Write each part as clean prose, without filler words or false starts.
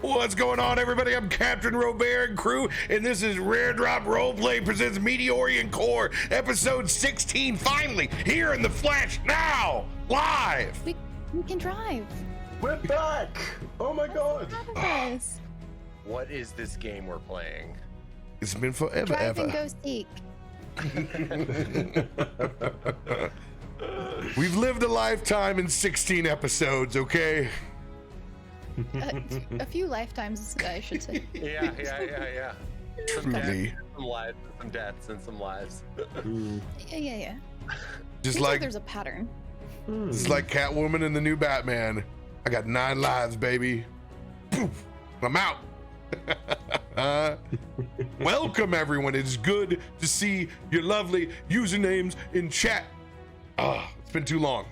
What's going on, everybody? I'm Captain Robert and crew, and this is Rare Drop Roleplay presents Meteorian Core, episode 16, finally, here in the flesh, now, live! We can drive. We're back! Oh my god! Yes. What is this game we're playing? It's been forever, Drive and ever. go seek. We've lived a lifetime in 16 episodes, okay? A few lifetimes, I should say. Yeah. Some Truly. some lives, some deaths, and some lives. Yeah. Just Seems like, there's a pattern. it's like Catwoman in the new Batman. I got 9 lives, baby. Poof, I'm out. Welcome, everyone. It's good to see your lovely usernames in chat. It's been too long.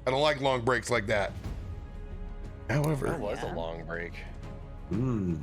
I don't like long breaks like that. However, That was a long break.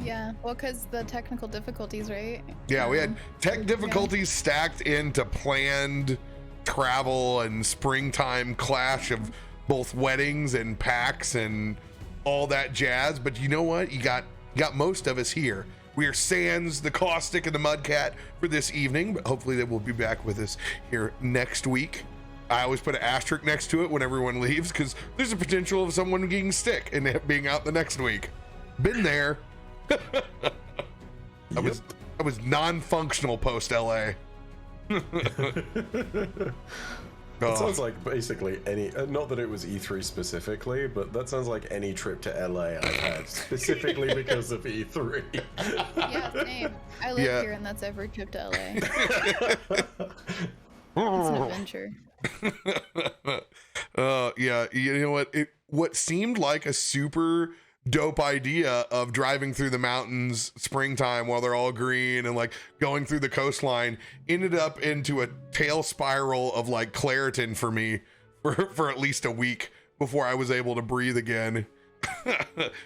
Yeah, well, because the technical difficulties, right? yeah, we had tech difficulties stacked into planned travel and springtime clash of both weddings and PAX and all that jazz. But you know what? You got most of us here. We are sans the Caustic and the Mudcat for this evening, but hopefully they will be back with us here next week. I always put an asterisk next to it when everyone leaves because there's a potential of someone getting sick and it being out the next week. Been there. I was non-functional post LA. That sounds like basically any, not that it was E3 specifically, but that sounds like any trip to LA I've had, specifically because of E3. Yeah, same. I live here, and that's every trip to LA. It's an adventure. Yeah, you know what? What seemed like a super dope idea of driving through the mountains springtime while they're all green and like going through the coastline ended up into a tail spiral of like Claritin for me for at least a week before I was able to breathe again.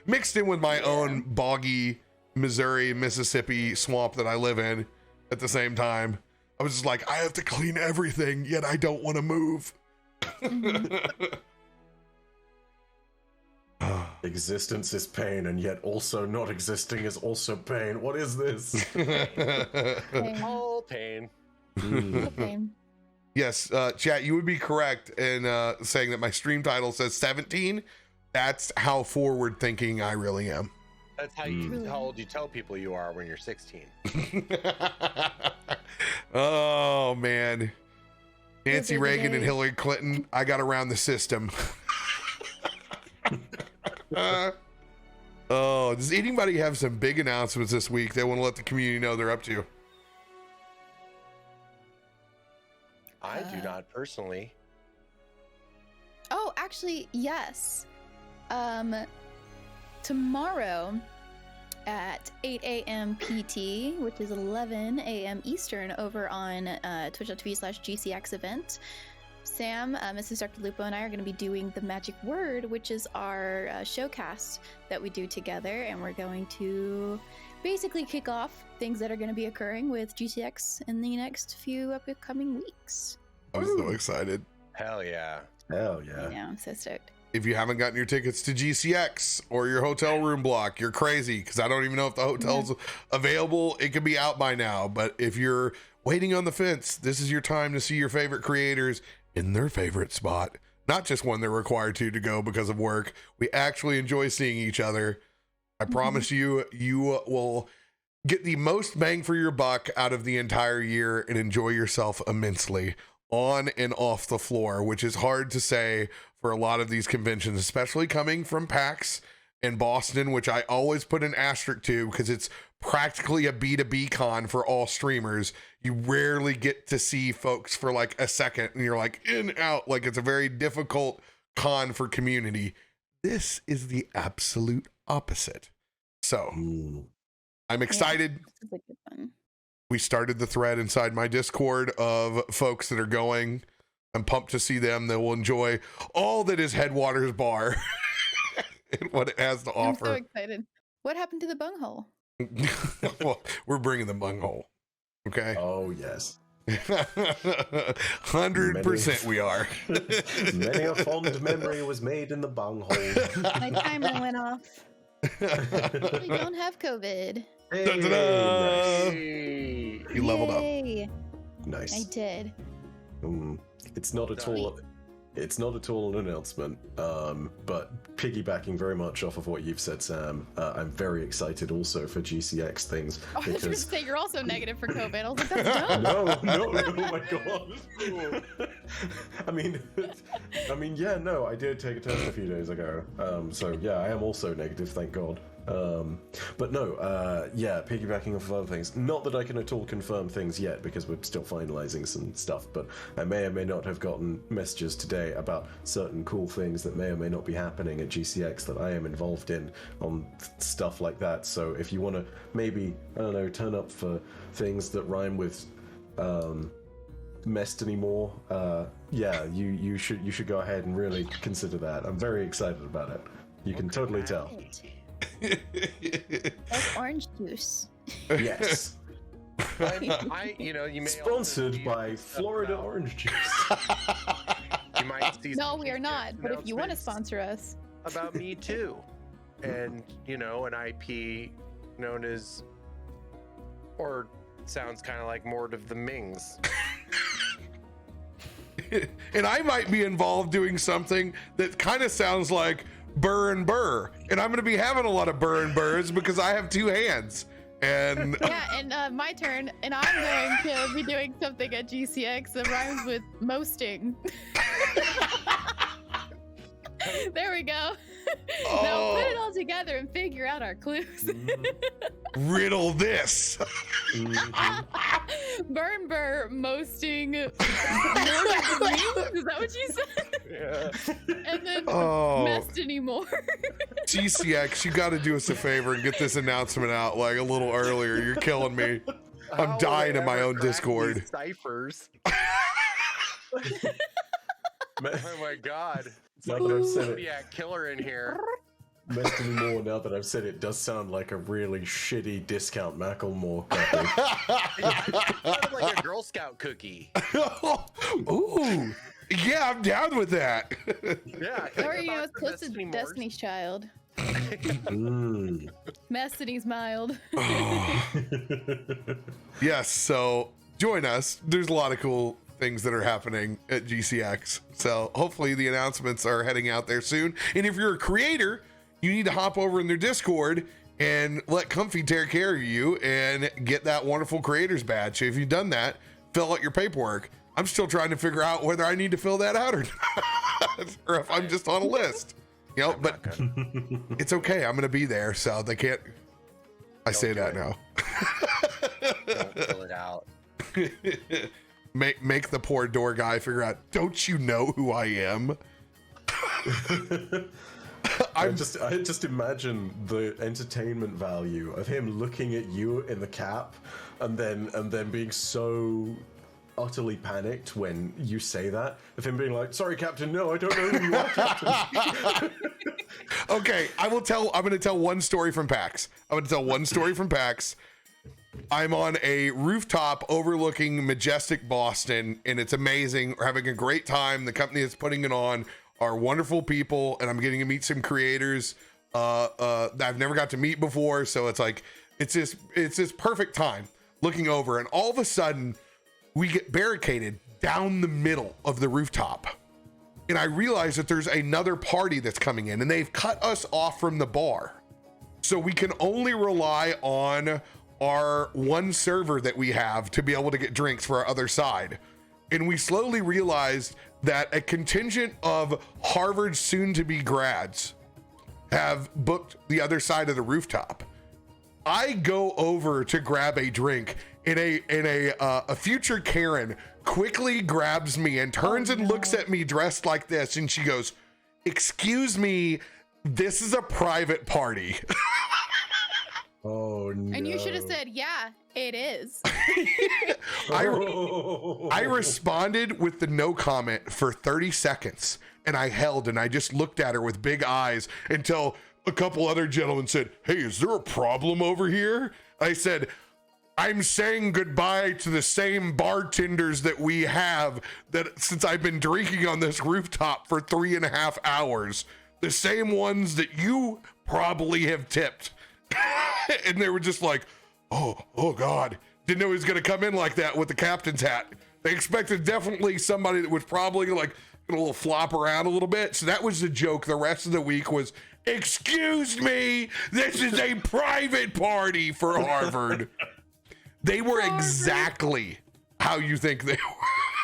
Mixed in with my own boggy Missouri, Mississippi swamp that I live in at the same time. I was just like, I have to clean everything, yet I don't want to move. Existence is pain, and yet also not existing is also pain. What is this? All pain. Okay. Yes, chat, you would be correct in saying that my stream title says 17. That's how forward thinking I really am. That's how old you tell people you are when you're 16. Oh, man. Nancy Those are the Reagan and days. Hillary Clinton, I got around the system. Does anybody have some big announcements this week they want to let the community know they're up to? I do not personally. Oh, actually, yes. Tomorrow at 8 a.m. PT, which is 11 a.m. Eastern, over on twitch.tv/GCX event, Sam, Mrs. Dr. Lupo, and I are going to be doing the Magic Word, which is our showcast that we do together, and we're going to basically kick off things that are going to be occurring with GCX in the next few upcoming weeks. I'm so excited. Hell yeah. Hell yeah. Yeah, I'm so stoked. If you haven't gotten your tickets to GCX or your hotel room block, you're crazy because I don't even know if the hotel's available. It could be out by now, but if you're waiting on the fence, this is your time to see your favorite creators in their favorite spot. Not just when they're required to go because of work. We actually enjoy seeing each other. I promise you will get the most bang for your buck out of the entire year and enjoy yourself immensely on and off the floor, which is hard to say for a lot of these conventions, especially coming from PAX in Boston, which I always put an asterisk to because it's practically a B2B con for all streamers. You rarely get to see folks for like a second and you're like in, out. Like it's a very difficult con for community. This is the absolute opposite. So I'm excited. This is a good one. We started the thread inside my Discord of folks that are going. I'm pumped to see them. They will enjoy all that is Headwaters Bar and what it has to I'm offer. so excited. What happened to the bunghole? Well, we're bringing the bunghole. Okay. Oh, yes. 100% we are. Many a fond memory was made in the bunghole. My timer went off. I don't have COVID. Hey, Da-da-da. Hey. You leveled up. Yay. nice. I did. It's not at all. It's not at all an announcement, but piggybacking very much off of what you've said, Sam, I'm very excited also for GCX things. Oh, I was going to say, you're also negative for COVID. I was like, that's dumb. No, oh my god. I mean, yeah, no, I did take a test a few days ago. So yeah, I am also negative, thank God. But no, yeah, piggybacking off of other things. Not that I can at all confirm things yet because we're still finalizing some stuff, but I may or may not have gotten messages today about certain cool things that may or may not be happening at GCX that I am involved in on stuff like that. So if you want to maybe, I don't know, turn up for things that rhyme with messed anymore, yeah, you should go ahead and really consider that. I'm very excited about it. You can totally tell. Like orange juice. Yes. You may Sponsored also by see Florida about- Orange Juice. You might see No, some we are not. But if you want to announcements sponsor us, about me too, and an IP known as, or sounds kind of like Mort of the Mings. And I might be involved doing something that kind of sounds like burr and burr. And I'm going to be having a lot of burr and burrs because I have two hands. And yeah, and my turn, and I'm going to be doing something at GCX that rhymes with mosting. There we go. Now put it all together and figure out our clues. riddle this. Burn, burr, mosting. Is that what you said? Yeah. And then Oh. messed anymore. GCX, you got to do us a favor and get this announcement out like a little earlier. You're killing me. I'm How dying will in my I ever own crack Discord. these ciphers. Oh my god. It's Now like that a I've said it, Zodiac killer in here. messed anymore. Now that I've said it, does sound like a really shitty discount Macklemore copy. Sounded like a Girl Scout cookie. Ooh. Yeah, I'm down with that. Yeah. Or, it's close to Destiny's Child. Mm. Destiny's mild. Yes, so join us. There's a lot of cool things that are happening at GCX. So hopefully the announcements are heading out there soon. And if you're a creator, you need to hop over in their Discord and let Comfy take care of you and get that wonderful creators badge. So if you've done that, fill out your paperwork. I'm still trying to figure out whether I need to fill that out or not, or if I'm just on a list. But it's okay. I'm going to be there, so they can't. I say that now. Don't fill it out. Make the poor door guy figure out. Don't you know who I am? I just imagine the entertainment value of him looking at you in the cap, and then being so utterly panicked when you say that, of him being like, "Sorry, Captain, no, I don't know who you are, Captain." Okay, I'm going to tell one story from PAX. I'm on a rooftop overlooking majestic Boston, and it's amazing. We're having a great time. The company that's putting it on are wonderful people, and I'm getting to meet some creators that I've never got to meet before. So it's like, it's this perfect time looking over, and all of a sudden we get barricaded down the middle of the rooftop. And I realize that there's another party that's coming in, and they've cut us off from the bar. So we can only rely on our one server that we have to be able to get drinks for our other side. And we slowly realized that a contingent of Harvard soon-to-be grads have booked the other side of the rooftop. I go over to grab a drink, and a future Karen quickly grabs me and turns and looks at me dressed like this, and she goes, "Excuse me, this is a private party." Oh no! And you should have said, "Yeah, it is." I responded with the no comment for 30 seconds, and I held, and I just looked at her with big eyes until a couple other gentlemen said, "Hey, is there a problem over here?" I said, "I'm saying goodbye to the same bartenders that we have that since I've been drinking on this rooftop for 3.5 hours. the same ones that you probably have tipped. And they were just like, oh God. Didn't know he was going to come in like that with the captain's hat. They expected definitely somebody that was probably like going to flop around a little bit. So that was the joke. The rest of the week was, excuse me, this is a private party for Harvard. They were exactly how you think they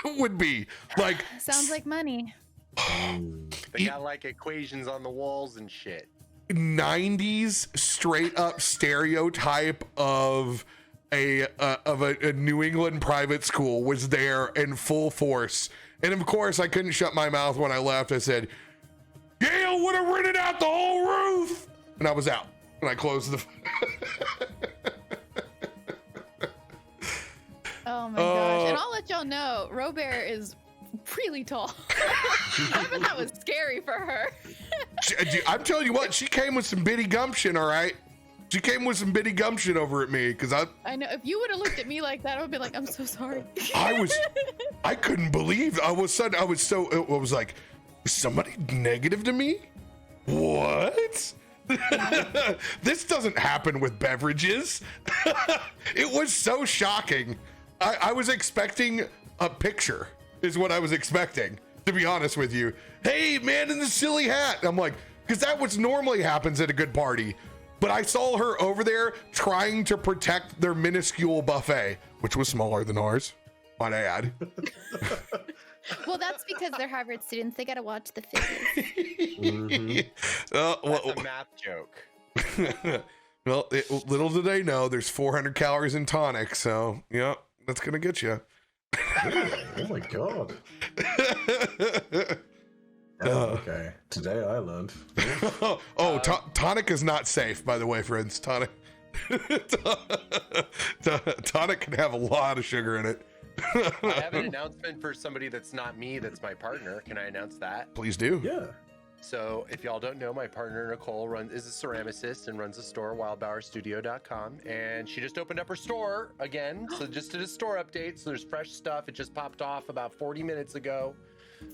would be. Like, sounds like money. They got like equations on the walls and shit. 90s straight up stereotype of a New England private school was there in full force. And of course I couldn't shut my mouth when I left. I said, Yale would have rented out the whole roof. And I was out and I closed the Oh my gosh. And I'll let y'all know, Robert is really tall. I bet that was scary for her. I'm telling you what, she came with some bitty gumption, all right? She came with some bitty gumption over at me because I know if you would have looked at me like that, I would be like, I'm so sorry. I couldn't believe I was like, was somebody negative to me? What? This doesn't happen with beverages. It was so shocking. I was expecting a picture is what I was expecting, to be honest with you. Hey, man in the silly hat. I'm like, because that what normally happens at a good party. But I saw her over there trying to protect their minuscule buffet, which was smaller than ours, might I add. Well, that's because they're Harvard students. They got to watch the figures. That's a math joke. Well, little do they know, there's 400 calories in tonic, so yeah, that's gonna get you. Oh my god. Okay, today I learned. Tonic is not safe, by the way, friends. Tonic can have a lot of sugar in it. I have an announcement for somebody that's not me, that's my partner. Can I announce that? Please do. Yeah. So if y'all don't know, my partner Nicole is a ceramicist and runs a store, wildbowerstudio.com, and she just opened up her store again. So just did a store update. So there's fresh stuff. It just popped off about 40 minutes ago.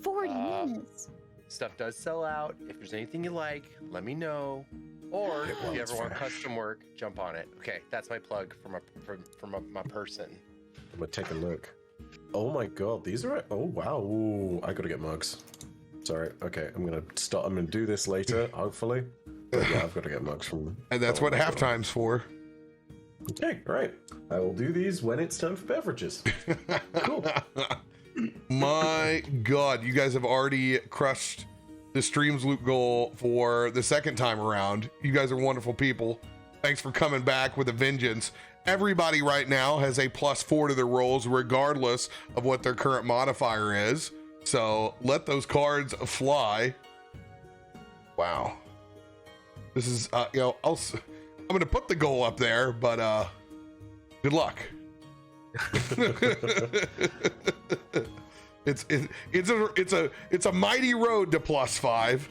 40 minutes. Stuff does sell out. If there's anything you like, let me know. Or if you ever want custom work, jump on it. Okay, that's my plug from my person. I'm gonna take a look. Oh my god, these are. Oh wow, ooh, I gotta get mugs. Sorry. Okay, I'm gonna do this later, hopefully. But yeah, I've got to get mugs from them. And that's what halftime's for. Okay, right. I will do these when it's time for beverages. Cool. My God, you guys have already crushed the streams loop goal for the second time around. You guys are wonderful people. Thanks for coming back with a vengeance. Everybody right now has a +4 to their rolls, regardless of what their current modifier is. So let those cards fly. Wow. This is, I'm going to put the goal up there, but good luck. It's a mighty road to +5.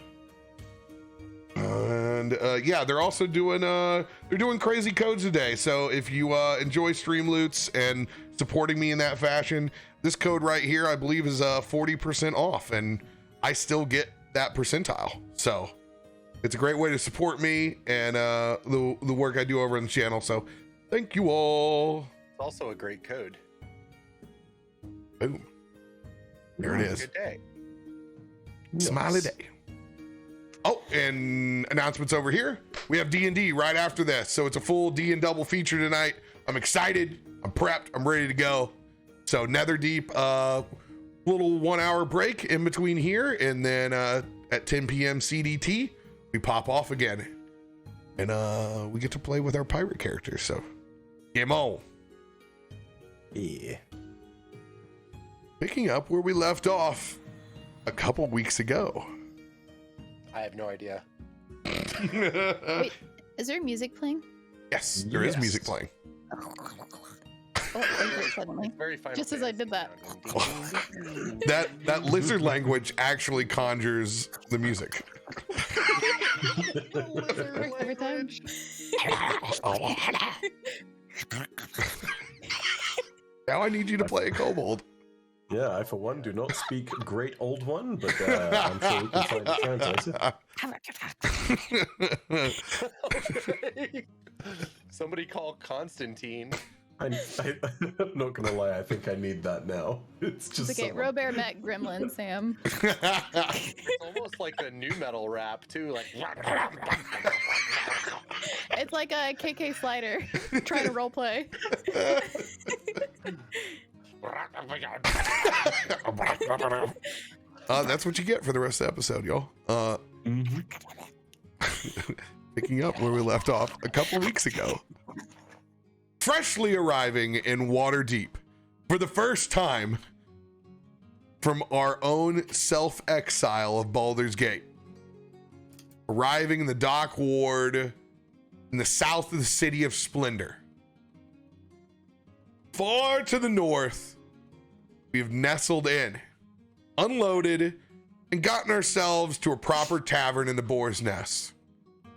And yeah, they're also doing crazy codes today. So if you enjoy stream loots and supporting me in that fashion, this code right here, I believe, is 40% off, and I still get that percentile. So it's a great way to support me and the work I do over on the channel. So thank you all. It's also a great code. Boom. There it is. Good day. Smiley day. Oh, and announcements over here. We have D&D right after this. So it's a full D and double feature tonight. I'm excited. I'm prepped. I'm ready to go. So Netherdeep, little 1 hour break in between here. And then at 10 p.m. CDT, we pop off again. And we get to play with our pirate characters. So game on. Yeah. Picking up where we left off a couple weeks ago. I have no idea. Wait, is there music playing? Yes, there is music playing. Oh, suddenly. Very Final Just as I did that. That lizard language actually conjures the music. Every time. Now I need you to play a kobold. Yeah, I for one do not speak great old one, but I'm sure we can find a translator. Okay. Somebody call Constantine. I'm not gonna lie, I think I need that now. It's just It's okay. someone- Robert met Gremlin, Sam. It's almost like the new metal rap too, like. It's like a KK Slider trying to roleplay. That's what you get for the rest of the episode, y'all. Picking up where we left off a couple weeks ago. Freshly arriving in Waterdeep for the first time from our own self-exile of Baldur's Gate. Arriving in the dock ward in the south of the city of Splendor. Far to the north, we've nestled in, unloaded, and gotten ourselves to a proper tavern in the Boar's Nest.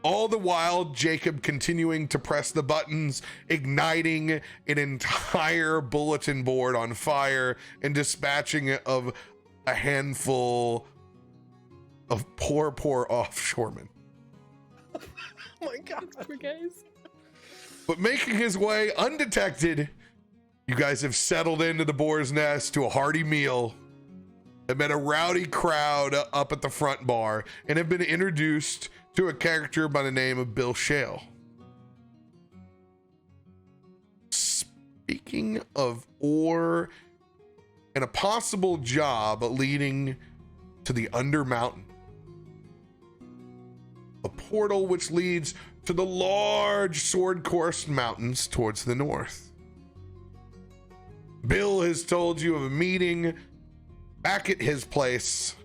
All the while, Jacob continuing to press the buttons, igniting an entire bulletin board on fire and dispatching it of a handful of poor offshoremen. Oh my god. Poor guys. But making his way undetected, you guys have settled into the Boar's Nest to a hearty meal, have met a rowdy crowd up at the front bar, and have been introduced to a character by the name of Bill Shale. Speaking of ore and a possible job leading to the Undermountain, a portal which leads to the large sword-coursed mountains towards the north. Bill has told you of a meeting back at his place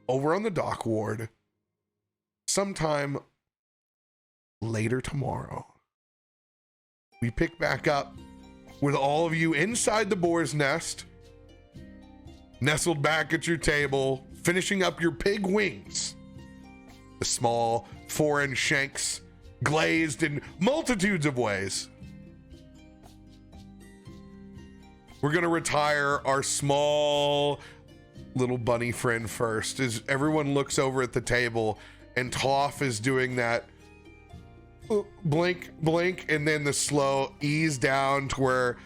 over on the dock ward sometime later tomorrow. We pick back up with all of you inside the Boar's Nest, nestled back at your table, finishing up your pig wings. The small foreign shanks, glazed in multitudes of ways. We're gonna retire our small little bunny friend first, as everyone looks over at the table and Toph is doing that blink, blink, and then the slow ease down to where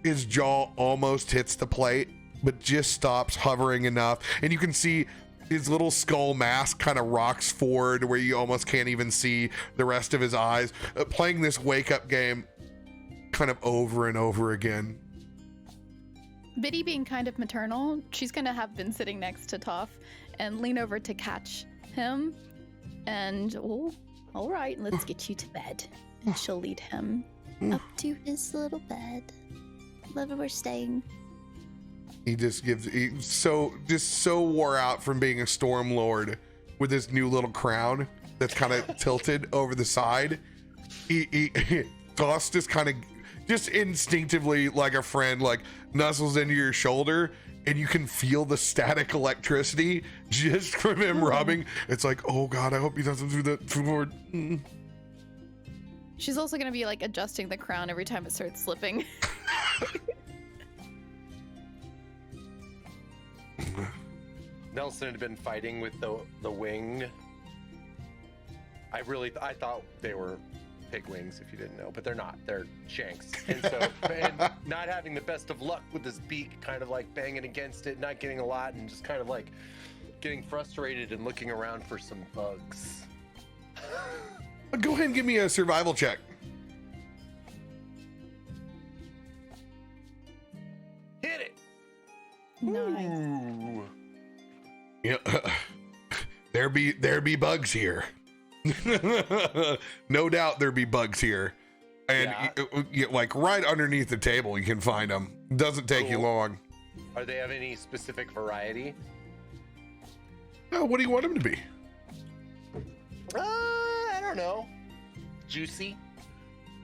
his jaw almost hits the plate, but just stops hovering enough. And you can see his little skull mask kind of rocks forward where you almost can't even see the rest of his eyes, playing this wake up game kind of over and over again. Biddy being kind of maternal, she's gonna have been sitting next to Toph and lean over to catch him. And, oh, all right, let's get you to bed. And she'll lead him up to his little bed. Love where we're staying. He just he's so wore out from being a storm lord with his new little crown that's kind of tilted over the side. Goss just kind of, just instinctively, like a friend, like nuzzles into your shoulder, and you can feel the static electricity just from him rubbing. It's like, oh god, I hope he doesn't do that forward. She's also gonna be like adjusting the crown every time it starts slipping. Nelson had been fighting with the wing. I thought they were pig wings, if you didn't know, but they're not. They're shanks. And so, and not having the best of luck with his beak, kind of like banging against it, not getting a lot, and just kind of like getting frustrated and looking around for some bugs. Go ahead and give me a survival check. Hit it! Nice. Ooh. Yeah, there be bugs here. No doubt there be bugs here, and like right underneath the table you can find them. Doesn't take you long. Are they of any specific variety? Oh, what do you want them to be? I don't know. Juicy.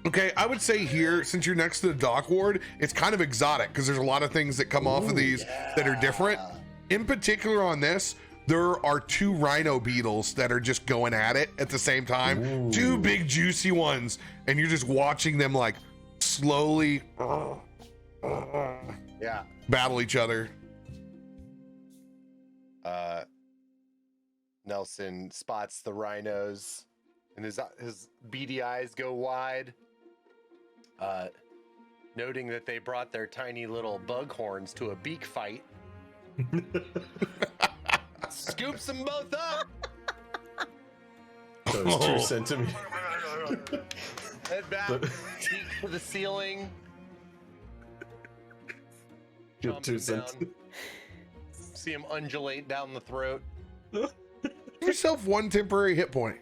Okay, I would say here, since you're next to the dock ward, it's kind of exotic because there's a lot of things that come off of these that are different. In particular on this, there are 2 rhino beetles that are just going at it at the same time. Ooh. 2 big juicy ones, and you're just watching them like slowly battle each other. Nelson spots the rhinos, and his beady eyes go wide, noting that they brought their tiny little bug horns to a beak fight. Scoops them both up. Those 2 centimeters. Head back, cheek to the ceiling. Good Chomp 2 him cents. down. See him undulate down the throat. Give yourself 1 temporary hit point.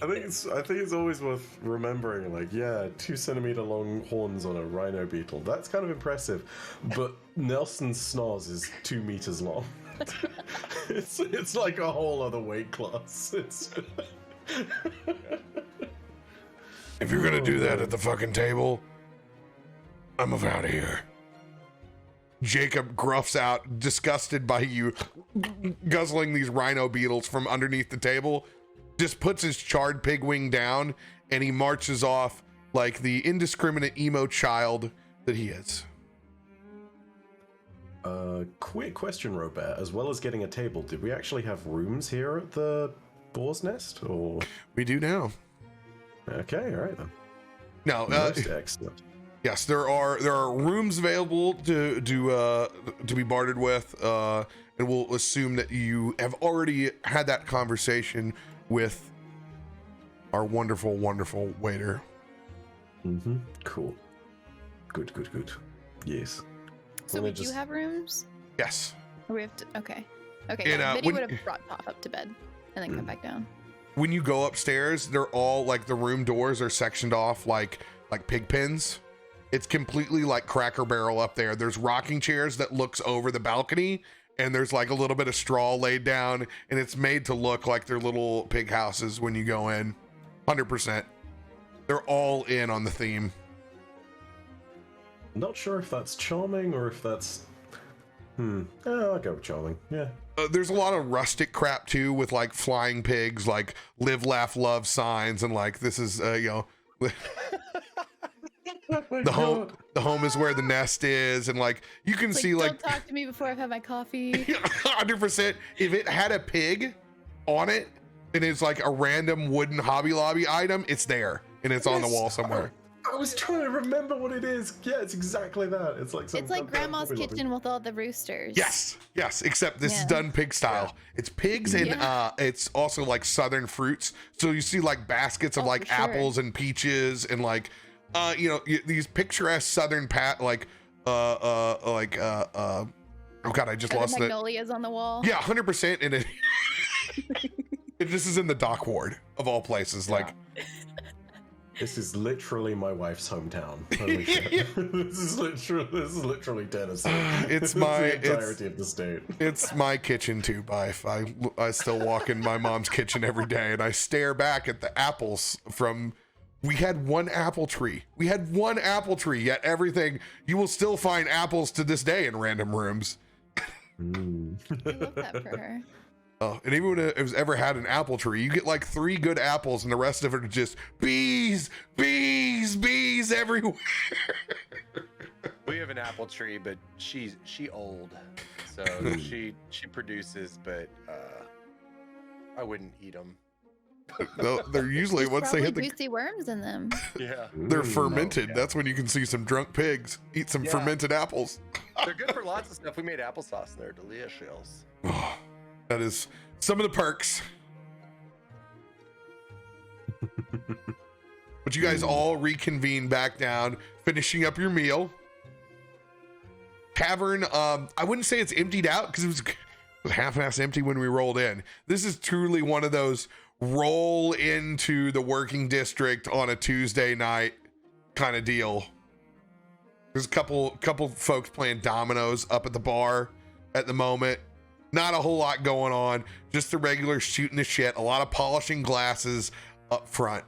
I think it's always worth remembering, like, yeah, 2 centimeter long horns on a rhino beetle. That's kind of impressive. But Nelson's snaz is 2 meters long. It's like a whole other weight class. If you're gonna do that at the fucking table, I'm out of here. Jacob gruffs out, disgusted by you guzzling these rhino beetles from underneath the table, just puts his charred pig wing down, and he marches off like the indiscriminate emo child that he is. Quick question, Robert. As well as getting a table, did we actually have rooms here at the Boar's Nest? Or We do now. okay, all right then. Now, Most excellent. yes, there are rooms available to be bartered with, and we'll assume that you have already had that conversation with our wonderful, wonderful waiter. Mm-hmm. Cool. Good. Yes. So Let me we do just- have rooms? Yes. Or we have to, okay. Okay, And, yeah, Biddy when- would have brought Toph up to bed and then come back down. When you go upstairs, they're all like the room doors are sectioned off like pig pens. It's completely like Cracker Barrel up there. There's rocking chairs that looks over the balcony, and there's like a little bit of straw laid down, and it's made to look like they're little pig houses when you go in. 100%. They're all in on the theme. Not sure if that's charming or if that's. I'll go with charming. Yeah. There's a lot of rustic crap too, with like flying pigs, like live, laugh, love signs, and like this is the home is where the nest is, and like you can see Don't like talk to me before I've had my coffee. 100%. If it had a pig on it and it's like a random wooden Hobby Lobby item, it's there and it's on the wall somewhere. I was trying to remember what it is. Yeah, it's exactly that. It's like It's like Grandma's kitchen with all the roosters. Yes, except this is Yeah. done pig style. It's pigs and Yeah. it's also like southern fruits. So you see like baskets of Oh, like for sure. apples and peaches and like these picturesque southern oh god, I just And lost the it. magnolias on the wall. Yeah, 100%. And this is in the dock ward of all places. Like, This is literally my wife's hometown. Holy shit. This is literally Tennessee. It's This is my- the entirety of the state. it's my kitchen too, Bife. I still walk in my mom's kitchen every day and I stare back at the apples from. We had one apple tree. Yet everything, you will still find apples to this day in random rooms. I love that for her. Oh, and even when it was ever had an apple tree, you get like 3 good apples and the rest of it are just bees everywhere. We have an apple tree, but she old, so she produces, but I wouldn't eat them. They're usually There's once they hit probably the juicy worms in them. Yeah, they're fermented. Yeah. That's when you can see some drunk pigs eat some Yeah. fermented apples. they're good for lots of stuff. We made applesauce and they're delicious. Oh, that is some of the perks. But you guys all reconvene back down, finishing up your meal. Tavern, I wouldn't say it's emptied out because it was half-ass empty when we rolled in. This is truly one of those roll into the working district on a Tuesday night kind of deal. There's a couple folks playing dominoes up at the bar at the moment. Not a whole lot going on, just the regular shooting the shit, a lot of polishing glasses up front.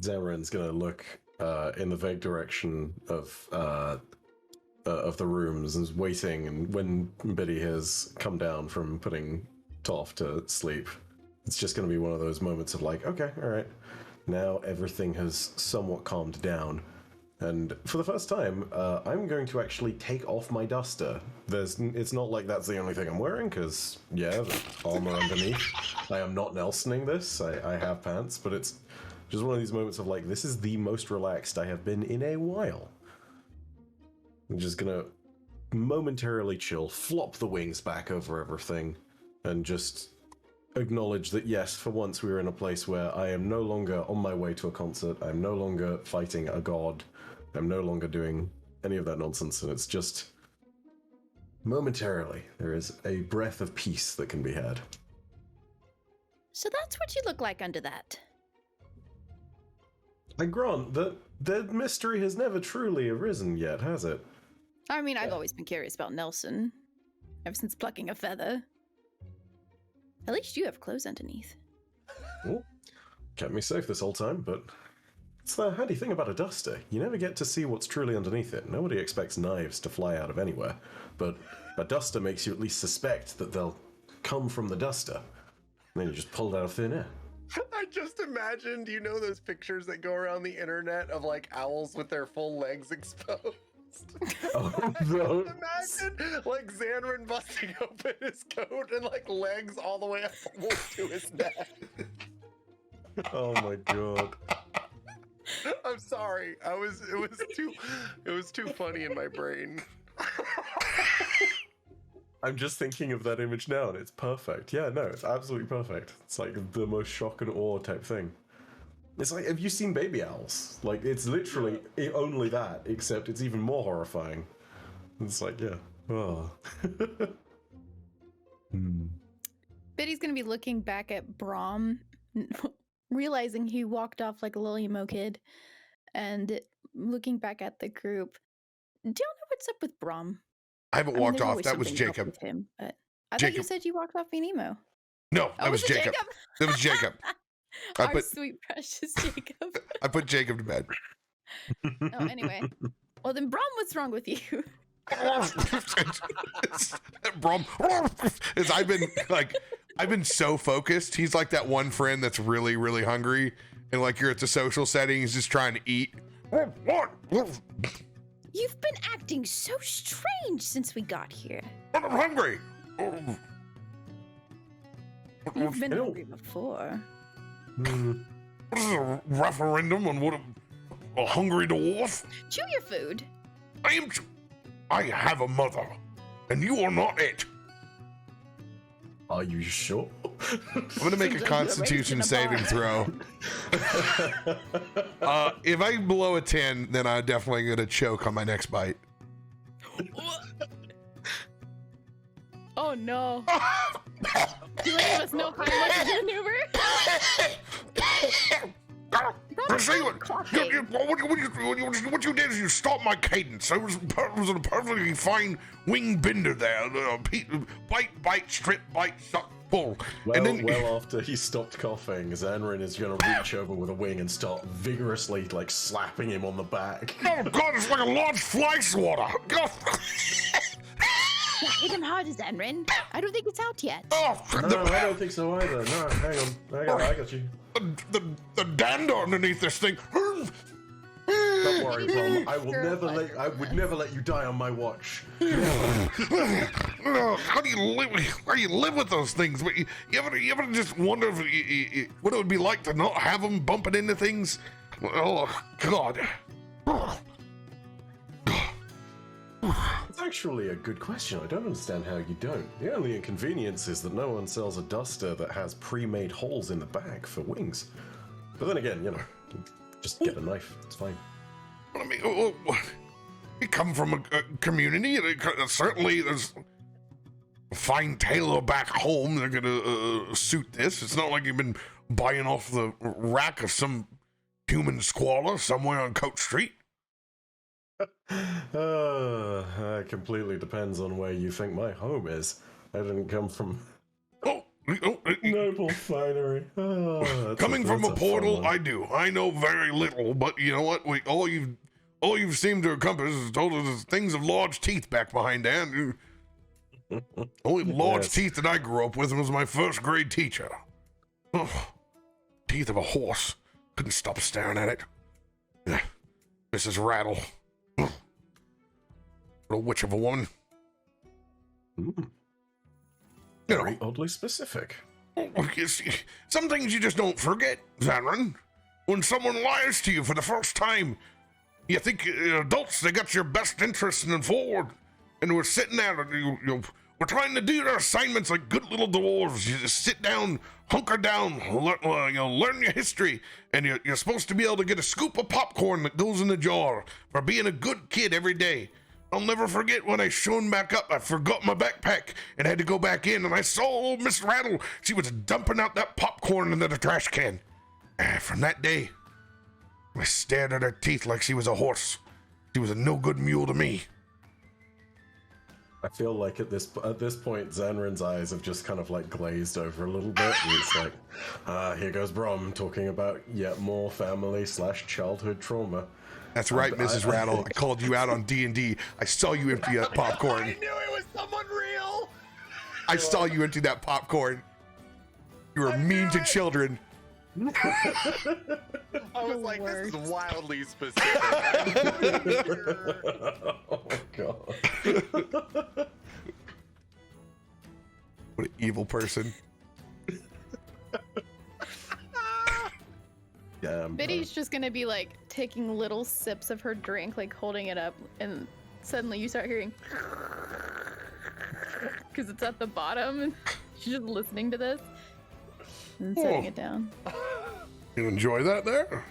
Zaren's gonna look in the vague direction of the rooms and is waiting, and when Biddy has come down from putting Toph to sleep, it's just gonna be one of those moments of like, okay, all right, now everything has somewhat calmed down. And for the first time, I'm going to actually take off my duster. It's not like that's the only thing I'm wearing, because, yeah, the armor underneath. I am not Nelsoning this. I have pants, but it's just one of these moments of like, this is the most relaxed I have been in a while. I'm just gonna momentarily chill, flop the wings back over everything, and just acknowledge that yes, for once we are in a place where I am no longer on my way to a concert, I'm no longer fighting a god, I'm no longer doing any of that nonsense, and it's just momentarily there is a breath of peace that can be had. So that's what you look like under that. I grant that the mystery has never truly arisen yet, has it? I mean, I've always been curious about Nelson, ever since plucking a feather. At least you have clothes underneath. Well, kept me safe this whole time, but it's the handy thing about a duster. You never get to see what's truly underneath it. Nobody expects knives to fly out of anywhere, but a duster makes you at least suspect that they'll come from the duster. And then you just pull it out of thin air. I just imagined, you know, those pictures that go around the internet of like owls with their full legs exposed. Oh, no. Imagine like Xanrin busting open his coat and like legs all the way up almost to his neck. Oh my god. I'm sorry. It was too funny in my brain. I'm just thinking of that image now, and it's perfect. Yeah, no, it's absolutely perfect. It's like the most shock and awe type thing. It's like, have you seen baby owls? Like, it's literally only that, except it's even more horrifying. It's like, yeah. Oh. Biddy's gonna be looking back at Braum, realizing he walked off like a little emo kid, and looking back at the group. Do y'all know what's up with Braum? I haven't walked off. That was Jacob. With him, but I thought you said you walked off being emo. No, that was Jacob. That was Jacob. Our sweet precious Jacob. I put Jacob to bed. Oh, anyway. Well, then, Braum, what's wrong with you? Brom, is I've been so focused. He's like that one friend that's really, really hungry, and like you're at the social setting, he's just trying to eat. You've been acting so strange since we got here. I'm hungry. You've been hungry before. What is a referendum on what a hungry dwarf? Chew your food. I have a mother, and you are not it. Are you sure? I'm gonna make a Constitution saving throw. If I blow a 10, then I'm definitely gonna choke on my next bite. Oh no. Do any of us know how much maneuver? What you did is you stopped my cadence. It was a perfectly fine wing bender there. Bite, strip, bite, suck, pull. Well, and then, well after he stopped coughing, Xanrin is going to reach over with a wing and start vigorously, like, slapping him on the back. Oh god, it's like a large fly swatter. Hit him hard, Xanrin. I don't think it's out yet. Oh, No, I don't think so either. No, hang on. I got you. The dander underneath this thing. Don't worry, Brom. I would never let you die on my watch. How do you live with those things? You ever just wonder what it would be like to not have them bumping into things? Oh god. It's actually a good question. I don't understand how you don't. The only inconvenience is that no one sells a duster that has pre-made holes in the back for wings. But then again, just get a knife. It's fine. I mean, you come from a community, and certainly there's a fine tailor back home. They're gonna suit this. It's not like you've been buying off the rack of some human squalor somewhere on Coat Street. It completely depends on where you think my home is. I didn't come from noble finery. Coming from a portal, I do. I know very little, but you know what? All you've seemed to accomplish is told us things of large teeth back behind there. Only large teeth that I grew up with was my first grade teacher. Teeth of a horse. Couldn't stop staring at it. Mrs. Rattle. What a witch of a woman. Mm, You know, very oddly specific. you see, some things you just don't forget, Zanran. When someone lies to you for the first time, you think adults, they got your best interests in forward. And we're sitting there, and we're trying to do their assignments like good little dwarves. You just sit down, hunker down, learn your history, and you're supposed to be able to get a scoop of popcorn that goes in the jar for being a good kid every day. I'll never forget when I shone back up, I forgot my backpack and had to go back in, and I saw old Miss Rattle. She was dumping out that popcorn into the trash can. From that day, I stared at her teeth like she was a horse. She was a no-good mule to me. I feel like at this point, Zanran's eyes have just kind of like glazed over a little bit. And it's like, here goes Brom talking about yet more family/childhood trauma. That's right, Mrs. Rattle. I called you out on D&D. I saw you empty that popcorn. I knew it was someone real. I saw you empty that popcorn. You were mean to children. I was like, this is wildly specific. Oh god. What an evil person. Damn. Biddy's just gonna be like taking little sips of her drink, like holding it up, and suddenly you start hearing because it's at the bottom, and she's just listening to this and setting it down. You enjoy that there?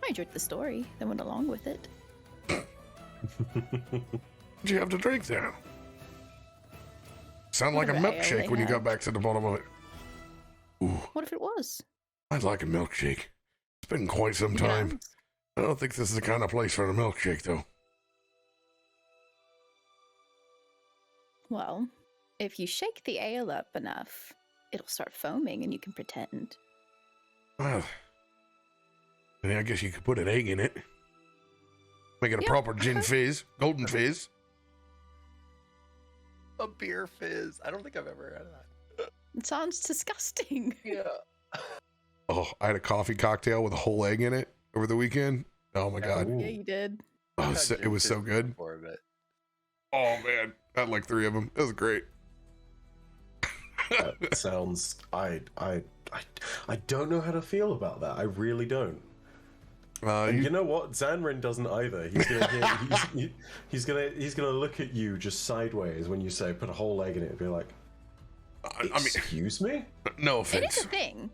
I enjoyed the story that went along with it. What'd you have to drink there? Sound like a Whatever ale milkshake they when you got had. back to the bottom of it. Ooh, What if it was? I'd like a milkshake. It's been quite some You can time. ask. I don't think this is the kind of place for a milkshake, though. Well, if you shake the ale up enough, it'll start foaming and you can pretend. Well, I guess you could put an egg in it. Make it a Yeah, proper gin fizz, golden fizz. A beer fizz. I don't think I've ever had that. It sounds disgusting. Yeah. Oh, I had a coffee cocktail with a whole egg in it over the weekend. Oh my god. Ooh. Yeah, you did. Oh, it was so good. Oh man, I had like 3 of them. It was great. That sounds. I don't know how to feel about that. I really don't. And you know what? Zanrin doesn't either. He's gonna he's gonna look at you just sideways when you say put a whole egg in it and be like, I mean, excuse me? no It is offense. a thing.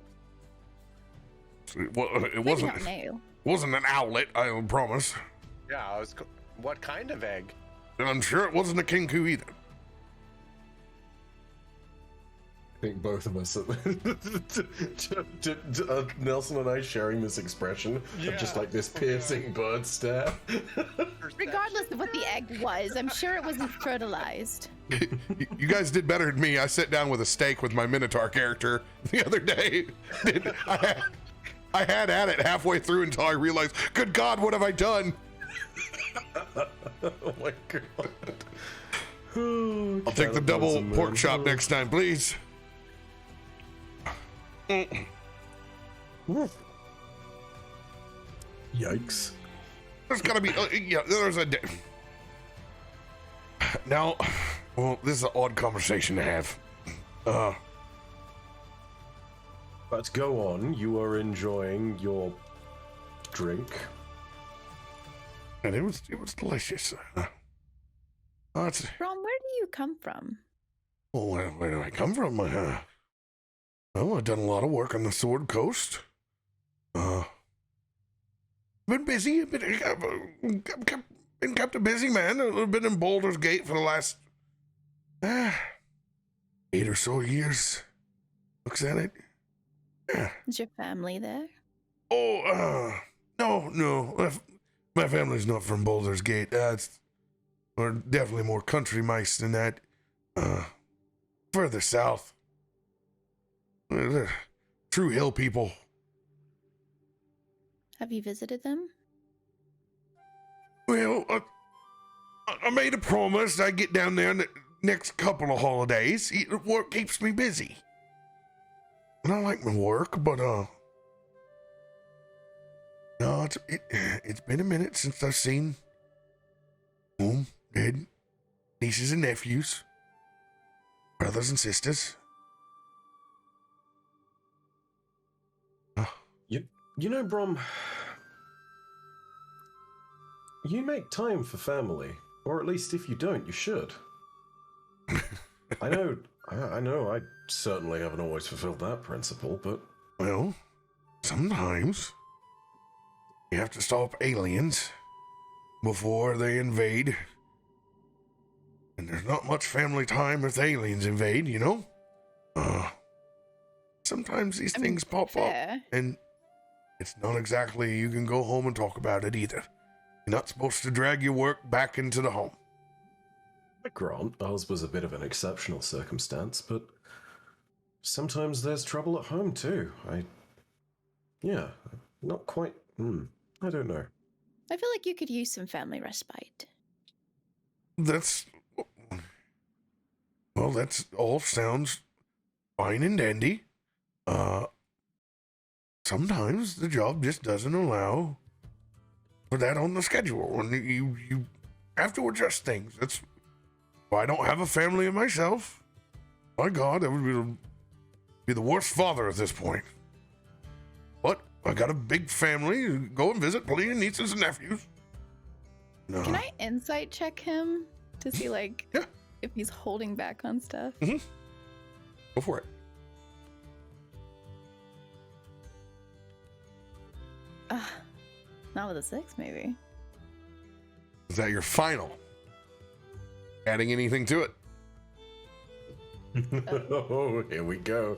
It Maybe wasn't. not an ale. Wasn't an outlet. I promise. Yeah, I was. What kind of egg? And I'm sure it wasn't a kinku either. I think both of us, Nelson and I, sharing this expression of just like this piercing bird stare. Regardless of what the egg was, I'm sure it wasn't fertilized. You guys did better than me. I sat down with a steak with my Minotaur character the other day. I had at it halfway through until I realized, good God, what have I done? Oh my god. I'll take the double pork chop next time, please. Yikes. There's gotta be, yeah, there's a. Now, well, this is an odd conversation to have. But go on, you are enjoying your drink. And it was delicious. It's, Ron, where do you come from? well, where do I come from? Well, I've done a lot of work on the Sword Coast. Been busy. Been kept a busy man. I've been in Baldur's Gate for the last 8 or so years. Looks at it. Yeah. Is your family there? Oh, no. My family's not from Baldur's Gate. We're definitely more country mice than that. Further south. They're true hill people. Have you visited them? Well, I made a promise I'd get down there in the next couple of holidays. Work keeps me busy. And I like my work, but No, it's been a minute since I've seen mom, dad, nieces and nephews, brothers and sisters. You know, Brom, you make time for family, or at least if you don't, you should. I know, I certainly haven't always fulfilled that principle, but... Well, sometimes you have to stop aliens before they invade. And there's not much family time if the aliens invade, you know? Sometimes these things pop up, and it's not exactly you can go home and talk about it either. You're not supposed to drag your work back into the home. I grant ours was a bit of an exceptional circumstance, but sometimes there's trouble at home too. Yeah, not quite, I don't know. I feel like you could use some family respite. That all sounds fine and dandy. Sometimes the job just doesn't allow for that on the schedule, and you have to adjust things. That's why I don't have a family of myself. My God, I would be the worst father at this point. But I got a big family. Go and visit plenty of nieces and nephews. No. Can I insight check him to see, like, if he's holding back on stuff? Mm-hmm. Go for it. Not with a 6, maybe. Is that your final? Adding anything to it? Oh, here we go.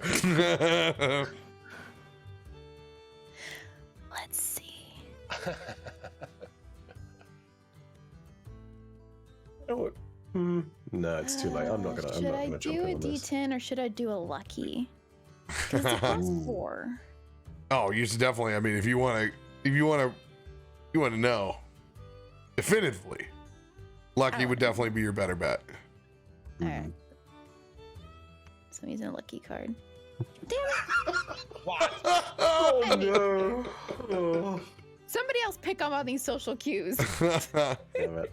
Let's see. Oh, no, it's too late. I'm not gonna. Should I jump do in a on this. D10 or should I do a lucky? Because it has 4. Oh, you should definitely. I mean, if you want to know definitively, lucky would definitely be your better bet. All right. So I'm using a lucky card. Damn it! Oh no! Oh. Somebody else pick up on these social cues. Damn it.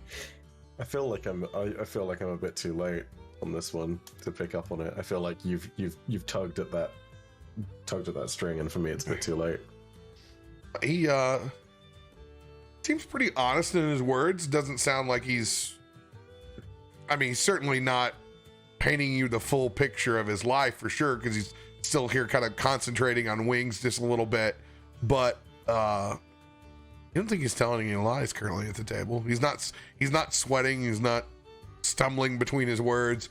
I feel like I'm a bit too late on this one to pick up on it. I feel like you've tugged at that string, and for me it's a bit too late. He seems pretty honest in his words. Doesn't sound like he's certainly not painting you the full picture of his life for sure, because he's still here kind of concentrating on wings just a little bit, but I don't think he's telling any lies currently at the table. He's not sweating, he's not stumbling between his words.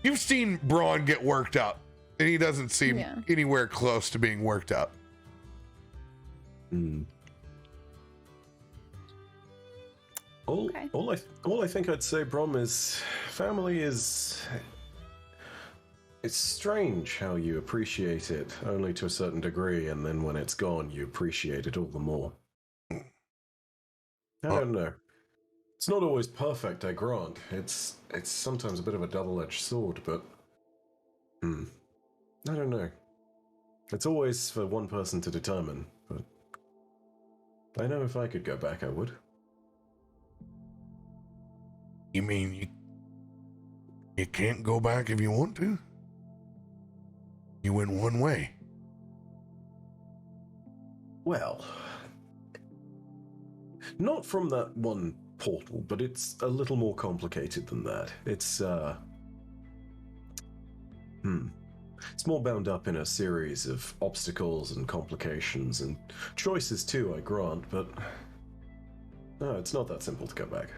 You've seen Braun get worked up, and he doesn't seem anywhere close to being worked up. All I think I'd say, Brom, is family is... It's strange how you appreciate it only to a certain degree, and then when it's gone, you appreciate it all the more. I don't know. It's not always perfect, I grant. It's sometimes a bit of a double-edged sword, but... I don't know. It's always for one person to determine, but... I know if I could go back, I would. You mean you can't go back if you want to? You went one way. Well, not from that one portal, but it's a little more complicated than that. It's more bound up in a series of obstacles and complications and choices too, I grant, but no, it's not that simple to go back.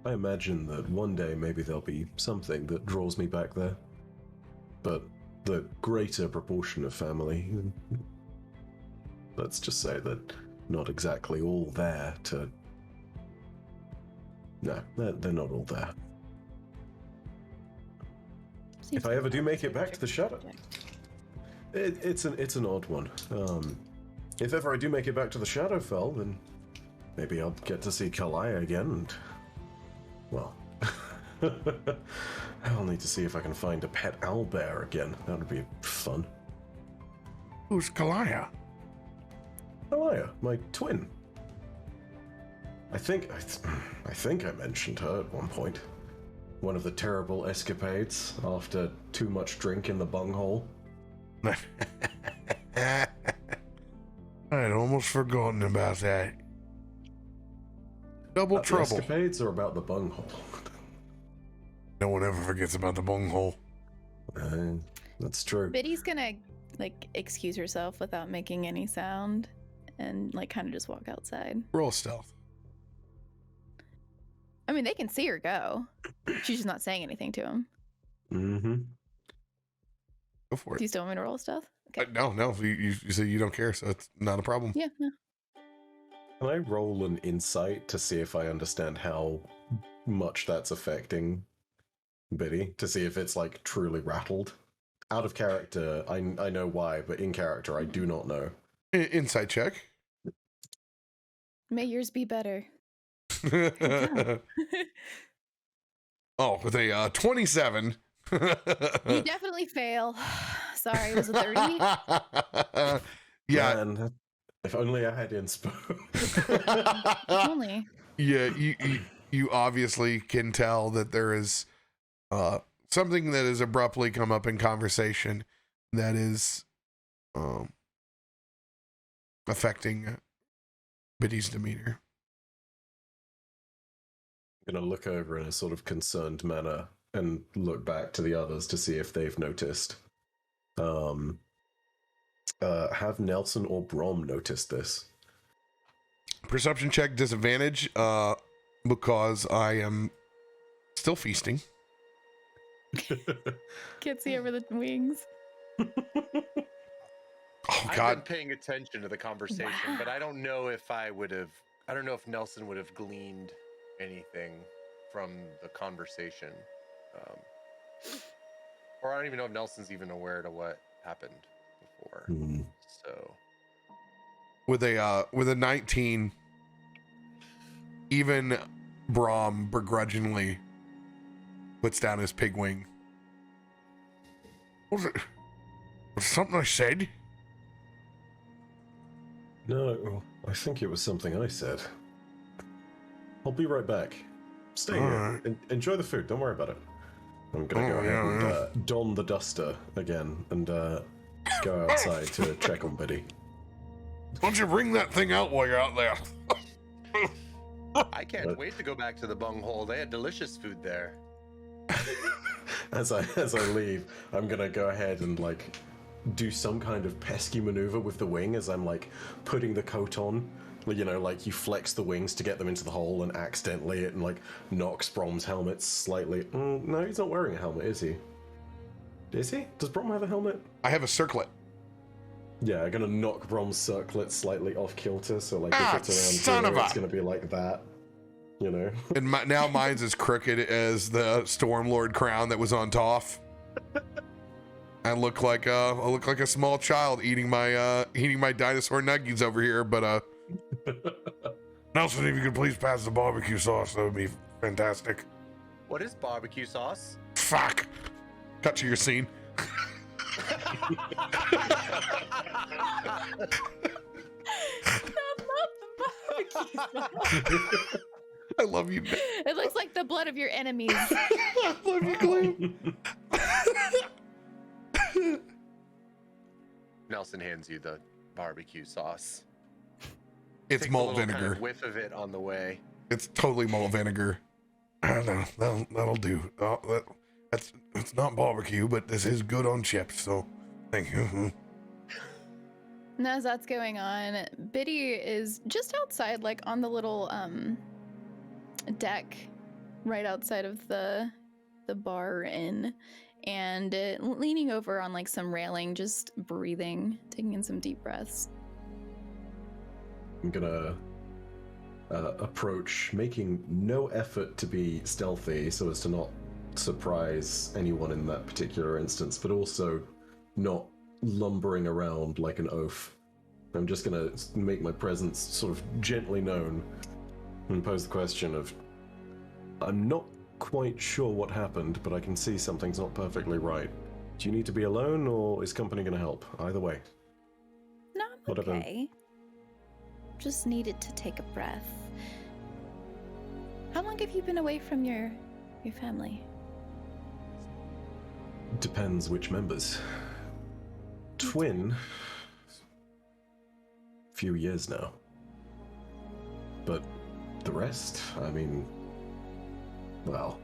I imagine that one day maybe there'll be something that draws me back there. But the greater proportion of family, let's just say that not exactly all there to... No, they're not all there. If I ever do make it back to the Shadow... It's an odd one. If ever I do make it back to the Shadowfell, then maybe I'll get to see Kalaya again and... Well, I'll need to see if I can find a pet owlbear again. That would be fun. Who's Kalaya? Kalaya, my twin. I think I mentioned her at one point. One of the terrible escapades after too much drink in the bunghole. I'd almost forgotten about that. Double About the trouble. escapades or about the bunghole? No one ever forgets about the bunghole. That's true. Biddy's gonna like excuse herself without making any sound and like kind of just walk outside. Roll stealth. I mean, they can see her go. She's just not saying anything to him. Mm-hmm. Go for Do it. you still want me to roll stuff? Okay. No. You say you don't care, so it's not a problem. Yeah, no. Can I roll an insight to see if I understand how much that's affecting Biddy? To see if it's like truly rattled? Out of character, I know why, but in character, I do not know. Insight check. May yours be better. Oh, with a 27. You definitely fail. Sorry, it was a 30. Yeah. Man, if only I had inspo. If only. Yeah, you obviously can tell that there is something that has abruptly come up in conversation that is affecting Biddy's demeanor. I'm gonna look over in a sort of concerned manner and look back to the others to see if they've noticed. Have Nelson or Brom noticed this? Perception check disadvantage because I am still feasting. Can't see over the wings. Oh I've been God! paying attention to the conversation, but I don't know if I don't know if Nelson would have gleaned anything from the conversation. Or I don't even know if Nelson's even aware to what happened before. Hmm. So With a 19, even Brom begrudgingly puts down his pig wing. Was it something I said? No, I think it was something I said. I'll be right back. Stay here. Alright. Enjoy the food. Don't worry about it. I'm gonna go ahead and don the duster again and go outside to check on Biddy. Why don't you bring that thing out while you're out there? I can't wait to go back to the bunghole. They had delicious food there. As I leave, I'm gonna go ahead and like do some kind of pesky maneuver with the wing as I'm like putting the coat on. You know, like you flex the wings to get them into the hole, and accidentally it like knocks Brom's helmet slightly. No, he's not wearing a helmet, is he? Is he? Does Brom have a helmet? I have a circlet. Yeah, I'm gonna knock Brom's circlet slightly off kilter, so like if it's around son here, of a- it's gonna be like that. You know? And now mine's as crooked as the Stormlord crown that was on Toph. I look like a small child eating my dinosaur nuggies over here, but Nelson, if you could please pass the barbecue sauce, that would be fantastic. What is barbecue sauce? Fuck. Cut to your scene. I love you. It looks like the blood of your enemies. I love you, Glenn. Nelson hands you the barbecue sauce. It's Takes malt a little kind vinegar. of whiff of it on the way. It's totally malt vinegar. That'll do. It's not barbecue, but this is good on chips. So, thank you. And as that's going on, Biddy is just outside, like on the little deck right outside of the bar inn, and leaning over on like some railing, just breathing, taking in some deep breaths. I'm gonna approach, making no effort to be stealthy so as to not surprise anyone in that particular instance, but also not lumbering around like an oaf. I'm just gonna make my presence sort of gently known and pose the question of, I'm not quite sure what happened, but I can see something's not perfectly right. Do you need to be alone, or is company going to help? Either way. No, I'm Whatever. okay. Just needed to take a breath. How long have you been away from your family? Depends which members. Twin. Few years now. But the rest, I mean, well,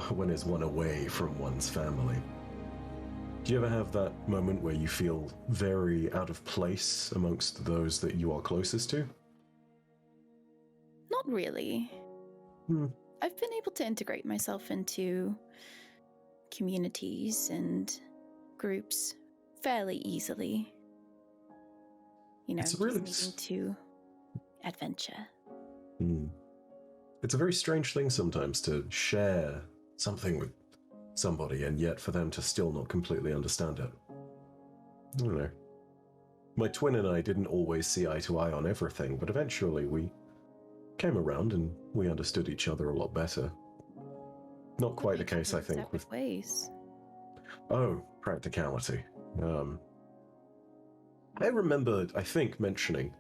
when is one away from one's family? Do you ever have that moment where you feel very out of place amongst those that you are closest to? Not really. Hmm. I've been able to integrate myself into communities and groups fairly easily. You know, It's just really needing to adventure. It's a very strange thing sometimes to share something with somebody and yet for them to still not completely understand it. I don't know. My twin and I didn't always see eye to eye on everything, but eventually we came around and we understood each other a lot better. Not quite the case, I think, with... ways. Oh, practicality. I remember, I think, mentioning...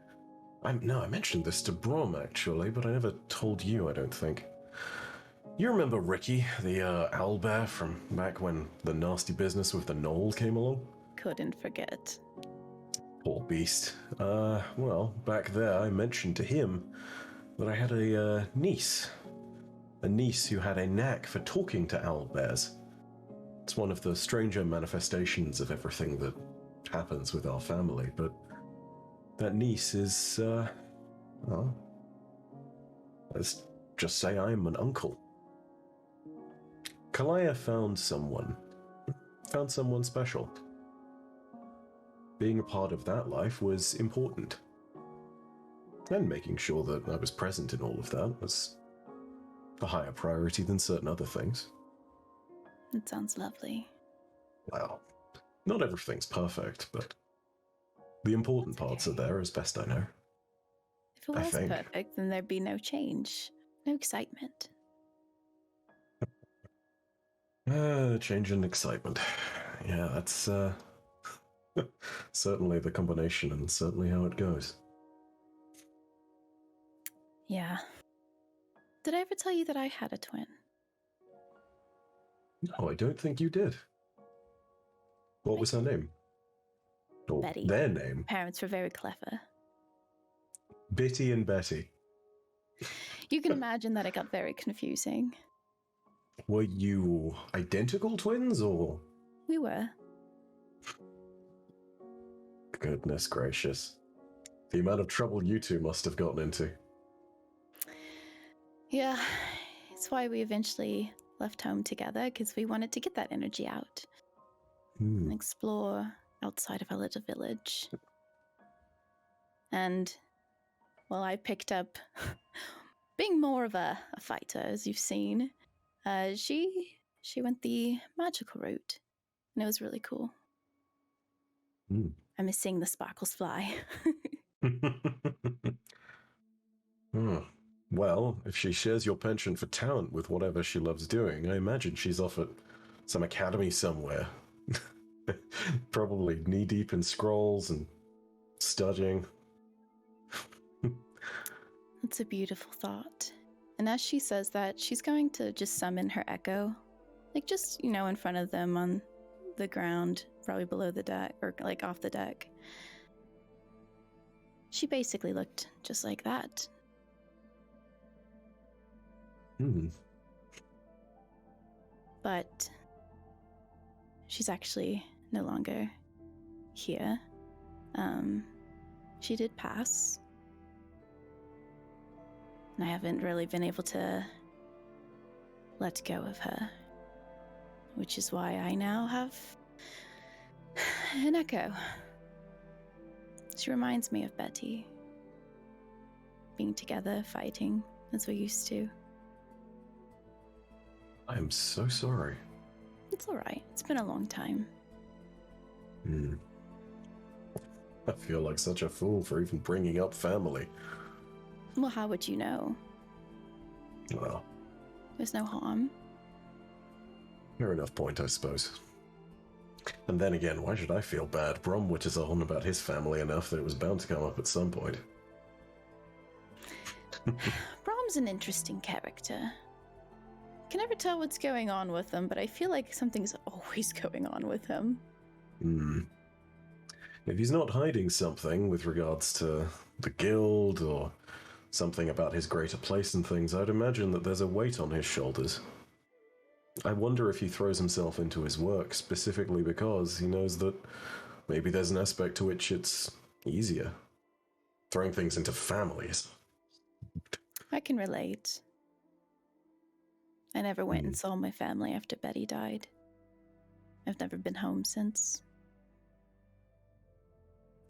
I mentioned this to Brom, actually, but I never told you, I don't think. You remember Ricky, the owlbear from back when the nasty business with the knoll came along? Couldn't forget. Poor beast. Well, back there I mentioned to him that I had a niece. A niece who had a knack for talking to owlbears. It's one of the stranger manifestations of everything that happens with our family, but that niece is, well, let's just say I'm an uncle. Kalaya found someone special. Being a part of that life was important. And making sure that I was present in all of that was a higher priority than certain other things. It sounds lovely. Well, not everything's perfect, but the important parts are there as best I know. If it was perfect, then there'd be no change, no excitement. Change and excitement. Yeah, that's certainly the combination and certainly how it goes. Yeah. Did I ever tell you that I had a twin? No, I don't think you did. What was her name? Or Betty. Their name? Parents were very clever. Bitty and Betty. You can imagine that it got very confusing. Were you identical twins, or...? We were. Goodness gracious. The amount of trouble you two must have gotten into. Yeah, it's why we eventually left home together, because we wanted to get that energy out and explore outside of our little village. And, well, I picked up being more of a fighter, as you've seen. She went the magical route, and it was really cool. I miss seeing the sparkles fly. Well, if she shares your penchant for talent with whatever she loves doing, I imagine she's off at some academy somewhere. Probably knee-deep in scrolls and studying. It's a beautiful thought. And as she says that, she's going to just summon her echo. Like, just, you know, in front of them on the ground, probably below the deck, or like off the deck. She basically looked just like that. But she's actually no longer here. She did pass. And I haven't really been able to let go of her. Which is why I now have an echo. She reminds me of Betty. Being together, fighting, as we used to. I am so sorry. It's alright. It's been a long time. I feel like such a fool for even bringing up family. Well, how would you know? Well, There's no harm. Fair enough point, I suppose. And then again, why should I feel bad? Bromwich is on about his family enough that it was bound to come up at some point. Brom's an interesting character. Can never tell what's going on with him, but I feel like something's always going on with him. If he's not hiding something with regards to the guild or something about his greater place and things, I'd imagine that there's a weight on his shoulders. I wonder if he throws himself into his work specifically because he knows that maybe there's an aspect to which it's easier. Throwing things into families. I can relate. I never went and saw my family after Betty died. I've never been home since.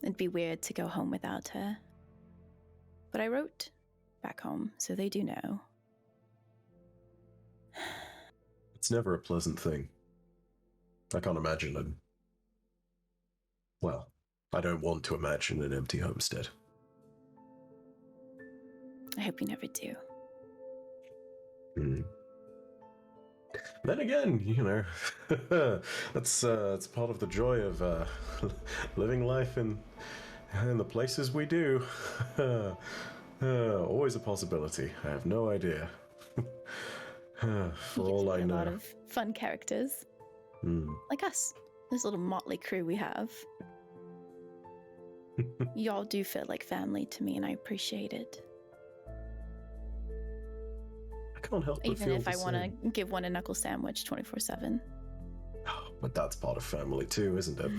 It'd be weird to go home without her. But I wrote back home, so they do know. It's never a pleasant thing. I can't imagine it. Well, I don't want to imagine an empty homestead. I hope you never do. Then again, you know, that's part of the joy of living life in the places we do. Always a possibility. I have no idea. For all I know. A lot of fun characters. Like us. This little motley crew we have. Y'all do feel like family to me, and I appreciate it. I can't help but Even feel if I want to give one a knuckle sandwich 24/7. But that's part of family too, isn't it?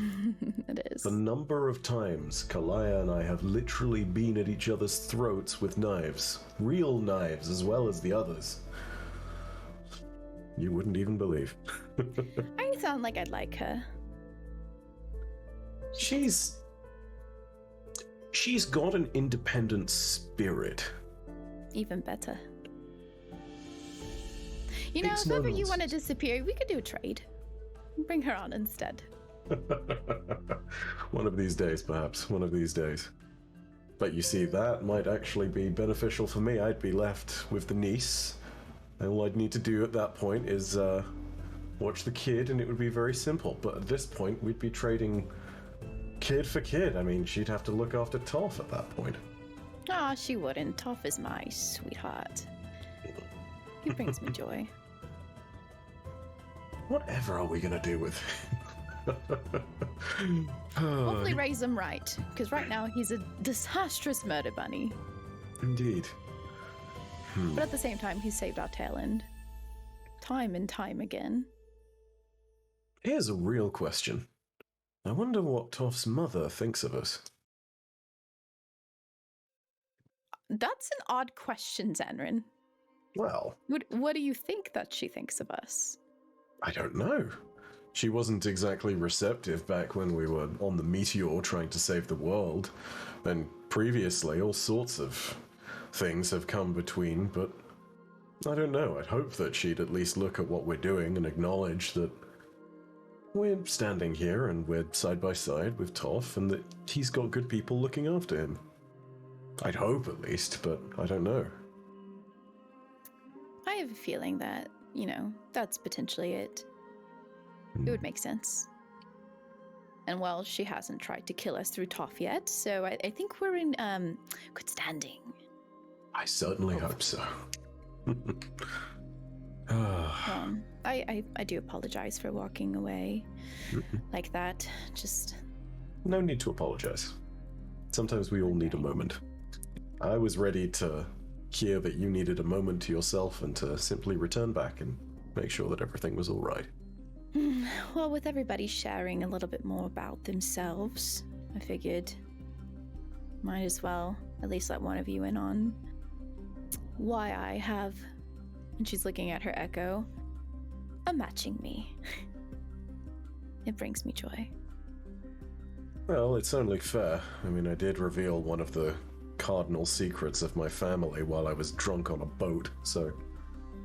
It is. The number of times Kalaya and I have literally been at each other's throats with knives. Real knives, as well as the others. You wouldn't even believe. I sound like I'd like her. She's got an independent spirit. Even better. You know, Makes if no ever you want to nonsense. disappear, we could do a trade. Bring her on instead. One of these days, perhaps. One of these days. But you see, that might actually be beneficial for me. I'd be left with the niece. And all I'd need to do at that point is watch the kid, and it would be very simple. But at this point, we'd be trading kid for kid. I mean, she'd have to look after Toph at that point. Ah, she wouldn't. Toph is my sweetheart. He brings me joy. Whatever are we gonna do with Hopefully raise him right, because right now he's a disastrous murder bunny. Indeed. But at the same time, he's saved our tail end. Time and time again. Here's a real question. I wonder what Toph's mother thinks of us. That's an odd question, Zanrin. Well, What do you think that she thinks of us? I don't know. She wasn't exactly receptive back when we were on the Meteor trying to save the world. And previously, all sorts of things have come between, but I don't know. I'd hope that she'd at least look at what we're doing and acknowledge that we're standing here and we're side by side with Toph and that he's got good people looking after him. I'd hope at least, but I don't know. I have a feeling that, you know, that's potentially it. It would make sense. And well, she hasn't tried to kill us through Toph yet, so I think we're in good standing. I certainly hope so. I do apologize for walking away like that. Just No need to apologize. Sometimes we all need a moment. I was ready to hear that you needed a moment to yourself and to simply return back and make sure that everything was all right. well, with everybody sharing a little bit more about themselves, I figured might as well at least let one of you in on why I have, and she's looking at her echo, a matching me. It brings me joy. Well, it's only fair. I mean, I did reveal one of the cardinal secrets of my family while I was drunk on a boat, so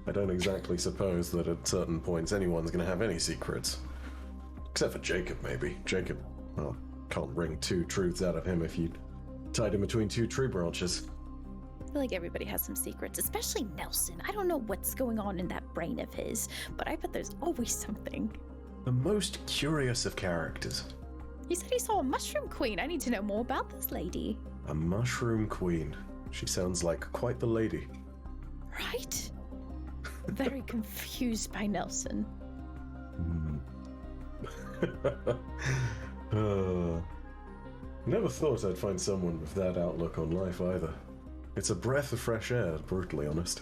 I don't exactly suppose that at certain points anyone's going to have any secrets. Except for Jacob, maybe. Jacob, well, can't wring two truths out of him if you tied him between two tree branches. feel like everybody has some secrets, especially Nelson. I don't know what's going on in that brain of his, but I bet there's always something. The most curious of characters. He said he saw a mushroom queen. I need to know more about this lady. A mushroom queen. She sounds like quite the lady. Right? Very confused by Nelson. Never thought I'd find someone with that outlook on life either. It's a breath of fresh air, brutally honest.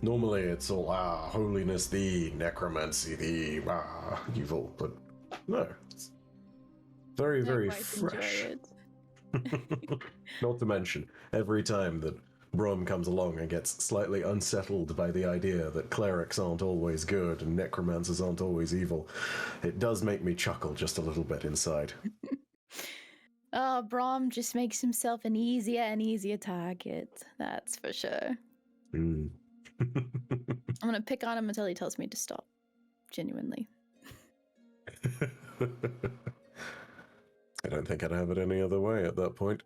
Normally it's all, holiness thee, necromancy thee, evil, but no. It's very, very fresh. Not to mention, every time that Brom comes along and gets slightly unsettled by the idea that clerics aren't always good and necromancers aren't always evil, it does make me chuckle just a little bit inside. Oh, Brom just makes himself an easier and easier target. That's for sure. Mm. I'm gonna pick on him until he tells me to stop. Genuinely. I don't think I'd have it any other way at that point.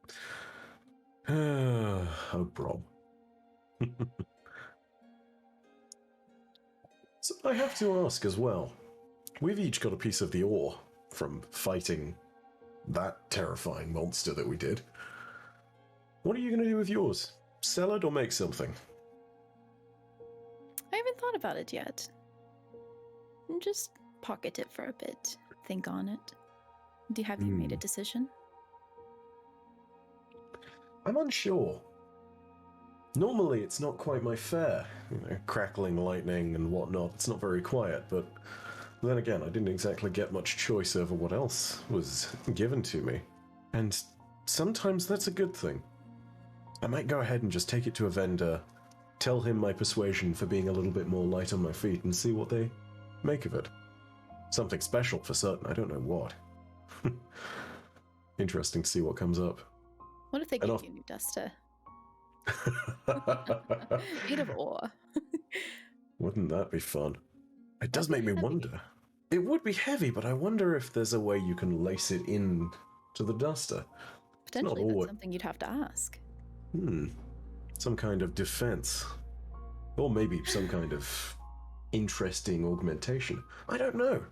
Oh, Brom. So I have to ask as well. We've each got a piece of the ore from fighting that terrifying monster that we did. What are you going to do with yours? Sell it or make something? I haven't thought about it yet. Just pocket it for a bit. Think on it. Have you made a decision? I'm unsure. Normally, it's not quite my fare. Crackling lightning and whatnot. It's not very quiet, but then again, I didn't exactly get much choice over what else was given to me. And sometimes that's a good thing. I might go ahead and just take it to a vendor, tell him my persuasion for being a little bit more light on my feet, and see what they make of it. Something special for certain, I don't know what. Interesting to see what comes up. What if they give you a new duster? Made of ore. Wouldn't that be fun? It does make me wonder. It would be heavy, but I wonder if there's a way you can lace it in to the duster. Potentially, that's something you'd have to ask. Some kind of defense. Or maybe some kind of interesting augmentation. I don't know.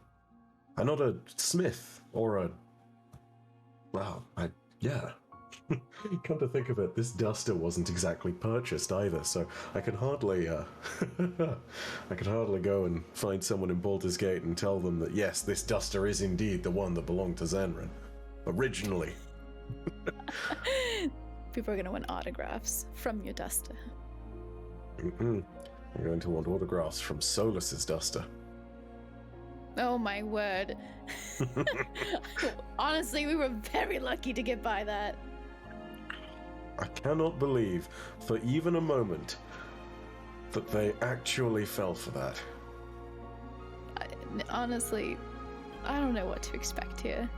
I'm not a smith or a... Well, yeah. Come to think of it, this duster wasn't exactly purchased either, so I could hardly, I could hardly go and find someone in Baldur's Gate and tell them that yes, this duster is indeed the one that belonged to Zenrin. Originally. People are going to want autographs from your duster. I'm going to want autographs from Solus's duster. Oh my word. Honestly, we were very lucky to get by that. I cannot believe for even a moment that they actually fell for that. Honestly, I don't know what to expect here.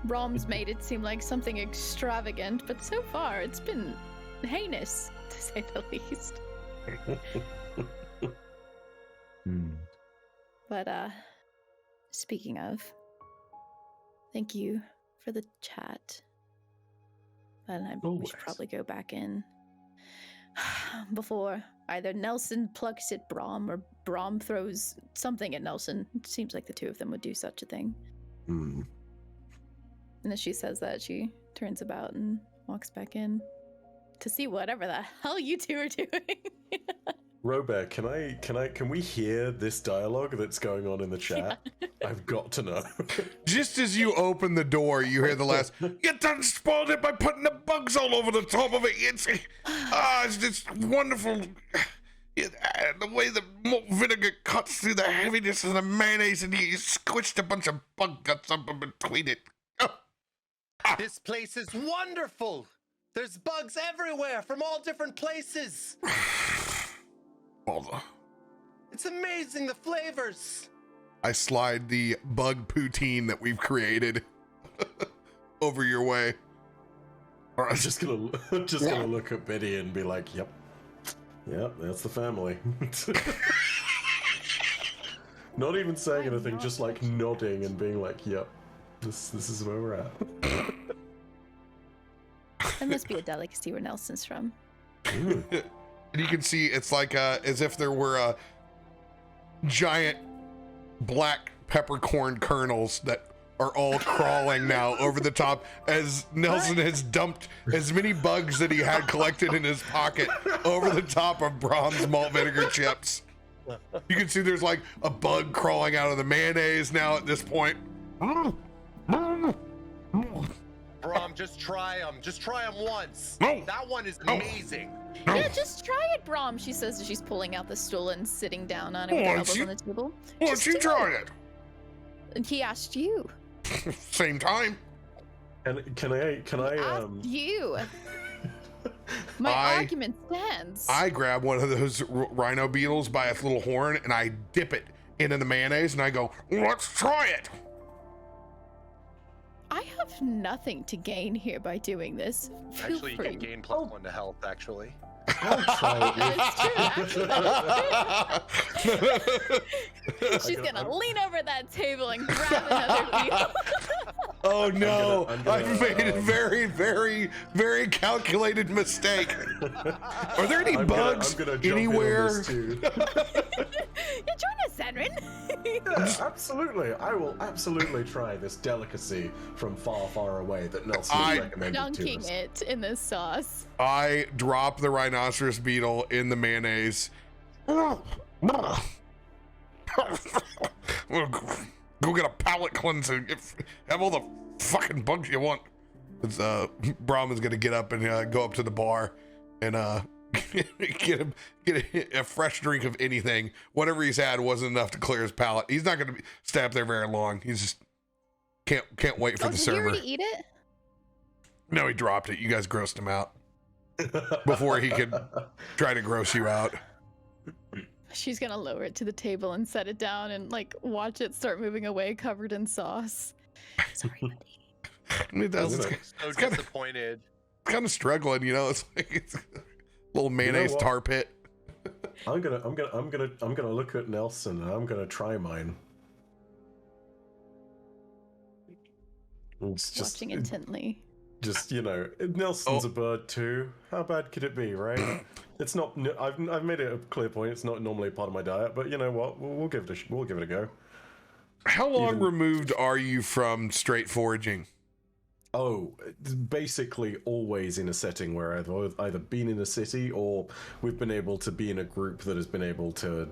Brom's made it seem like something extravagant, but so far it's been heinous, to say the least. But, speaking of, thank you for the chat. And we should probably go back in before either Nelson plucks at Brom or Brom throws something at Nelson. It seems like the two of them would do such a thing. And as she says that, she turns about and walks back in to see whatever the hell you two are doing. Robert, can we hear this dialogue that's going on in the chat? Yeah. I've got to know. Just as you open the door, you hear the last, "You done spoiled it by putting the bugs all over the top of it. It's just wonderful. The way the malt vinegar cuts through the heaviness of the mayonnaise and you squished a bunch of bug guts up in between it. This place is wonderful. There's bugs everywhere from all different places. It's amazing, the flavors. I slide the bug poutine that we've created over your way. I'm just gonna look at Biddy and be like, yep, that's the family. Not even saying anything, just like nodding and being like, yep, this is where we're at. That must be a delicacy where Nelson's from. And you can see it's like as if there were a giant black peppercorn kernels that are all crawling now over the top as Nelson has dumped as many bugs that he had collected in his pocket over the top of Brahm's malt vinegar chips. You can see there's like a bug crawling out of the mayonnaise now at this point. Brom, just try them. Just try them once. No. That one is amazing. No. Yeah, just try it, Brom, she says as she's pulling out the stool and sitting down on it with Why her don't elbows you- on the table. Why Just don't you do try it? And he asked you. Same time. And can I Asked you. My argument stands. I grab one of those rhino beetles by its little horn and I dip it into the mayonnaise and I go, let's try it. I have nothing to gain here by doing this. Feel Actually, you free. can gain +1 to health, actually. I'll try That is true, actually. She's gonna lean over that table and grab another beetle. Oh no, I'm gonna, I've made a very, very, very calculated mistake. Are there any bugs I'm gonna jump anywhere? In on this too. You join us, Zenrin. Yeah, absolutely. I will absolutely try this delicacy from far, far away that Nelson has recommended to Dunking us. it in this sauce. I drop the rhinoceros beetle in the mayonnaise. Go get a palate cleanser. Have all the fucking bugs you want. It's, Brahm is gonna get up and go up to the bar and get a fresh drink of anything. Whatever he's had wasn't enough to clear his palate. He's not gonna stay up there very long. He's just can't wait for the Did you server. already eat it? No, he dropped it. You guys grossed him out before he could try to gross you out. She's gonna lower it to the table and set it down and like watch it start moving away covered in sauce. Sorry, buddy. It does. So It's kind of Disappointed. struggling, you know. It's like it's a little mayonnaise what? tar pit. I'm gonna look at Nelson and I'm gonna try mine. It's Watching intently. just you know, Nelson's Oh. a bird too. How bad could it be, right? It's not. I've made it a clear point. It's not normally part of my diet, but you know what? We'll give it a go. How long Even- removed are you from straight foraging? Oh, it's basically always in a setting where I've either been in a city or we've been able to be in a group that has been able to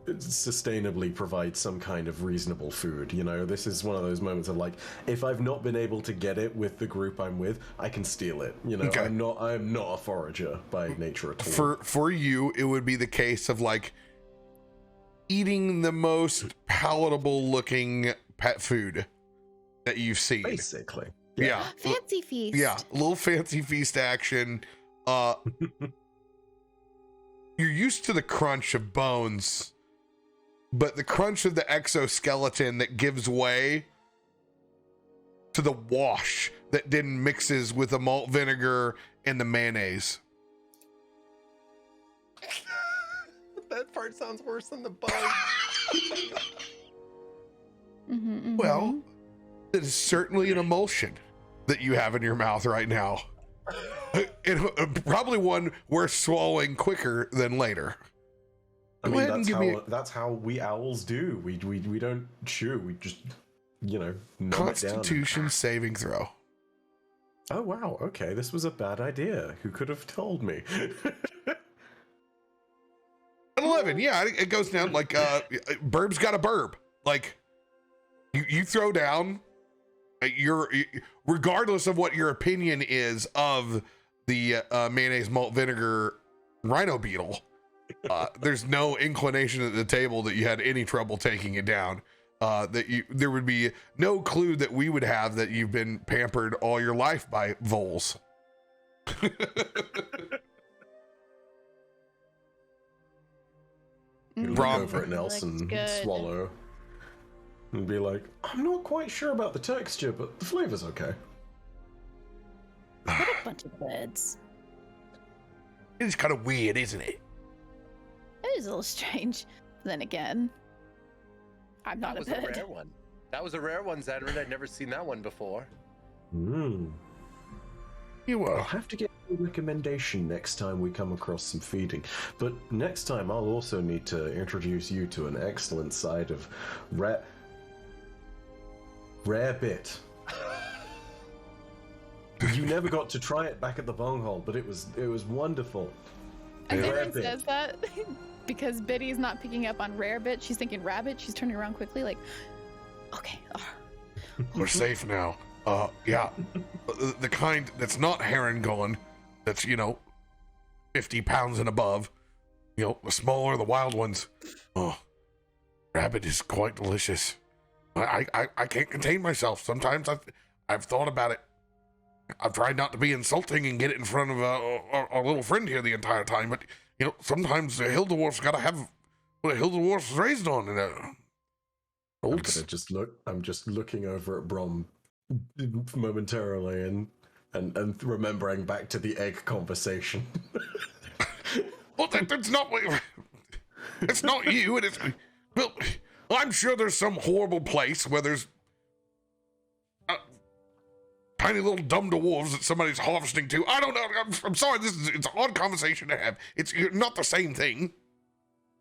sustainably provide some kind of reasonable food. You know, this is one of those moments of like, if I've not been able to get it with the group I'm with, I can steal it. You know, Okay. I'm not a forager by nature at all. For you, it would be the case of like eating the most palatable looking pet food that you've seen. Basically. Yeah. Fancy feast. Yeah, a little fancy feast action. You're used to the crunch of bones, but the crunch of the exoskeleton that gives way to the wash that then mixes with the malt vinegar and the mayonnaise. That part sounds worse than the bug. Well, it is certainly an emulsion that you have in your mouth right now. And probably one worth swallowing quicker than later. I Go mean, ahead and give me that's how we owls do. We don't chew. We just, you know, numb it down. Constitution saving throw. Oh wow, okay, this was a bad idea. Who could have told me? An 11, yeah, it goes down like Burb's got a burb. Like you throw down your regardless of what your opinion is of the mayonnaise malt vinegar rhino beetle. There's no inclination at the table that you had any trouble taking it down. There would be no clue that we would have that you've been pampered all your life by voles. Look Wrong. over at Nelson, Looks good. swallow, and be like, I'm not quite sure about the texture, but the flavor's okay. What a bunch of birds. It's kind of weird, isn't it? It is a little strange. Then again, I'm not That a was a bird. rare one. That was a rare one, Zenrin. I'd never seen that one before. Hmm. You I'll have to get a recommendation next time we come across some feeding. But next time, I'll also need to introduce you to an excellent side of Rarebit. You never got to try it back at the bunghole, but it was wonderful. As Aaron Rarebit. says that, because Biddy's not picking up on Rarebit, she's thinking rabbit. She's turning around quickly, like, okay. We're safe now. Yeah. The kind that's not heron gone, that's, 50 pounds and above. The smaller, the wild ones. Oh, rabbit is quite delicious. I can't contain myself. Sometimes I've thought about it. I've tried not to be insulting and get it in front of our little friend here the entire time, but, sometimes the hill dwarf's got to have what a hill dwarf's raised on. And I'm just looking over at Brom momentarily and remembering back to the egg conversation. Well, that's not what. It's not you. It is. Well, I'm sure there's some horrible place where there's tiny little dumb dwarves that somebody's harvesting to. I don't know. I'm sorry. It's an odd conversation to have. It's not the same thing.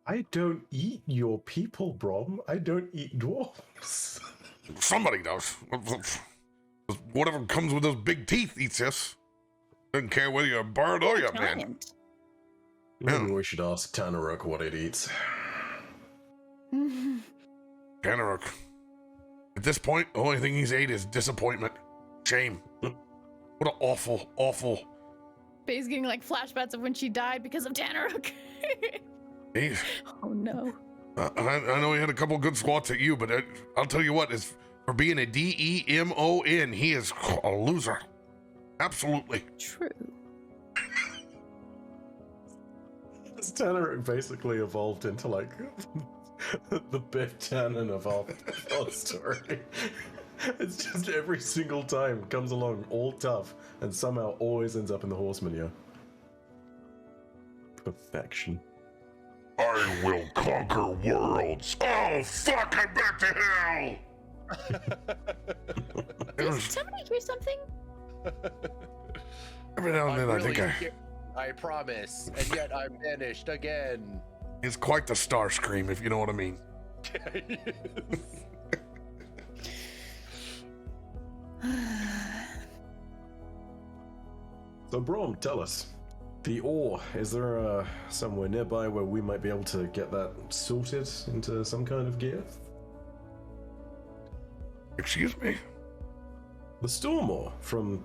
I don't eat your people, Brom. I don't eat dwarves. Somebody does. Whatever comes with those big teeth eats us. Doesn't care whether you're a bird or you're a man. Giant. Maybe we should ask Tanaruk what it eats. Tanaruk. At this point, the only thing he's ate is disappointment. Shame. What an awful, awful. Bay's getting like flashbacks of when she died because of Tanaruk. He's, Oh no. I know he had a couple good swats at you, but I'll tell you what, for being a DEMON, he is a loser. Absolutely. True. Tanaruk basically evolved into like the Biff Tannen of our story. It's just every single time comes along all tough and somehow always ends up in the Horseman, yeah. Perfection. I will conquer worlds. Oh, fuck, I'm back to hell! Did somebody hear something? Every now and then I think I promise, and yet I'm banished again. it's quite the star scream, if you know what I mean. So, Brom, tell us. The ore, is there somewhere nearby where we might be able to get that sorted into some kind of gear? Excuse me? The storm ore from,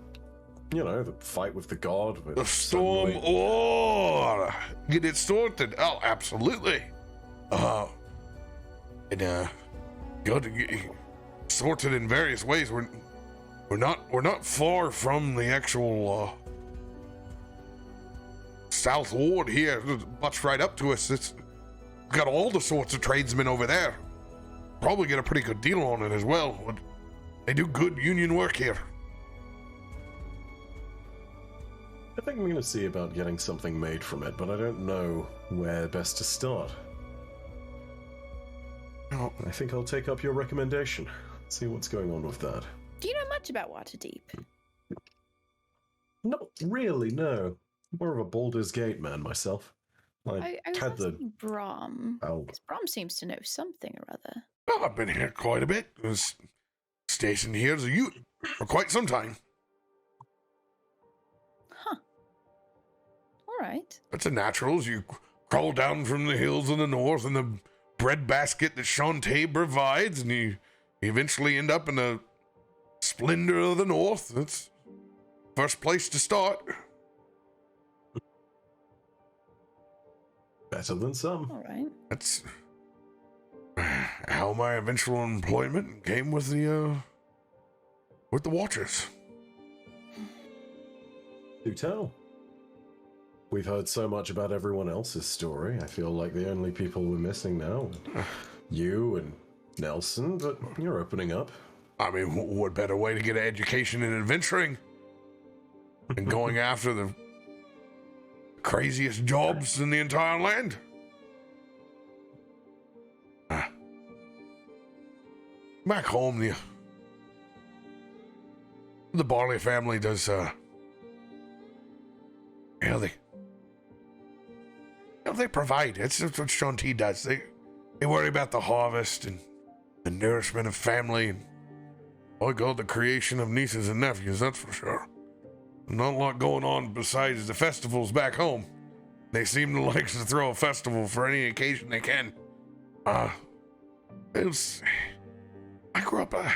the fight with the god. The storm ore! Get it sorted. Oh, absolutely. Got to get sorted in various ways. We're not far from the actual South Ward here. Butts right up to us. It's got all the sorts of tradesmen over there. Probably get a pretty good deal on it as well. They do good union work here. I think I'm going to see about getting something made from it, but I don't know where best to start. Oh, I think I'll take up your recommendation. See what's going on with that. Do you know much about Waterdeep? Not really, no. More of a Baldur's Gate man myself. I was asking Brom. Because Brom seems to know something or other. well, I've been here quite a bit. I was stationed here as a youth for quite some time. Huh. All right. It's a natural as you crawl down from the hills in the north and the bread basket that Shantae provides, and you eventually end up in the splendor of the north. That's first place to start. Better than some. All right. That's how my eventual employment came with the Watchers. Do tell. We've heard so much about everyone else's story. I feel like the only people we're missing now are you and Nelson, but you're opening up. I mean, what better way to get an education in adventuring than going after the craziest jobs in the entire land? Back home, the Barley family does Well, they provide. It's just what Shanti does. They worry about the harvest and the nourishment of family. And I call it the creation of nieces and nephews, that's for sure. Not a lot going on besides the festivals back home. They seem to like to throw a festival for any occasion they can. I grew up, I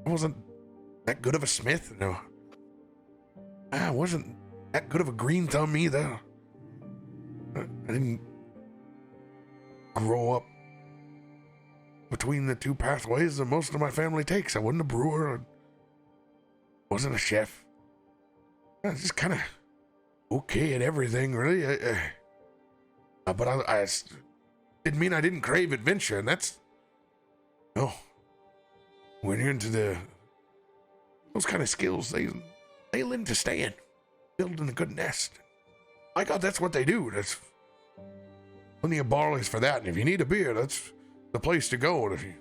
wasn't that good of a smith, no. I wasn't that good of a green thumb either. I didn't grow up between the two pathways that most of my family takes. I wasn't a brewer. I wasn't a chef. I was just kind of okay at everything, really. But I didn't mean I didn't crave adventure, and that's... No. When you're into those kind of skills, they lend to staying, building a good nest. My God, that's what they do. That's plenty of barleys for that, and if you need a beer, that's the place to go. And if you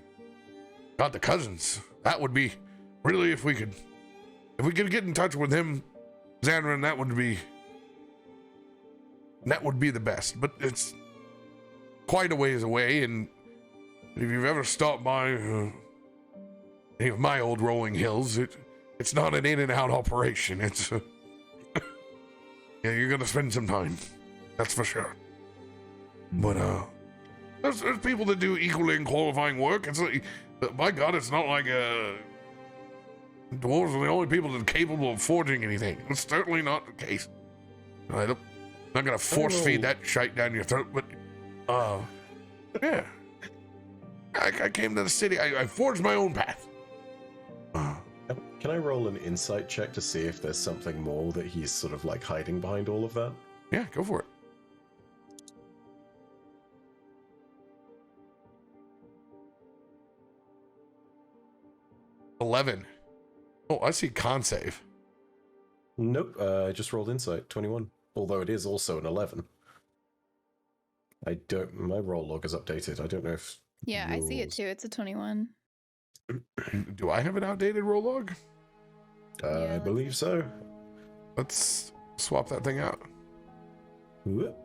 got the cousins, that would be really, if we could get in touch with him, Xanran, that would be the best. But it's quite a ways away, and if you've ever stopped by any of my old rolling hills, it's not an in and out operation. It's yeah, you're gonna spend some time, that's for sure. But there's people that do equally qualifying work. It's like, by God, it's not like dwarves are the only people that are capable of forging anything. It's certainly not the case. I'm not gonna force feed that shite down your throat, but yeah. I came to the city. I forged my own path. Can I roll an insight check to see if there's something more that he's sort of like hiding behind all of that? Yeah, go for it. $11. Oh, I see con save. Nope, I just rolled insight, 21. Although it is also an 11. My roll log is updated. I don't know if... Yeah, I see it too. It's a 21. Do I have an outdated roll log? I believe so. Let's swap that thing out. Whoop.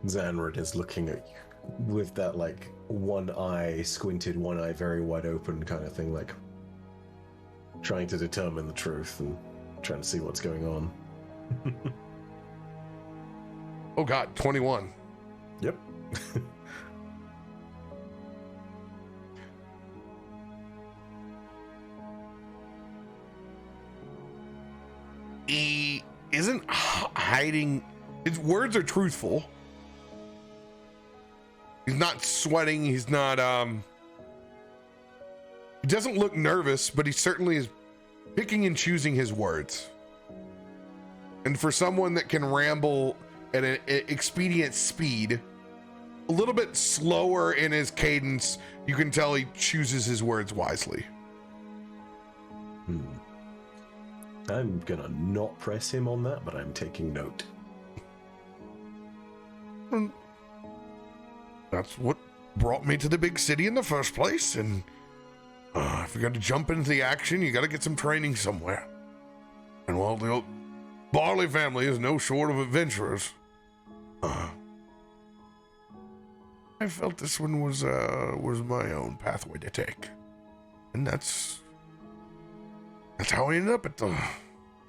Xanran is looking at you with that, like, one eye squinted, one eye very wide open kind of thing, like trying to determine the truth and trying to see what's going on. Oh God, 21. Yep. He isn't hiding. His words are truthful. He's not sweating. He's not, he doesn't look nervous, but he certainly is picking and choosing his words. And for someone that can ramble at an expedient speed, a little bit slower in his cadence, you can tell he chooses his words wisely. I'm gonna not press him on that, but I'm taking note. That's what brought me to the big city in the first place, and if you're gonna jump into the action, you gotta get some training somewhere. And while the old Barley family is no short of adventurers, I felt this one was my own pathway to take, and that's how I ended up at the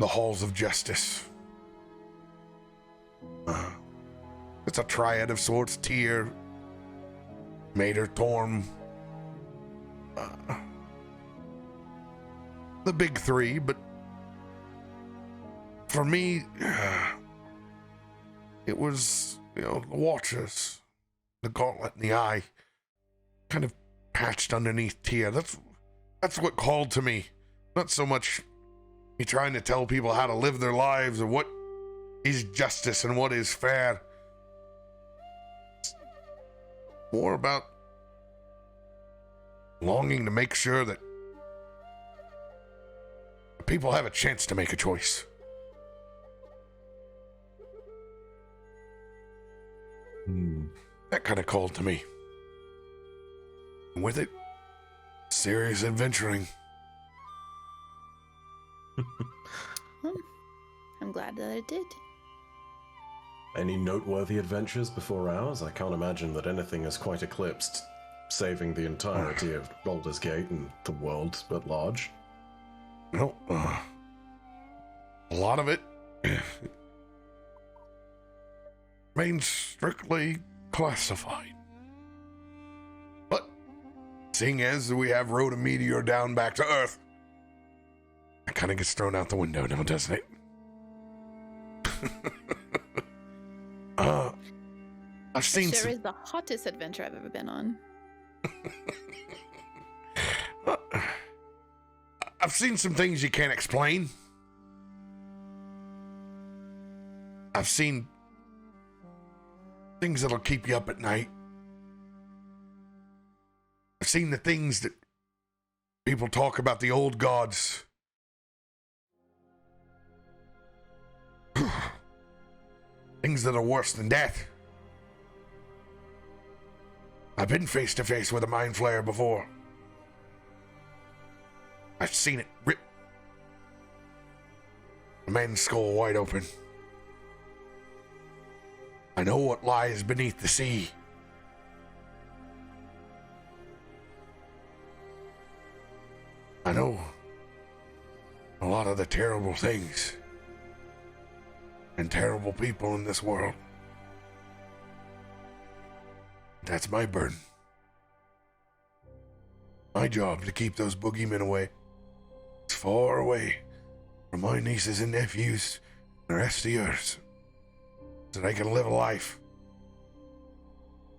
halls of justice. It's a triad of sorts: Tyr, Mater, Torm, the big three. But for me, it was, the Watchers, the Gauntlet in the Eye, kind of patched underneath Tyr. That's what called to me. Not so much me trying to tell people how to live their lives or what is justice and what is fair. It's more about longing to make sure that people have a chance to make a choice. That kind of called to me. And with it, serious adventuring. I'm glad that it did. Any noteworthy adventures before ours? I can't imagine that anything has quite eclipsed saving the entirety of Baldur's Gate and the world at large. No, a lot of it remains strictly classified. But seeing as we have rode a meteor down back to Earth, it kind of gets thrown out the window now, doesn't it? I've seen It sure some... is the hottest adventure I've ever been on. I've seen some things you can't explain. I've seen things that'll keep you up at night. I've seen the things that people talk about the old gods. Things that are worse than death. I've been face to face with a mind flayer before. I've seen it rip a man's skull wide open. I know what lies beneath the sea. I know a lot of the terrible things and terrible people in this world. That's my burden. My job to keep those boogeymen away. As far away from my nieces and nephews and the rest of yours, so they can live a life.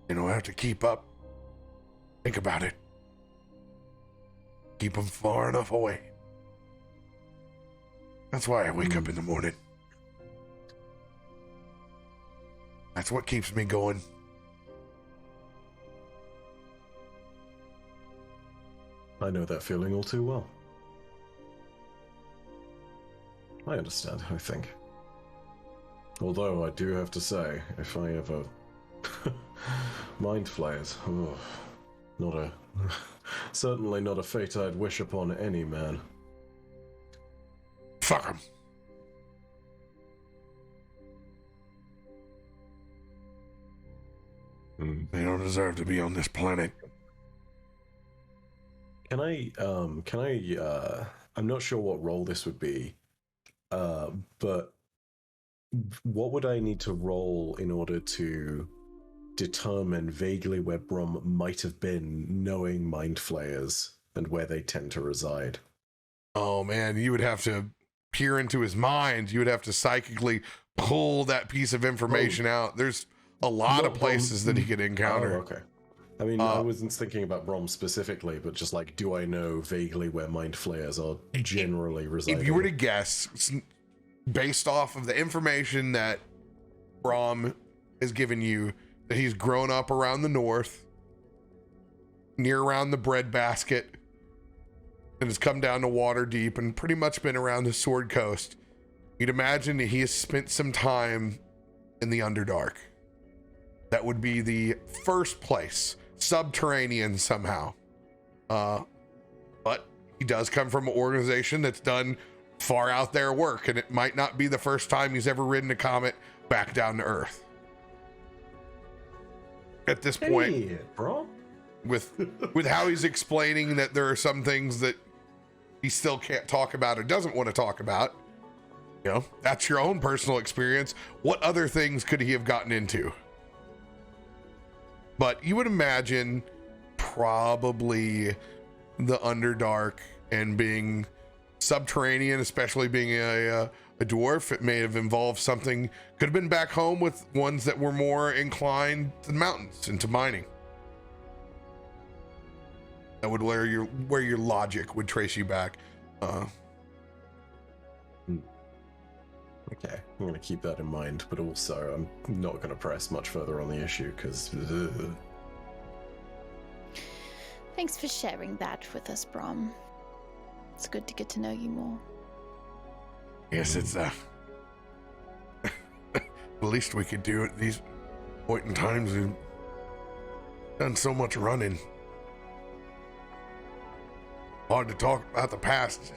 They don't have to keep up. Think about it. Keep them far enough away. That's why I wake up in the morning. That's what keeps me going. I know that feeling all too well. I understand, I think. Although I do have to say, if I ever mind flayers, not a certainly not a fate I'd wish upon any man. Fuck them. They don't deserve to be on this planet. Can I, I'm not sure what role this would be, but what would I need to roll in order to determine vaguely where Brom might have been, knowing mind flayers and where they tend to reside? Oh man, you would have to peer into his mind. You would have to psychically pull that piece of information out. There's a lot of places that he could encounter. Oh, okay. I mean, I wasn't thinking about Brom specifically, but just like, do I know vaguely where mind flayers are generally residing? If you were to guess, based off of the information that Brom has given you, that he's grown up around the north, near around the breadbasket, and has come down to Waterdeep and pretty much been around the Sword Coast, you'd imagine that he has spent some time in the Underdark. That would be the first place. Subterranean somehow. But he does come from an organization that's done far out there work, and it might not be the first time he's ever ridden a comet back down to Earth. At this point, Hey, bro. with how he's explaining that there are some things that he still can't talk about or doesn't want to talk about, you know, that's your own personal experience. What other things could he have gotten into? But you would imagine probably the Underdark and being subterranean, especially being a dwarf, it may have involved something, could have been back home with ones that were more inclined to the mountains and to mining. That would where your logic would trace you back. Okay, I'm going to keep that in mind, but also I'm not going to press much further on the issue because. Thanks for sharing that with us, Brom. It's good to get to know you more. Yes, it's the least we could do at these point in times. We've done so much running. Hard to talk about the past.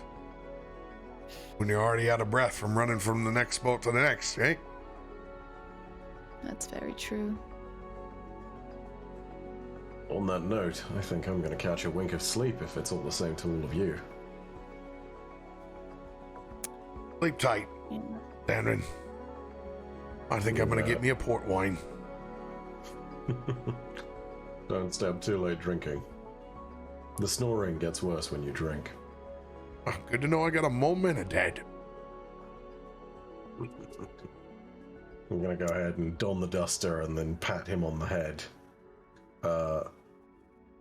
when you're already out of breath from running from the next boat to the next, eh? That's very true. On that note, I think I'm going to catch a wink of sleep if it's all the same to all of you. Sleep tight, Yeah. Danrin. I think I'm going to get me a port wine. Don't stay up too late drinking. The snoring gets worse when you drink. Oh, good to know I got a moment dead. I'm gonna go ahead and don the duster and then pat him on the head.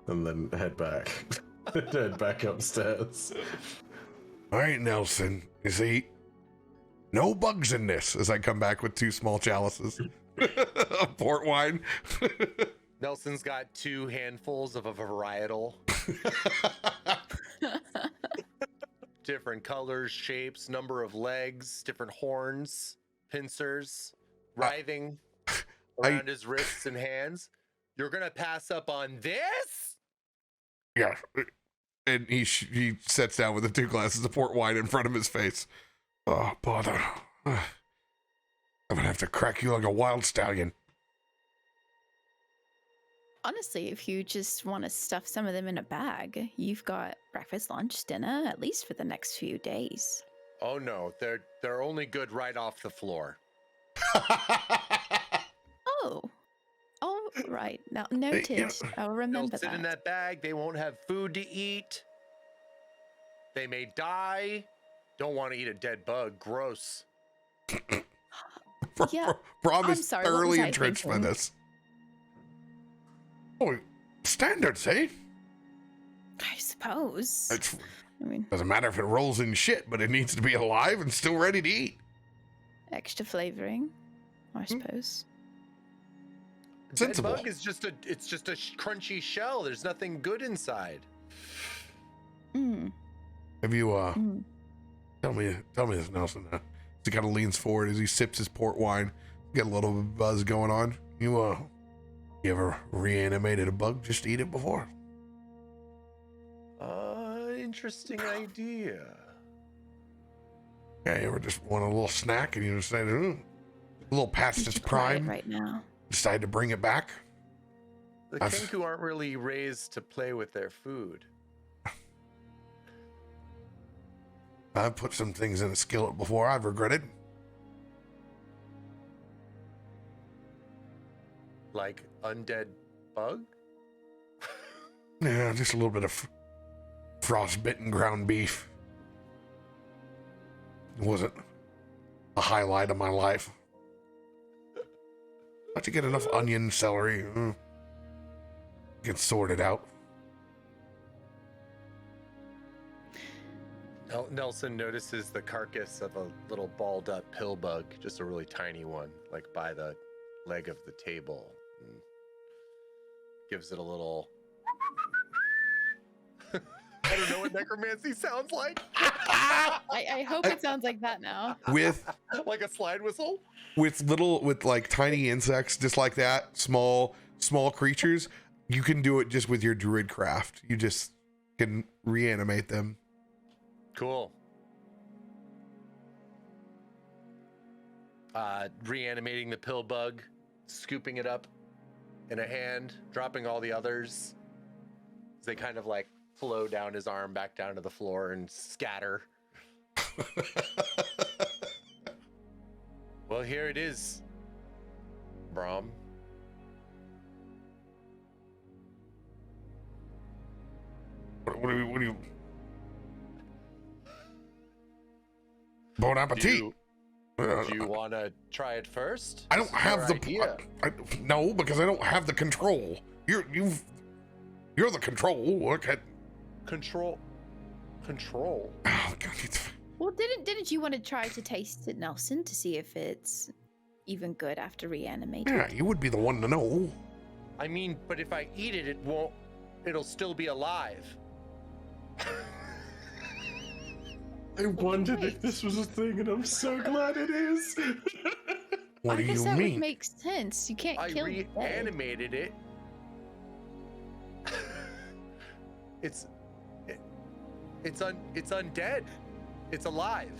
And then head back. Head back upstairs. All right, Nelson. You see, no bugs in this. As I come back with 2 small chalices of port wine. Nelson's got 2 handfuls of a varietal. Different colors, shapes, number of legs, different horns, pincers, writhing around his wrists and hands. You're gonna pass up on this? Yeah. And he sets down with the 2 glasses of port wine in front of his face. Oh, bother. I'm gonna have to crack you like a wild stallion. Honestly, if you just want to stuff some of them in a bag, you've got breakfast, lunch, dinner, at least for the next few days. Oh no, they're only good right off the floor. Oh. Oh, right. Now, noted. I'll remember They'll sit that. in that bag. They won't have food to eat. They may die. Don't want to eat a dead bug. Gross. Yeah. Brom I'm is sorry, what was thoroughly I entrenched by thinking? this. Oh, standards, eh? I suppose. It I mean, doesn't matter if it rolls in shit, but it needs to be alive and still ready to eat. extra flavoring, I suppose. Sensible. Dead bug is just a crunchy shell. There's nothing good inside. Mm. Have you Mm. tell me this, Nelson? He kind of leans forward as he sips his port wine. Get a little buzz going on. You ever reanimated a bug just to eat it before? Interesting idea. Yeah, you ever just want a little snack and you decide, a little past You its should try it prime, right now. decide to bring it back? The Kenku aren't really raised to play with their food. I've put some things in a skillet before I've regretted. Like undead bug? Yeah, just a little bit of frostbitten ground beef. It wasn't a highlight of my life. But you get enough onion, celery, get sorted out. Nelson notices the carcass of a little balled up pill bug, just a really tiny one, like by the leg of the table. And gives it a little. I don't know what necromancy sounds like. I hope it sounds like that now. With Like a slide whistle? with like tiny insects, just like that, small creatures, you can do it just with your druid craft. You just can reanimate them. Cool. Reanimating the pill bug, scooping it up in a hand, dropping all the others. They kind of like flow down his arm back down to the floor and scatter. Well, here it is, Brom. What do you? Bon appetit. Do you want to try it first? I don't have the idea. no, because I don't have the control. You're the control. Look at Control. oh, God, Well, didn't you want to try to taste it, Nelson, to see if it's even good after reanimating? yeah, you would be the one to know. I mean, but if I eat it, it'll still be alive. I wondered Wait. if this was a thing, and I'm so glad it is. What do I guess you that mean? would make sense. You can't I kill the dead. reanimated it. It's undead. It's alive.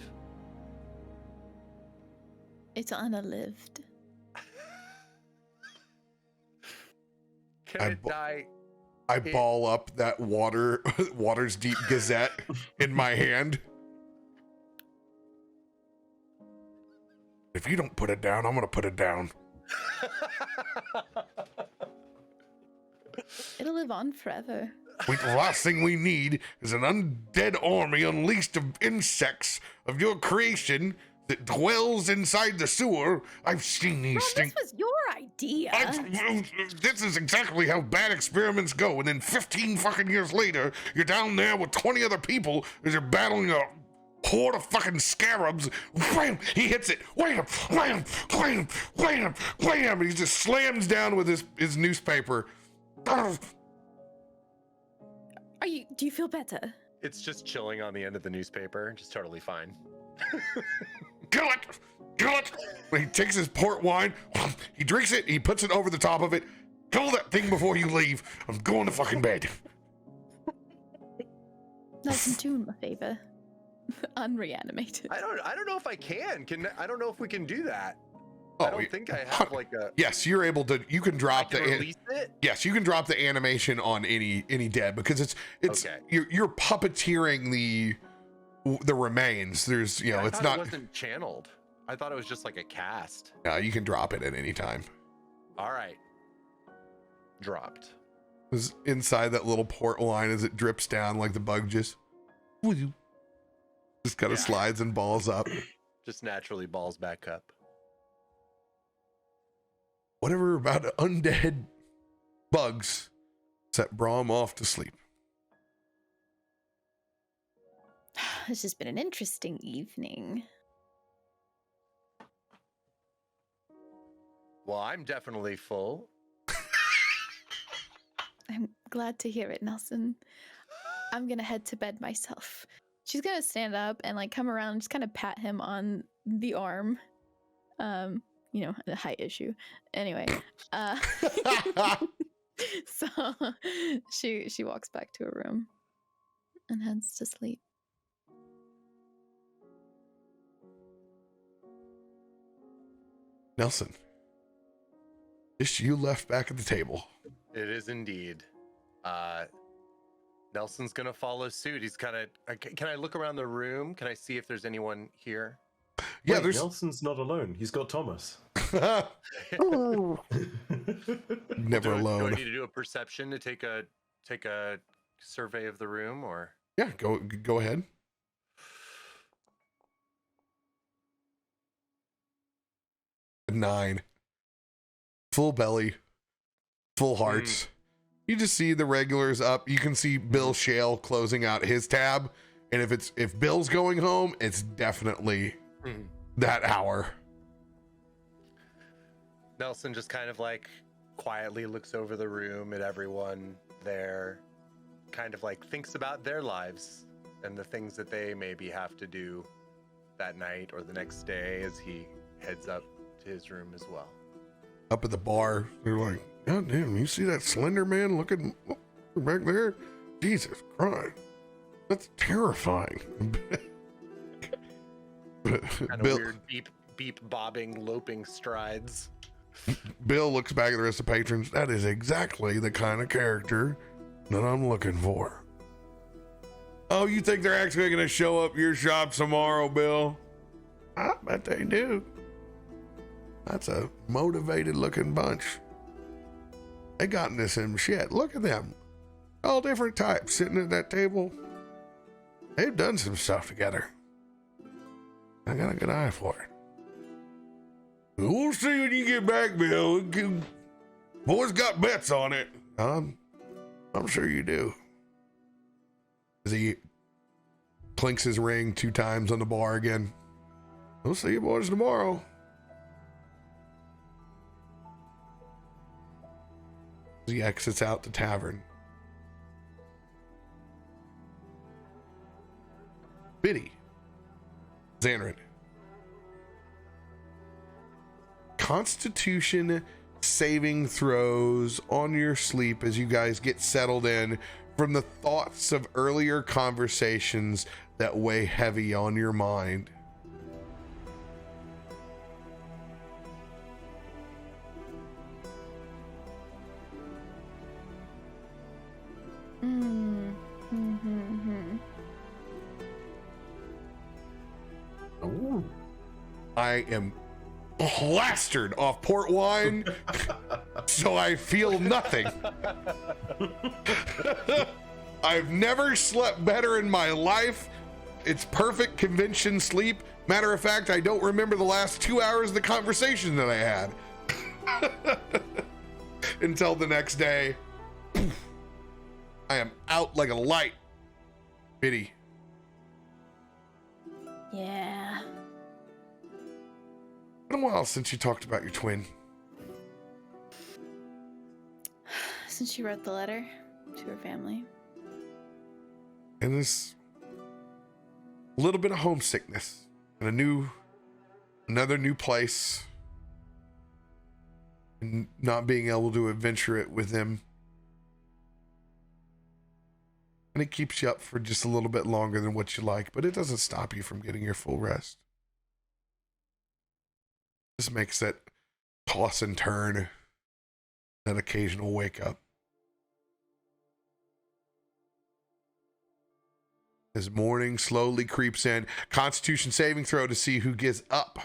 It's unlived. Can I it die? I ball up that Water's Deep Gazette in my hand. If you don't put it down, I'm gonna put it down. It'll live on forever. The last thing we need is an undead army unleashed of insects of your creation that dwells inside the sewer. I've seen these Ron, things. this was your idea. This is exactly how bad experiments go. And then 15 fucking years later, you're down there with 20 other people as you're battling a horde of fucking scarabs. Wham! He hits it. Wham! Wham! Wham! Wham! Wham! And he just slams down with his newspaper. Do you feel better? It's just chilling on the end of the newspaper. Just totally fine. Kill it! Kill it! When he takes his port wine, he drinks it, he puts it over the top of it. Kill that thing before you leave. I'm going to fucking bed. Nice and do my favor. Unreanimated. I don't know if I can. I don't know if we can do that. Oh, I don't think I have like a. Yes, you're able to. You can drop release it. Yes, you can drop the animation on any dead because it's Okay. you're puppeteering the remains. There's I it's thought not. It wasn't channeled. I thought it was just like a cast. You can drop it at any time. All right. Dropped. It's inside that little port line as it drips down like the bug just kind of slides and balls up. Just naturally balls back up. Whatever about undead bugs set Brahm off to sleep. This has been an interesting evening. Well, I'm definitely full. I'm glad to hear it, Nelson. I'm gonna head to bed myself. She's gonna stand up and like come around and just kind of pat him on the arm. The height issue. Anyway, so she walks back to her room and heads to sleep. Nelson, just you left back at the table. It is indeed. Nelson's gonna follow suit. He's kind of. Can I look around the room? Can I see if there's anyone here? Yeah, Wait, there's Nelson's not alone. He's got Thomas. never Do alone. I need to do a perception to take a survey of the room, or? Yeah, go ahead. A 9. Full belly, full hearts. You just see the regulars up. You can see Bill Shale closing out his tab, and if Bill's going home, it's definitely that hour. Nelson just kind of like quietly looks over the room at everyone there, kind of like thinks about their lives and the things that they maybe have to do that night or the next day as he heads up to his room as well. Up at the bar, they're like, God damn, you see that slender man looking back there? Jesus Christ. That's terrifying. Kind of weird beep bobbing loping strides. Bill looks back at the rest of the patrons. That is exactly the kind of character that I'm looking for. Oh, you think they're actually going to show up your shop tomorrow, Bill? I bet they do. That's a motivated looking bunch. They got into some shit. Look at them. All different types sitting at that table. They've done some stuff together. I got a good eye for it. We'll see when you get back, Bill. Boys got bets on it. I'm sure you do. As he clinks his ring 2 times on the bar again. We'll see you boys tomorrow. As he exits out the tavern. Biddy. Xanrid. Constitution saving throws on your sleep as you guys get settled in from the thoughts of earlier conversations that weigh heavy on your mind. Ooh. I am plastered off port wine, so I feel nothing. I've never slept better in my life. It's perfect convention sleep. Matter of fact, I don't remember the last 2 hours of the conversation that I had. Until the next day. I am out like a light. Biddy. Yeah. Been a while since you talked about your twin. Since she wrote the letter to her family. And this little bit of homesickness and another new place, and not being able to adventure it with them. And it keeps you up for just a little bit longer than what you like, but it doesn't stop you from getting your full rest. Just makes that toss and turn, that occasional wake up. As morning slowly creeps in, Constitution saving throw to see who gets up.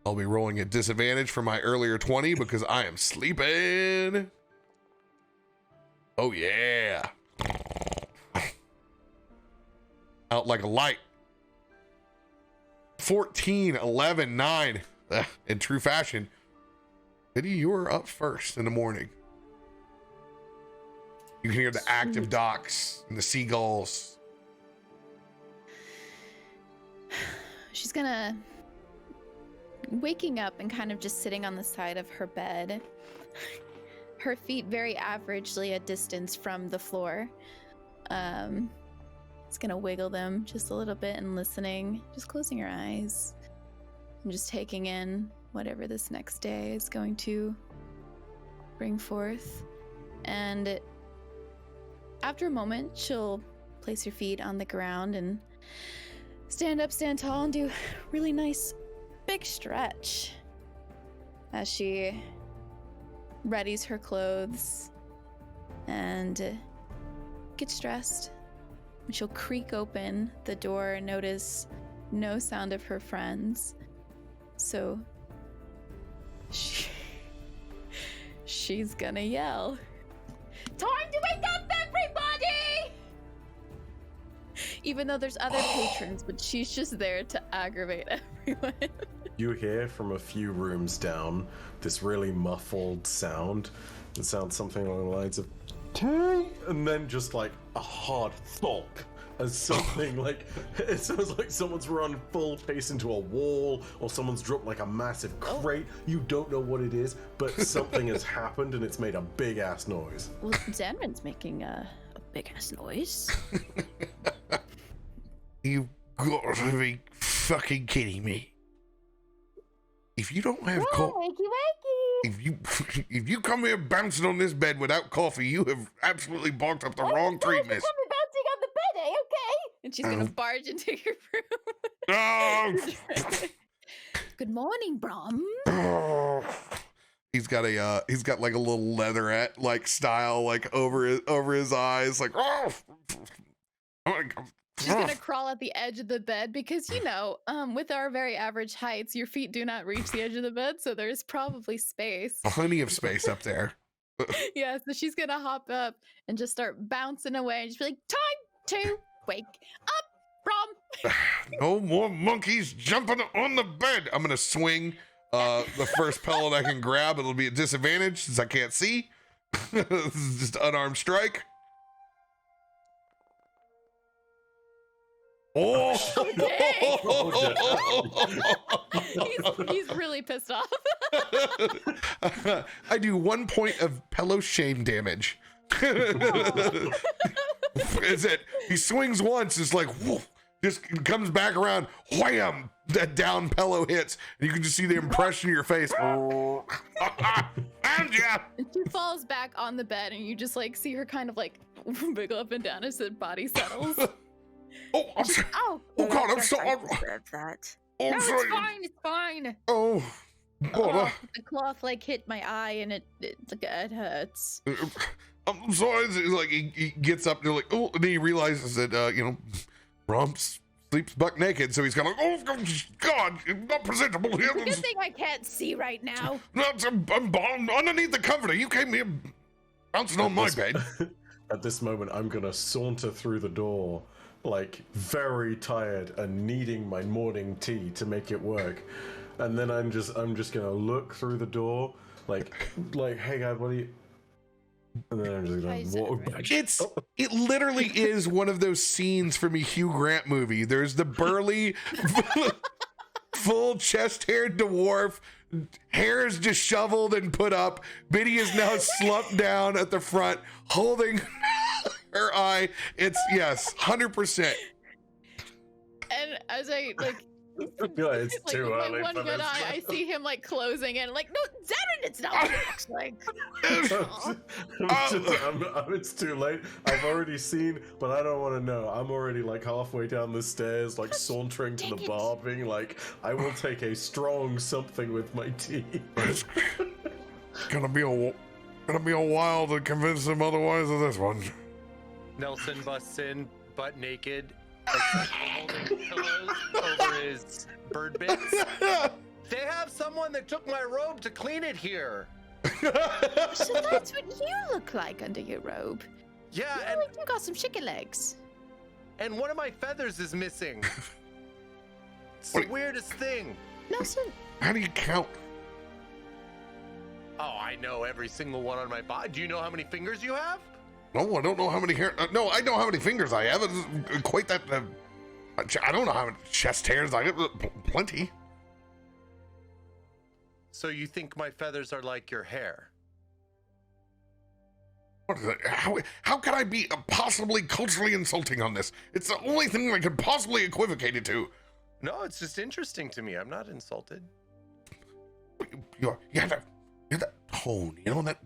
I'll be rolling at disadvantage for my earlier 20 because I am sleeping. Oh yeah. Out like a light. 14, 11, 9. In true fashion, Biddy, you are up first in the morning. You can hear the active docks and the seagulls. She's gonna waking up and kind of just sitting on the side of her bed, her feet very averagely a distance from the floor. It's gonna wiggle them just a little bit and listening, just closing her eyes and just taking in whatever this next day is going to bring forth. And after a moment, she'll place her feet on the ground and stand up, stand tall, and do a really nice big stretch as she readies her clothes and gets dressed. And she'll creak open the door and notice no sound of her friends. So she's gonna yell, "Time to wake up, everybody!" Even though there's other patrons, but she's just there to aggravate everyone. You hear from a few rooms down this really muffled sound. It sounds something along the lines of "Tay," and then just like a hard thump as something like it sounds like someone's run full pace into a wall or someone's dropped like a massive crate. You don't know what it is, but something has happened and it's made a big ass noise. Well, Zanrin's making a big ass noise. You gotta be fucking kidding me. If you don't have coffee, if you come here bouncing on this bed without coffee, you have absolutely barked up the wrong tree, miss. Bouncing on the bed, eh? Okay. And she's gonna barge into your room. Oh. Good morning, Brom. He's got like a little leatherette like style like over his eyes, like oh. She's gonna crawl at the edge of the bed because, you know, with our very average heights, your feet do not reach the edge of the bed, so there's probably space. Plenty of space up there. Yeah, so she's gonna hop up and just start bouncing away and just be like, "Time to wake up, Brom." No more monkeys jumping on the bed. I'm gonna swing the first pellet I can grab. It'll be a disadvantage since I can't see. This is just unarmed strike. Oh, he's really pissed off. I do 1 point of pillow shame damage. Is it? He swings once, it's like whoof, just comes back around, wham! That down pillow hits, and you can just see the impression in your face. And yeah. And she falls back on the bed, and you just like see her kind of like wiggle up and down as the body settles. Oh, I'm sorry. Oh, Oh God, I'm sorry. That. Oh, no, I'm sorry. it's fine. It's fine. Oh, Oh, the cloth like hit my eye and it hurts. I'm sorry. It's like he gets up and like, oh, and then he realizes that Rom sleeps buck naked, so he's kind of like, oh God, not presentable here. Good thing I can't see right now. I'm underneath the comforter. You came here bouncing on my bed. At this moment, I'm gonna saunter through the door, like very tired and needing my morning tea to make it work. And then I'm just gonna look through the door, like, hey guys, what are you? And then I'm just gonna walk back. It literally is one of those scenes from a Hugh Grant movie. There's the burly, full chest-haired dwarf, hair is disheveled and put up. Biddy is now slumped down at the front, holding her eye. It's 100%. And as I like. I feel like it's too with early my one for good this. eye, I see him like closing and like, no, Zarin, it's not what it looks like. It's too late. I've already seen, but I don't want to know. I'm already like halfway down the stairs, like sauntering to the bar, being like, I will take a strong something with my tea. It's gonna be a while to convince him otherwise of this one. Nelson busts in, butt naked, holding pillows over his bird bits. They have someone that took my robe to clean it here. So that's what you look like under your robe. Yeah, You look like you got some chicken legs. and one of my feathers is missing. It's the weirdest thing. Nelson, How do you count? Oh, I know every single one on my body. Do you know how many fingers you have? No, I don't know how many hair. No, I know how many fingers I have. Equate that. I don't know how many chest hairs I have. Plenty. So you think my feathers are like your hair? What is it? How could I be possibly culturally insulting on this? It's the only thing I could possibly equivocate it to. No, it's just interesting to me. I'm not insulted. You have that tone, you know that.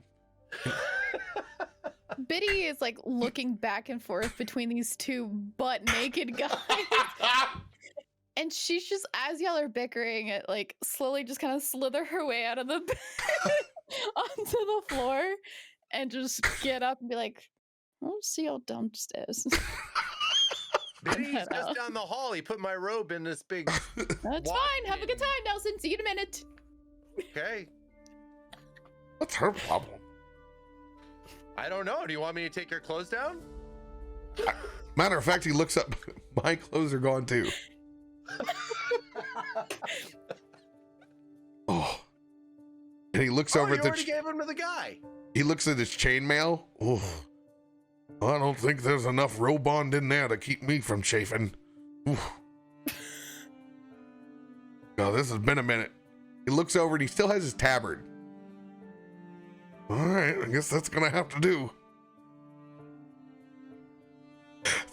Biddy is like looking back and forth between these two butt naked guys. And she's just, as y'all are bickering, it like slowly just kind of slither her way out of the bed onto the floor and just get up and be like, I'll see y'all downstairs. He's just down the hall. He put my robe in this big. That's fine. Have a good time, Nelson. See you in a minute. Okay. What's her problem? I don't know. Do you want me to take your clothes down? Matter of fact, he looks up. My clothes are gone too. Oh. And he looks over at the. Already gave him to the guy. He looks at his chainmail. Oh. I don't think there's enough robe bond in there to keep me from chafing. Oof. Oh, this has been a minute. He looks over and he still has his tabard. All right, I guess that's gonna have to do.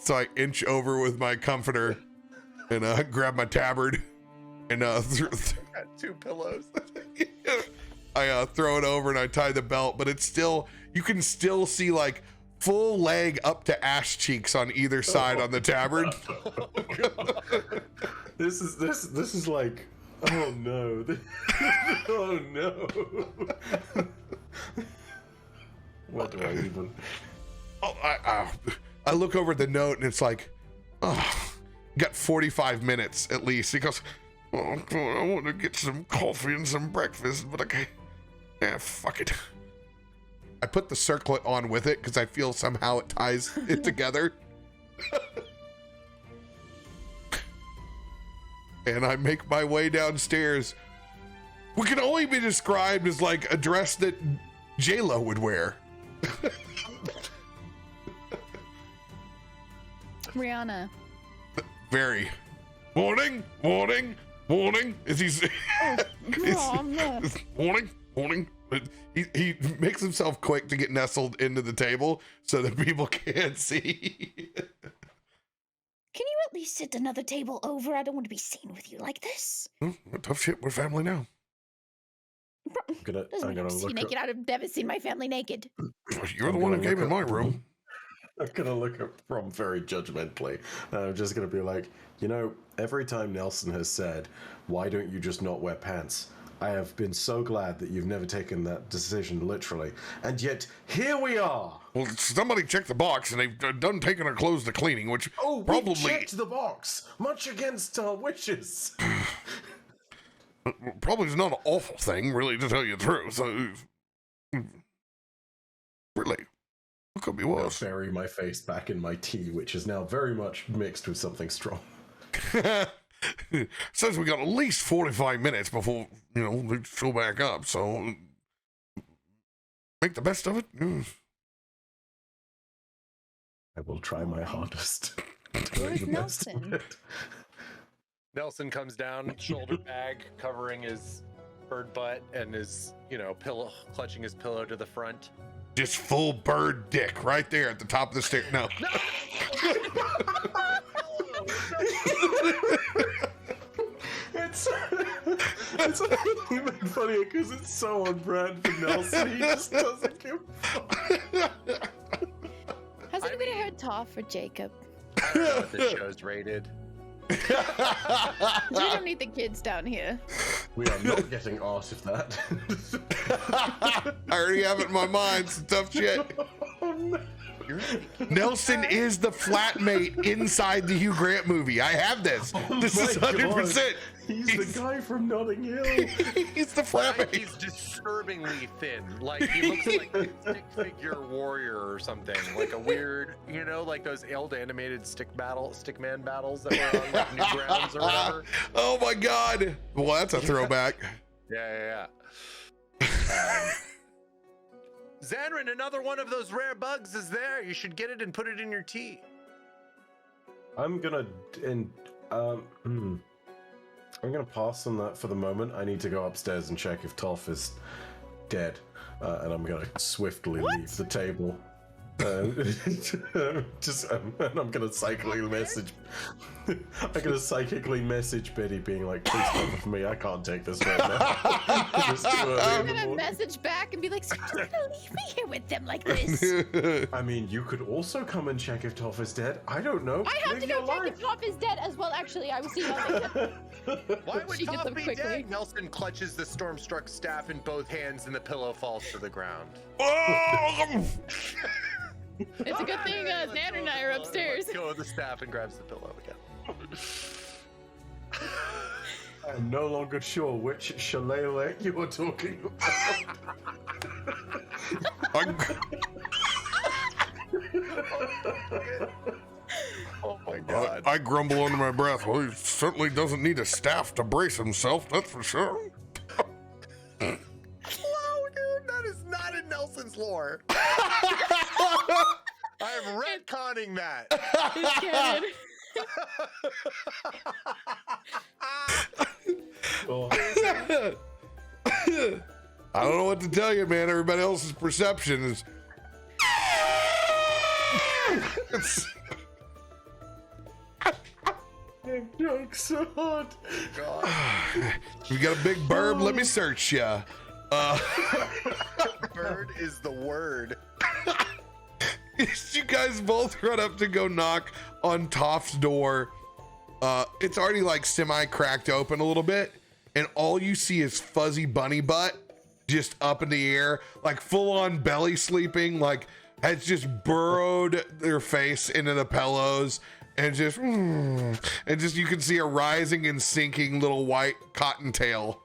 So I inch over with my comforter and grab my tabard and Got 2 pillows. I throw it over and I tie the belt, but it's still, you can still see like full leg up to ass cheeks on either side on the tabard. This is like, oh no. Oh no. What do I even? Oh, I look over at the note and it's like, oh, got 45 minutes at least. He goes, oh, I want to get some coffee and some breakfast, but okay. Yeah, fuck it. I put the circlet on with it because I feel somehow it ties it together. And I make my way downstairs. What can only be described as like a dress that J-Lo would wear. Rihanna. Very. Morning. Is he? Morning. He makes himself quick to get nestled into the table so that people can't see. Can you at least sit another table over? I don't want to be seen with you like this. Tough shit. We're family now. I'm gonna see look naked. I'd have never seen my family naked. You're the one that came in my room. I'm gonna look at Rom very judgmentally. And I'm just gonna be like, every time Nelson has said, why don't you just not wear pants? I have been so glad that you've never taken that decision literally. And yet, here we are! Well, somebody checked the box and they've done taking our clothes to cleaning, which We checked the box, much against our wishes. probably is not an awful thing, really, to tell you the truth. So, really, what could be I'll worse? bury my face back in my tea, which is now very much mixed with something strong. Says we got at least 45 minutes before, they fill back up, so make the best of it. I will try my hardest. Where's Nelson? Nelson comes down, shoulder bag covering his bird butt and his, pillow, clutching his pillow to the front. Just full bird dick right there at the top of the stick. No. It's even funnier because it's so on brand for Nelson. He just doesn't give a fuck. Has anybody heard Toph or Jacob? I don't know what this show's rated. We don't need the kids down here. We are not getting art of that. I already have it in my mind. Some tough shit. Oh, no. Nelson is the flatmate inside the Hugh Grant movie. I have this. This is 100%. He's the guy from Notting Hill. He's the I think flatmate. he's disturbingly thin. Like, he looks like a stick figure warrior or something. Like a weird, like those old animated stickman battles that were on like Newgrounds or whatever. Oh my God. Well, that's a throwback. Yeah. Zanrin, another one of those rare bugs is there. You should get it and put it in your tea. I'm gonna pass on that for the moment. I need to go upstairs and check if Toph is dead, and I'm gonna swiftly leave the table. And I'm gonna psychically message. I'm gonna psychically message Betty, being like, "Please come with me. I can't take this right now." It's too early I'm in the gonna morning. message back and be like, "So you're gonna leave me here with them like this?" I mean, you could also come and check if Toph is dead. I don't know. I have Live to your go check life. if Toph is dead as well. Actually, I was seeing all the Why would She gets Toph them be quickly. dead? Nelson clutches the storm-struck staff in both hands and the pillow falls to the ground. Oh! It's a good thing Xander and I are upstairs. Let go of the staff and grabs the pillow again. I'm no longer sure which shillelagh you were talking about. Oh my God. I grumble under my breath. Well, he certainly doesn't need a staff to brace himself, that's for sure. Whoa, dude, that is not in Nelson's lore. I'm retconning that. It's canon. I don't know what to tell you, man. Everybody else's perception is. I'm drunk so hard. God. You got a big burb? Let me search ya. Bird is the word. You guys both run up to go knock on Toph's door. It's already like semi-cracked open a little bit, and all you see is fuzzy bunny butt just up in the air, like full-on belly sleeping, like has just burrowed their face into the pillows, and just you can see a rising and sinking little white cottontail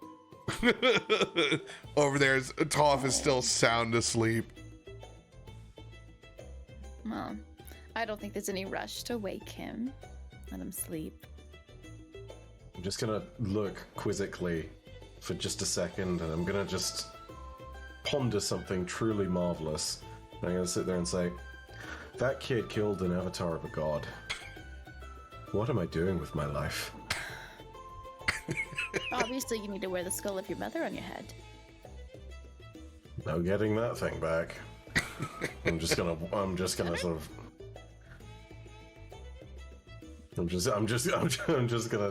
over there. Toph is still sound asleep. Well, I don't think there's any rush to wake him. Let him sleep. I'm just gonna look quizzically for just a second, and I'm gonna just ponder something truly marvelous. And I'm gonna sit there and say, that kid killed an avatar of a god. What am I doing with my life? Obviously, you need to wear the skull of your mother on your head. No getting that thing back. I'm just gonna sort of. I'm just gonna.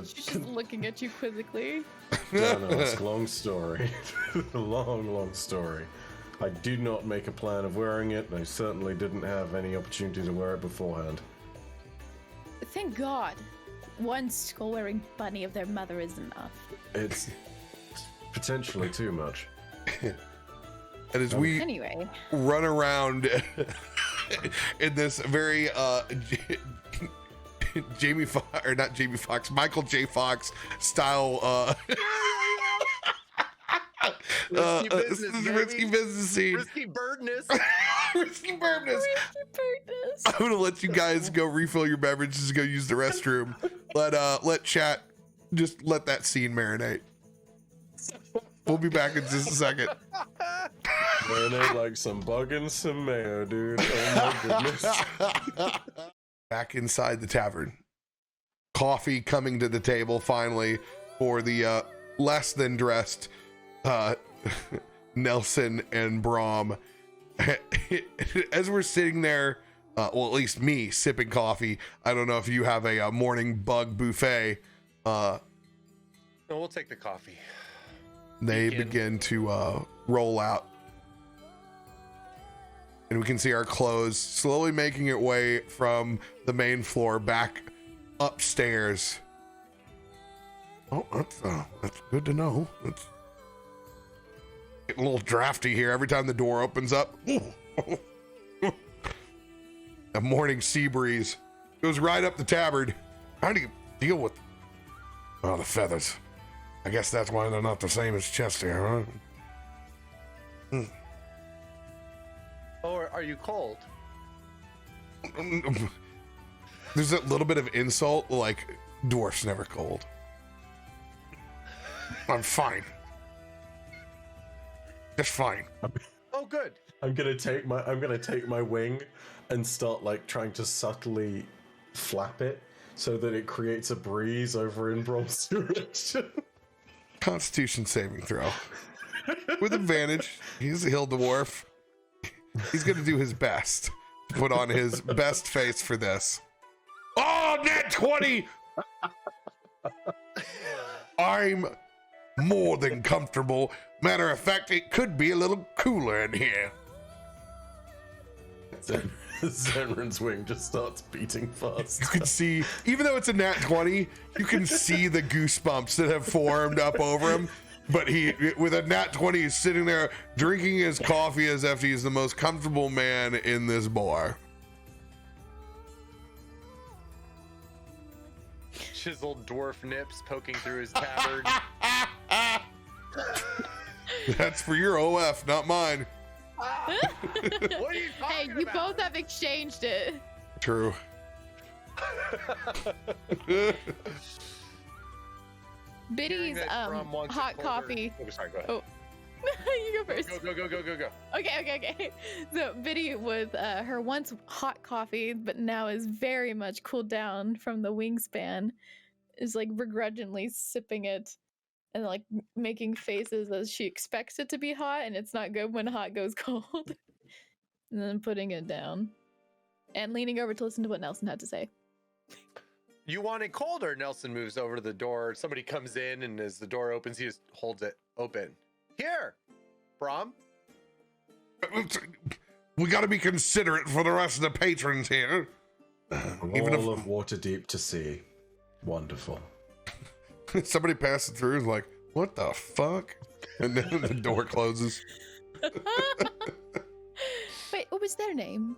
She's just looking at you quizzically. No, it's a long story. long story. I did not make a plan of wearing it, and I certainly didn't have any opportunity to wear it beforehand. Thank God. One skull-wearing bunny of their mother is enough. It's potentially too much. And as we Anyway, run around in this very Jamie Fox, or not Jamie Fox, Michael J. Fox style risky business scene. Risky birdness. Risky birdness. I'm gonna let you guys go refill your beverages, go use the restroom. Let chat just let that scene marinate. We'll be back in just a second. Marinate like some bug and some mayo, dude. Oh my goodness. Back inside the tavern. Coffee coming to the table finally for the less than dressed Nelson and Brom. As we're sitting there, well, at least me sipping coffee. I don't know if you have a morning bug buffet. No, we'll take the coffee. They begin to roll out. And we can see our clothes slowly making it way from the main floor back upstairs. Oh, that's good to know. It's getting a little drafty here every time the door opens up. A morning sea breeze goes right up the tabard. How do you deal with the feathers? I guess that's why they're not the same as chest hair, huh? Oh, are you cold? There's a little bit of insult, like dwarf's never cold. I'm fine. Just fine. Oh, good. I'm gonna take my wing and start like trying to subtly flap it so that it creates a breeze over in Brom's direction. Constitution saving throw. With advantage. He's a hill dwarf. He's gonna do his best to put on his best face for this. Oh, nat 20! I'm more than comfortable. Matter of fact, it could be a little cooler in here. Zenrin's wing just starts beating fast. You can see, even though it's a nat 20, you can see the goosebumps that have formed up over him. But he, with a nat 20, he's sitting there drinking his coffee as if he's the most comfortable man in this bar. Chiseled dwarf nips poking through his tabard. That's for your OF, not mine. What are you talking Hey, you about? both have exchanged it. True. Biddy's hot coffee. Oh, sorry, go ahead. Oh. You go first. Go. Okay. So Biddy with her once hot coffee, but now is very much cooled down from the wingspan, is like begrudgingly sipping it and like making faces as she expects it to be hot, and it's not good when hot goes cold. And then putting it down and leaning over to listen to what Nelson had to say. You want it colder? Nelson moves over to the door. Somebody comes in, and as the door opens, he just holds it open. Here, Brom. We got to be considerate for the rest of the patrons here. Even All of Waterdeep to see. Wonderful. if somebody passes through is like, what the fuck? And then the door closes. Wait, what was their name?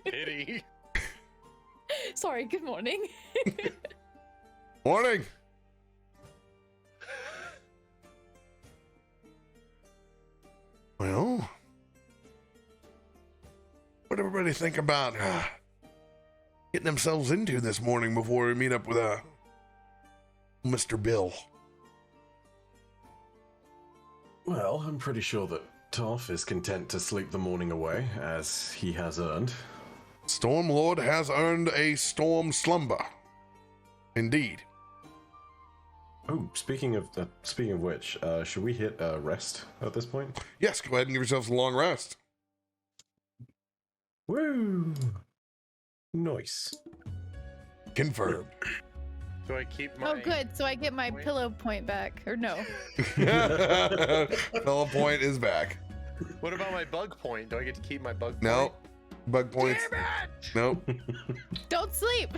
Pity. Sorry, good morning. Morning. Well, what everybody think about getting themselves into this morning before we meet up with Mr. Bill? Well, I'm pretty sure that Toph is content to sleep the morning away, as he has earned. Stormlord has earned a storm slumber. Indeed. Oh, speaking of which, should we hit rest at this point? Yes, go ahead and give yourselves a long rest. Woo! Nice. Confirmed. Do I keep my... Oh, good. So I get my point? pillow point back. Or no. Fellow point is back. What about my bug point? Do I get to keep my bug point? No. Bug points. Nope. Don't sleep.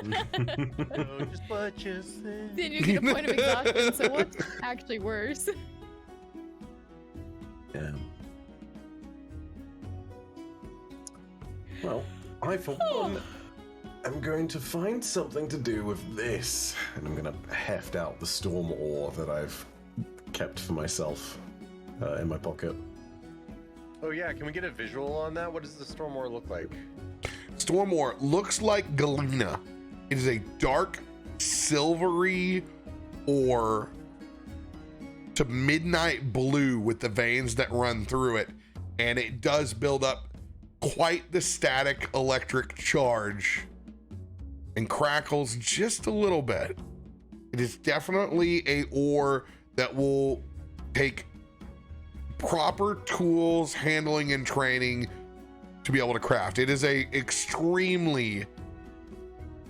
Oh, just what you said. Then you get a point of exhaustion. So what's actually worse? Yeah. Well, I for one am going to find something to do with this, and I'm going to heft out the storm ore that I've kept for myself in my pocket. Oh yeah, can we get a visual on that? What does the storm ore look like? Storm ore looks like galena. It is a dark, silvery ore to midnight blue with the veins that run through it, and it does build up quite the static electric charge and crackles just a little bit. It is definitely a ore that will take proper tools, handling, and training to be able to craft. It is a extremely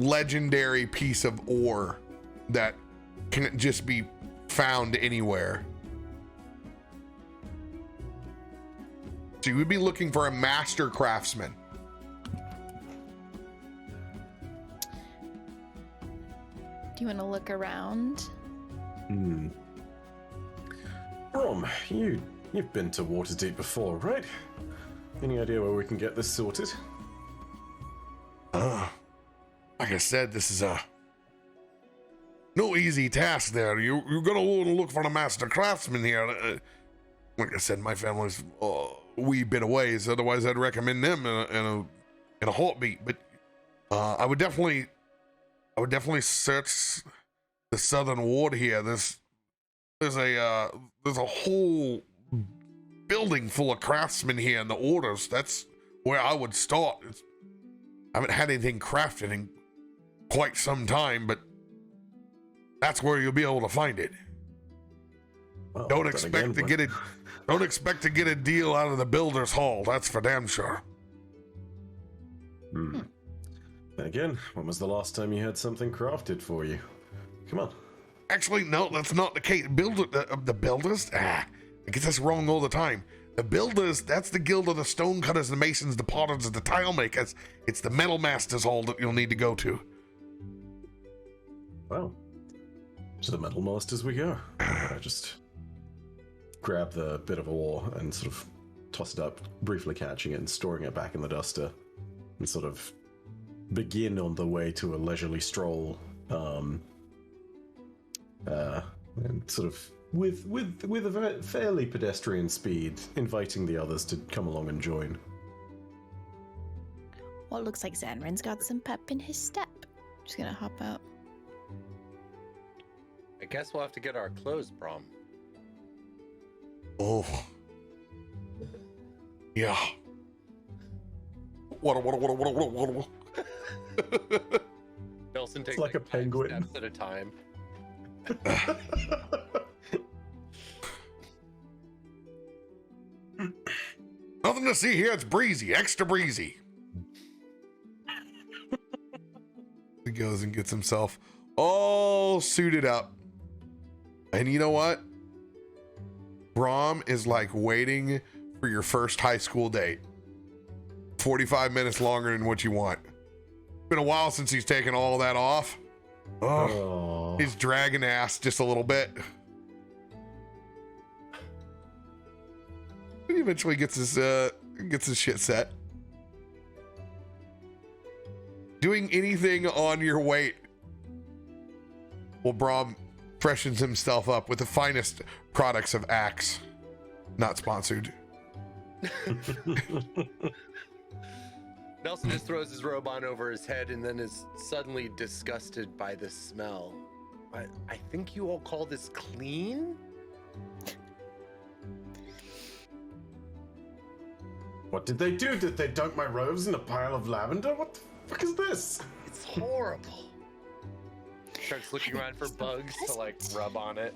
legendary piece of ore that can just be found anywhere. So you would be looking for a master craftsman. Do you want to look around? Rom, you've been to Waterdeep before, right? Any idea where we can get this sorted? Like I said, this is no easy task there. You're gonna want to look for the master craftsman here. Like I said, my family's a wee bit away, so otherwise I'd recommend them in a heartbeat. But I would definitely search the southern ward here. There's a whole building full of craftsmen here in the orders. That's where I would start. I haven't had anything crafted in quite some time, but that's where you'll be able to find it. Well, Don't then expect again, to when- get it. Don't expect to get a deal out of the Builders Hall. That's for damn sure. Then again, when was the last time you had something crafted for you? Come on. Actually, no, that's not the case. The Builders? I get this wrong all the time. The Builders, that's the Guild of the Stonecutters, the Masons, the Potters, and the Tile Makers. It's the Metal Masters Hall that you'll need to go to. Well, to the Metal Masters we go. I just grab the bit of ore and sort of toss it up, briefly catching it and storing it back in the duster, and sort of begin on the way to a leisurely stroll, and sort of with a fairly pedestrian speed, inviting the others to come along and join. Well, it looks like Zanrin's got some pep in his step. Just gonna hop out. I guess we'll have to get our clothes, Brom. Oh. Yeah. What? Nelson takes like a 5 penguin. steps at a time. Nothing to see here. It's breezy, extra breezy. He goes and gets himself all suited up. And you know what? Brom is like waiting for your first high school date. 45 minutes longer than what you want. Been a while since he's taken all that off. Oh, he's dragging ass just a little bit. He eventually gets his shit set. Doing anything on your weight. Well, Brom freshens himself up with the finest products of Axe. Not sponsored. Nelson just throws his robe on over his head and then is suddenly disgusted by the smell. I think you all call this clean? What did they do? Did they dunk my robes in a pile of lavender? What the fuck is this? It's horrible. Starts looking around for bugs to like rub on it.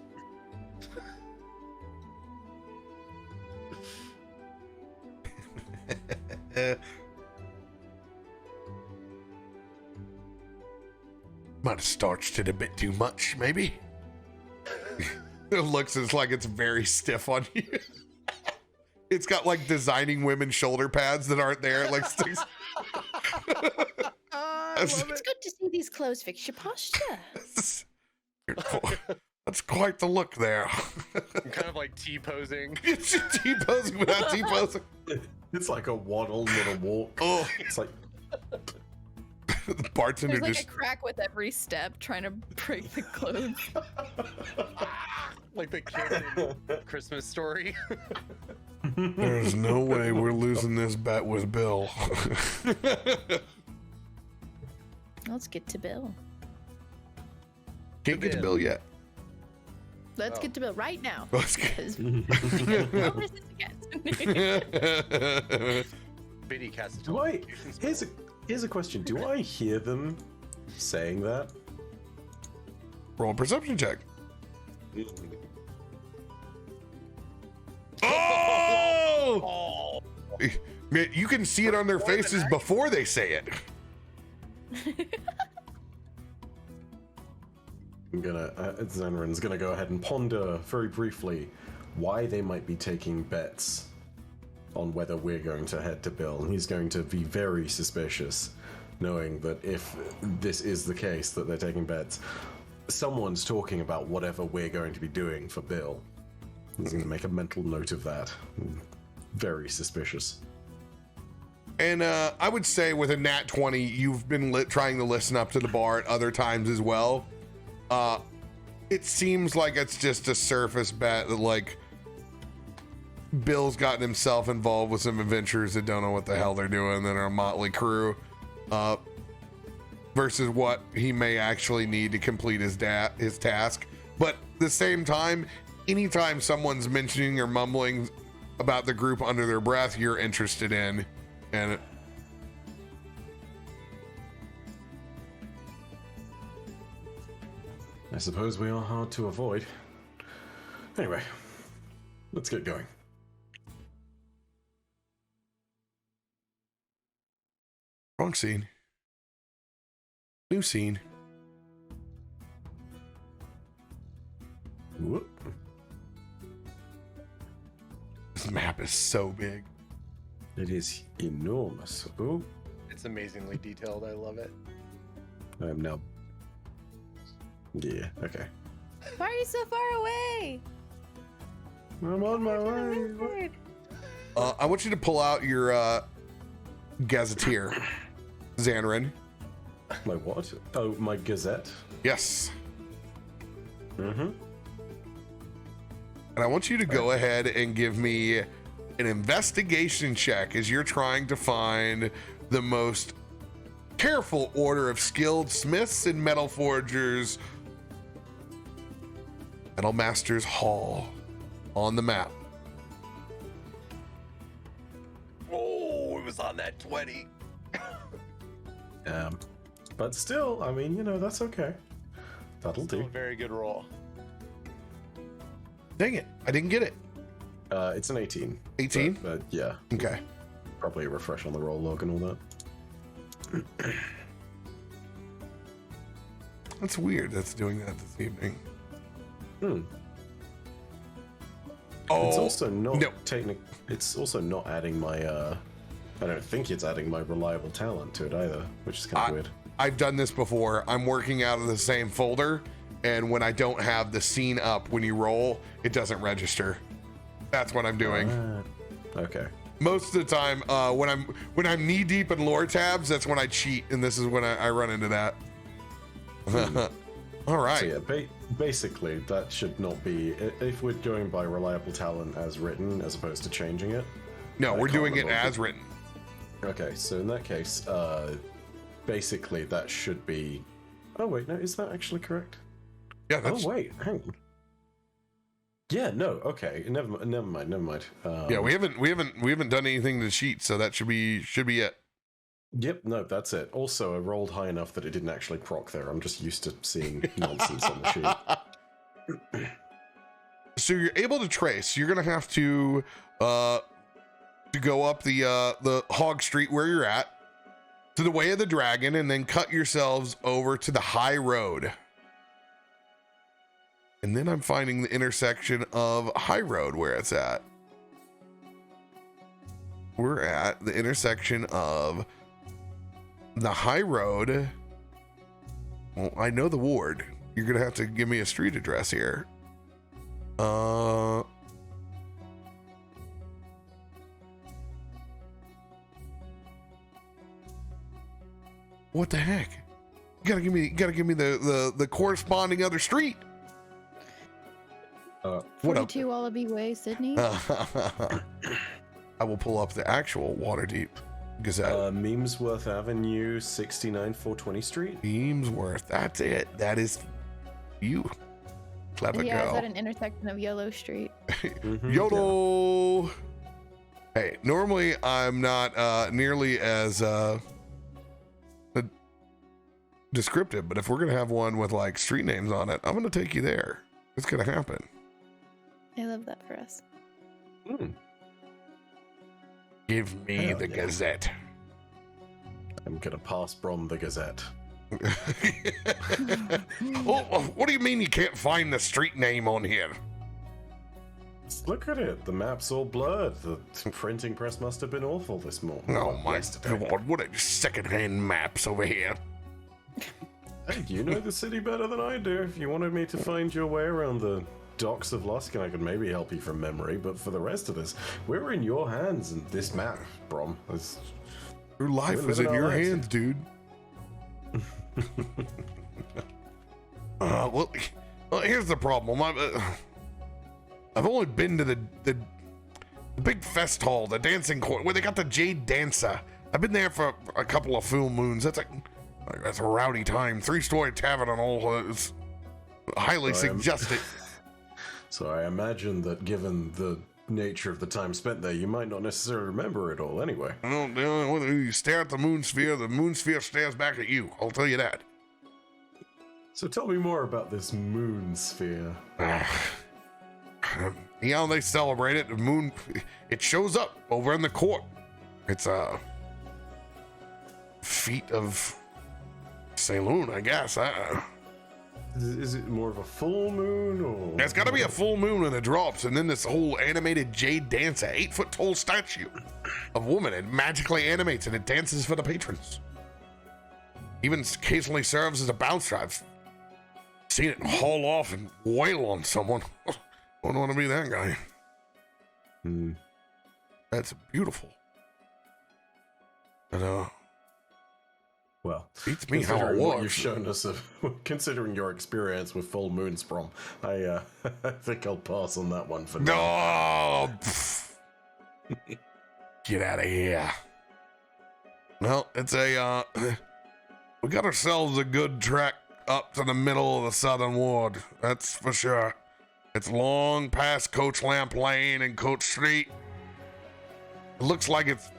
Might have starched it a bit too much, maybe. It looks like it's very stiff on you. it's got like designing women's shoulder pads that aren't there. It, like sticks. It's good to see these clothes fix your posture. That's quite the look there. I'm kind of like T-posing. It's T-posing without T-posing. It's like a waddle, not a walk. Oh, It's like the bartender There's like just a crack with every step trying to break the clothes. Like the kid in Christmas Story. There's no way we're losing this bet with Bill. Let's get to Bill. Can't get to Bill yet. Let's get to Bill right now. Let's get. 'Cause no resist against. Biddy cast a do I teleportation spell. here's a question. Do I hear them saying that? Roll a perception check. Oh! Man, you can see it on their faces before they say it. I'm gonna Zenrin's gonna go ahead and ponder very briefly why they might be taking bets on whether we're going to head to Bill, and he's going to be very suspicious, knowing that if this is the case that they're taking bets, someone's talking about whatever we're going to be doing for Bill. He's going to make a mental note of that. Very suspicious. And I would say with a nat 20, you've been trying to listen up to the bar at other times as well. It seems like it's just a surface bet that like Bill's gotten himself involved with some adventurers that don't know what the hell they're doing, that are a motley crew, versus what he may actually need to complete his task. But at the same time, anytime someone's mentioning or mumbling about the group under their breath, you're interested in, and I suppose we are hard to avoid. Anyway, let's get going. wrong scene. New scene. Whoop. This map is so big. It is enormous. Oh, It's amazingly detailed. I love it. I am now. Yeah, okay. Why are you so far away? I'm on my way. I want you to pull out your gazetteer, Xanrin. My what? Oh, my Gazette. Yes. Mm-hmm. And I want you to go ahead and give me an investigation check as you're trying to find the most careful order of skilled smiths and metal forgers, Metal Masters Hall on the map. Oh, it was on that 20. But still, I mean, you know, that's okay. That'll Still a do. very good roll. Dang it, I didn't get it. It's an 18. 18? But yeah, Okay. probably a refresh on the roll log and all that. That's weird that's doing that this evening. Hmm. Oh, It's also not no. It's also not adding my. I don't think it's adding my reliable talent to it either, which is kind of weird. I've done this before. I'm working out of the same folder, and when I don't have the scene up when you roll, it doesn't register. That's what I'm doing. Okay. Most of the time, when I'm knee deep in lore tabs, that's when I cheat, and this is when I run into that. All right. So yeah, basically that should not be. If we're going by reliable talent as written, as opposed to changing it. No, I we're can't doing it remember. as written. Okay, so in that case, basically that should be. Oh wait, no, is that actually correct? Yeah, that's. Oh wait, hang on. Yeah, no, okay, never mind. Yeah, we haven't done anything to the sheet, so that should be it. Yep, no, that's it. Also, I rolled high enough that it didn't actually proc there. I'm just used to seeing nonsense on the sheet. So you're able to trace. You're gonna have to go up the Hog Street where you're at to the Way of the Dragon, and then cut yourselves over to the High Road. And then I'm finding the intersection of High Road where it's at. we're at the intersection of the high road. Well, I know the ward. You're gonna have to give me a street address here. What the heck? You gotta give me the corresponding other street. What up? 42 Wallaby Way, Sydney. I will pull up the actual Waterdeep Gazette. Memesworth Avenue, 69 420 Street. Beamsworth. That's it. That is you. Clever Yeah, girl. it's at an intersection of Yellow Street. YOLO. Hey, normally I'm not nearly as descriptive, but if we're gonna have one with like street names on it, I'm gonna take you there. It's gonna happen. I love that for us. Give me Hell the yeah. Gazette. I'm gonna pass Brom the Gazette. Oh, what do you mean you can't find the street name on here? Look at it. The map's all blurred. The printing press must have been awful this morning. Oh Well, my yesterday. god, what a secondhand maps over here. Hey, you know the city better than I do. If you wanted me to find your way around the docks of Luskin, I could maybe help you from memory, but for the rest of us, we're in your hands, and this map, Brom, is... Your life We're is in living your our lives. hands, dude. Well, here's the problem. I've only been to the big fest hall, the dancing court, where they got the Jade Dancer. I've been there for a couple of full moons. That's a rowdy time. 3-story tavern and all. It's highly suggested. So I imagine that given the nature of the time spent there, you might not necessarily remember it all anyway. Well, when you stare at the moon sphere stares back at you. I'll tell you that. So tell me more about this moon sphere. You know, they celebrate it. The moon, it shows up over in the court. It's a feat of Saloon, I guess. Is it more of a full moon, or...? It's got to be a full moon when it drops, and then this whole animated Jade Dancer, 8-foot-tall statue of woman. It magically animates and it dances for the patrons. Even occasionally serves as a bouncer. I've seen it haul off and wail on someone. Wouldn't want to be that guy. That's beautiful. And Well, beats me how it considering what you've works. shown us, considering your experience with full moons, Brom, I think I'll pass on that one for now. No. Get out of here. Well, it's a we got ourselves a good trek up to the middle of the southern ward. That's for sure. It's long past Coach Lamp Lane and Coach Street. It looks like it's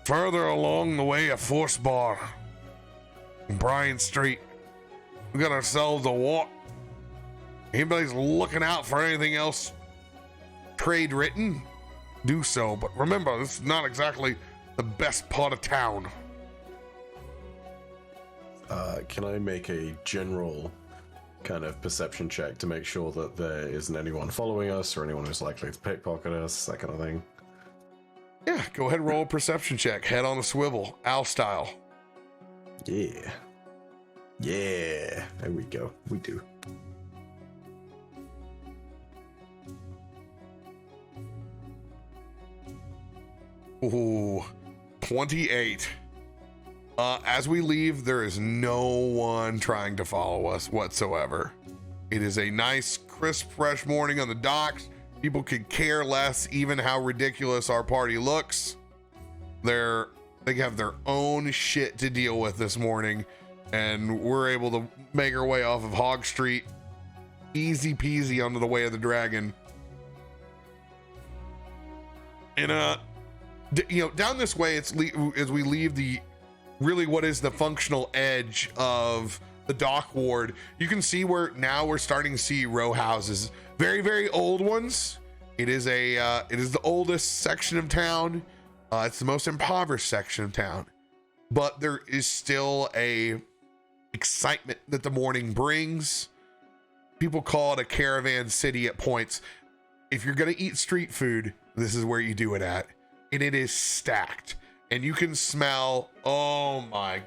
further along the way of Force Bar and Bryan Street. We got ourselves a walk. Anybody's looking out for anything else trade written, do so. But remember, this is not exactly the best part of town. Can I make a general kind of perception check to make sure that there isn't anyone following us or anyone who's likely to pickpocket us, that kind of thing? Yeah, go ahead and roll a perception check. Head on a swivel, owl style. Yeah. There we go. We do. Ooh, 28. As we leave, there is no one trying to follow us whatsoever. It is a nice, crisp, fresh morning on the docks. People could care less even how ridiculous our party looks. They have their own shit to deal with this morning, and we're able to make our way off of Hog Street easy peasy onto the Way of the Dragon. And down this way, as we leave the really what is the functional edge of the dock ward, you can see where now we're starting to see row houses, very, very old ones. It is the oldest section of town. It's the most impoverished section of town, but there is still a excitement that the morning brings. People call it a caravan city at points. If you're gonna eat street food, this is where you do it at. and it is stacked. And you can smell, oh my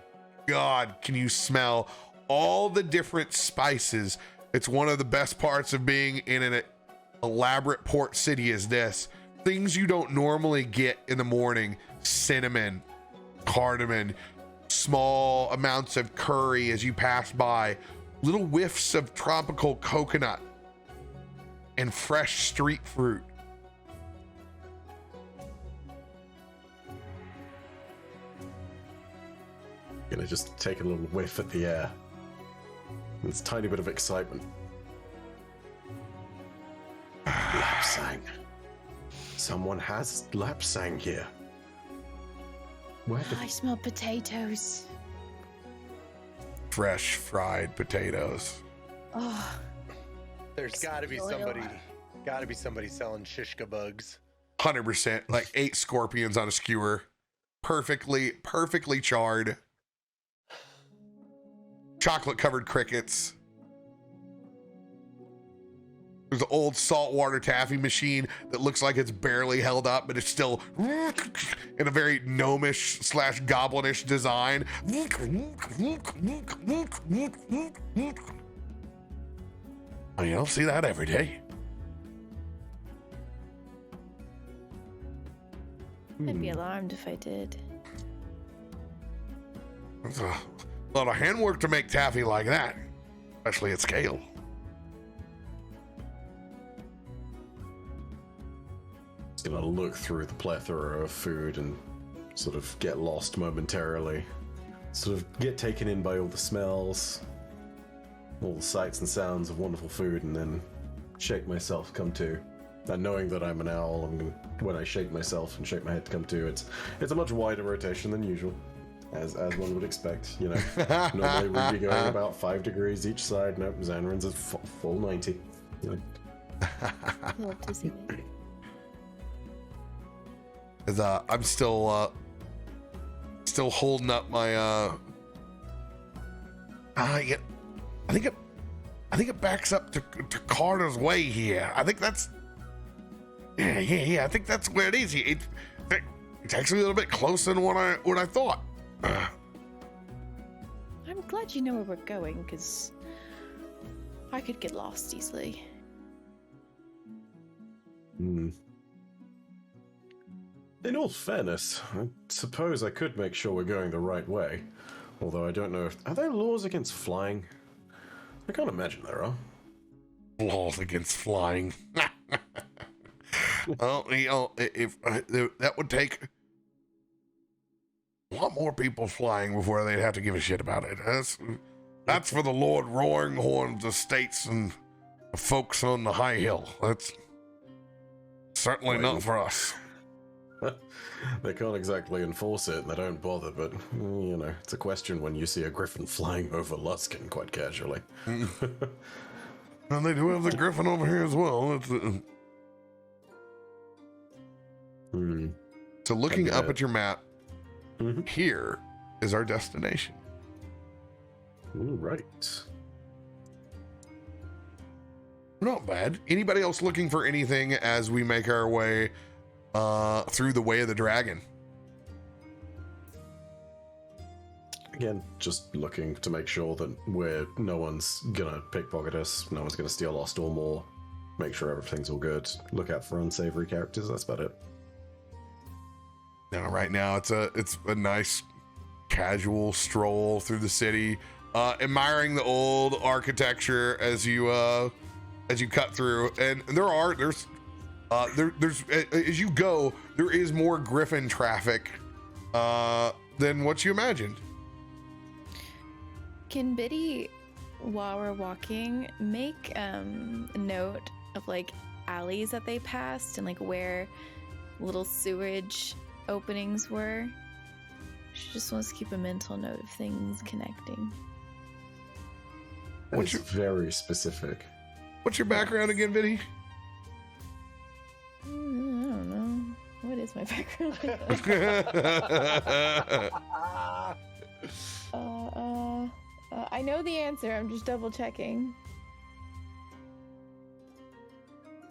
God, can you smell all the different spices? It's one of the best parts of being in an elaborate port city is this. Things you don't normally get in the morning: cinnamon, cardamom, small amounts of curry as you pass by, little whiffs of tropical coconut, and fresh street fruit. Gonna just take a little whiff at the air. There's a tiny bit of excitement. Lapsang. Someone has lapsang here. Where the I smell potatoes. Fresh fried potatoes. Oh, There's got to be somebody selling shishka bugs. 100%, like 8 scorpions on a skewer, perfectly charred, chocolate covered crickets. There's an old saltwater taffy machine that looks like it's barely held up, but it's still in a very gnomish / goblinish design. Oh, you don't see that every day. I'd be alarmed if I did. It's a lot of handwork to make taffy like that, especially at scale. Just gonna look through the plethora of food and sort of get lost momentarily. Sort of get taken in by all the smells, all the sights and sounds of wonderful food, and then shake myself, come to. And knowing that I'm an owl, when I shake myself and shake my head to come to, it's a much wider rotation than usual, as one would expect. You know, normally we'd be going about 5 degrees each side. Nope, Xanrin's at full 90. You know. Love to see it. I'm still holding up my yeah, I think it backs up to Carter's Way here. I think that's yeah, I think that's where it is. It's actually a little bit closer than what I thought. I'm glad you know where we're going, because I could get lost easily. Hmm. In all fairness, I suppose I could make sure we're going the right way. Although I don't know are there laws against flying? I can't imagine there are. Laws against flying. Well, you know, if that would take a lot more people flying before they'd have to give a shit about it. That's for the Lord Roaring Horn's estates and the folks on the high hill. That's certainly not for us. They can't exactly enforce it, and they don't bother, but, you know, it's a question when you see a griffin flying over Luskin quite casually. And they do have the griffin over here as well. So looking up at your map, here is our destination. Ooh, right. Not bad. Anybody else looking for anything as we make our way through the Way of the Dragon? Again, just looking to make sure that no one's gonna pickpocket us, no one's gonna steal our store more, make sure everything's all good, look out for unsavory characters, that's about it. Now, right now, it's a nice casual stroll through the city, admiring the old architecture as you cut through, and there's as you go, there is more griffin traffic than what you imagined. Can Biddy, while we're walking, make a note of like alleys that they passed and like where little sewage openings were? She just wants to keep a mental note of things connecting. That's very specific. What's your background again, Vinny? I don't know. What is my background? I know the answer. I'm just double checking.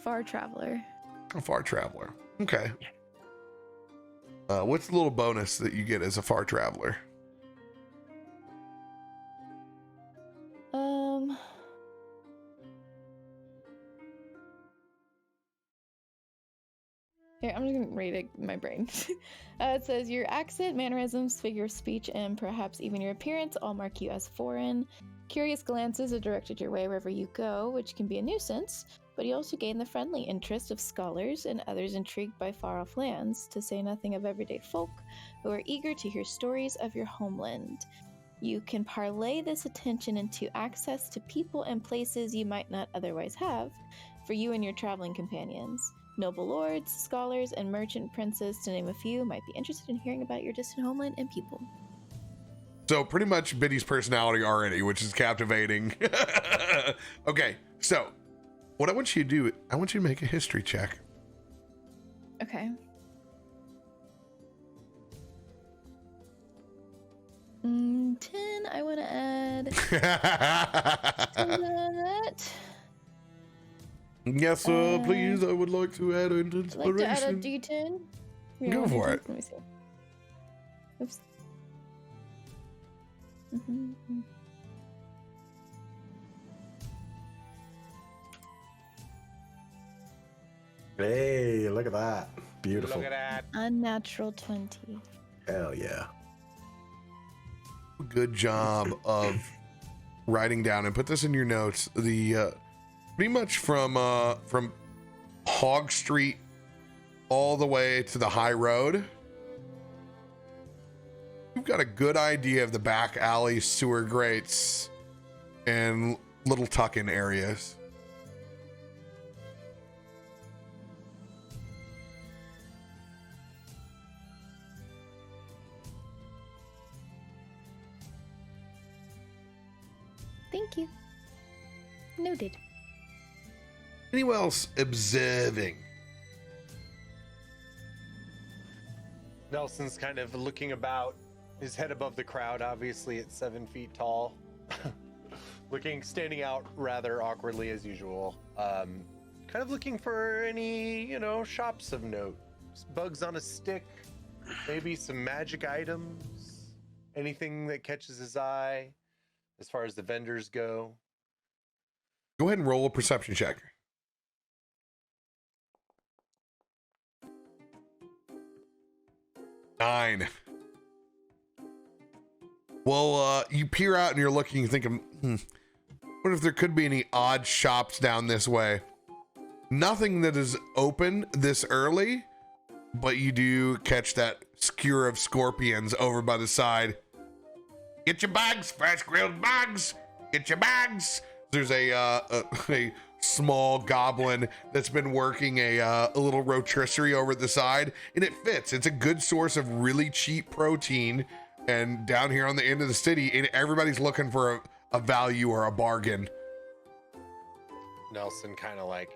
Far traveler. A far traveler. Okay. What's the little bonus that you get as a far traveler? Here, I'm just gonna read it my brain. It says your accent, mannerisms, figure of speech, and perhaps even your appearance all mark you as foreign. Curious glances are directed your way wherever you go, which can be a nuisance, but you also gain the friendly interest of scholars and others intrigued by far-off lands, to say nothing of everyday folk who are eager to hear stories of your homeland. You can parlay this attention into access to people and places you might not otherwise have for you and your traveling companions. Noble lords, scholars, and merchant princes, to name a few, might be interested in hearing about your distant homeland and people. So pretty much Biddy's personality already, which is captivating. Okay, so what I want you to do, I want you to make a history check. Okay. 10, I want to add to that. Yes, sir, please. I would like to add an I'd like to add a inspiration. D10. Go for it. Let me see. Oops. Mhm. Hey, look at that. Beautiful. Look at that. Unnatural 20. Hell yeah. Good job of writing down and put this in your notes. The pretty much from Hog Street all the way to the high road. You've got a good idea of the back alley, sewer grates, and little tuck-in areas. Thank you. Noted. Anyone else observing? Nelson's kind of looking about, his head above the crowd, obviously at 7 feet tall. Standing out rather awkwardly as usual. Kind of looking for any, shops of note. Bugs on a stick, maybe some magic items, anything that catches his eye as far as the vendors go. Go ahead and roll a perception check. 9. Well, you peer out and you're looking and thinking, what if there could be any odd shops down this way? Nothing that is open this early, but you do catch that skewer of scorpions over by the side. Get your bags, fresh grilled bags. Get your bags. There's a small goblin that's been working a little rotisserie over the side, and it fits. It's a good source of really cheap protein, and down here on the end of the city, and everybody's looking for a value or a bargain. Nelson kind of like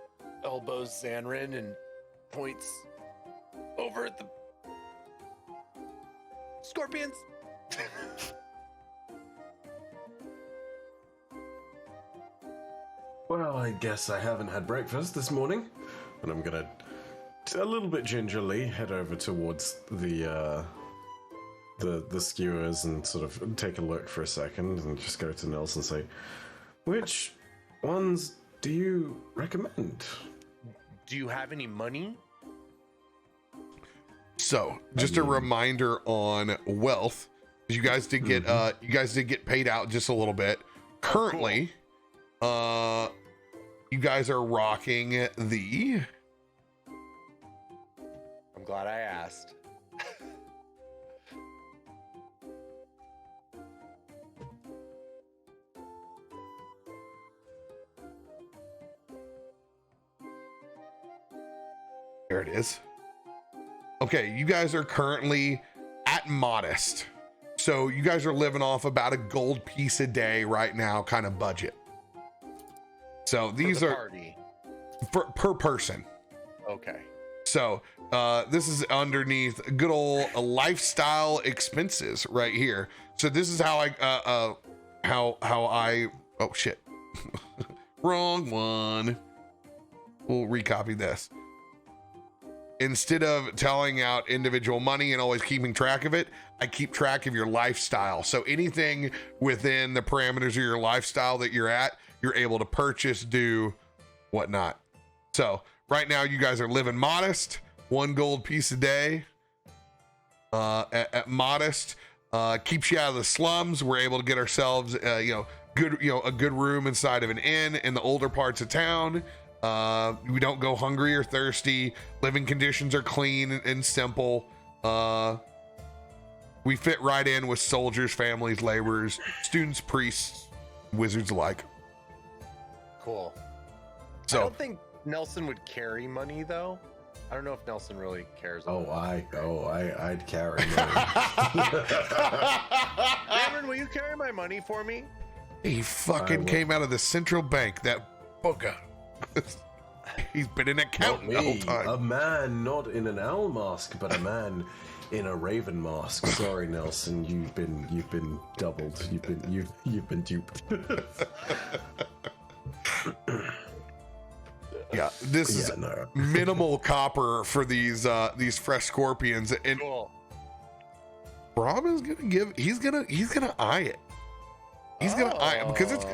elbows Zanrin and points over at the scorpions. Well, I guess I haven't had breakfast this morning, and I'm gonna, a little bit gingerly, head over towards the skewers and sort of take a look for a second, and just go to Nels and say, "Which ones do you recommend?" Do you have any money? So, just a reminder on wealth. You guys did get paid out just a little bit. Currently, you guys are rocking the. I'm glad I asked. There it is. Okay, you guys are currently at modest. So you guys are living off about a gold piece a day right now, kind of budget. So these are party. per person. Okay. So this is underneath good old lifestyle expenses right here. So this is how I oh shit. Wrong one. We'll recopy this. instead of telling out individual money and always keeping track of it, I keep track of your lifestyle. So anything within the parameters of your lifestyle that you're at, you're able to purchase, do, whatnot. So right now you guys are living modest, 1 gold piece a day. At modest, keeps you out of the slums. We're able to get ourselves, a good room inside of an inn in the older parts of town. We don't go hungry or thirsty. Living conditions are clean and simple. We fit right in with soldiers, families, laborers, students, priests, wizards alike. Cool. So I don't think Nelson would carry money though. I don't know if Nelson really cares. I'd carry money. Cameron, will you carry my money for me? he fucking came out of the central bank. That booger. He's been an accountant the whole time. A man not in an owl mask, but a man in a raven mask. Sorry, Nelson, you've been doubled. You've been duped. Yeah, this is minimal copper for these fresh scorpions, and Cool. Rob is he's gonna eye it. He's gonna eye it because it's,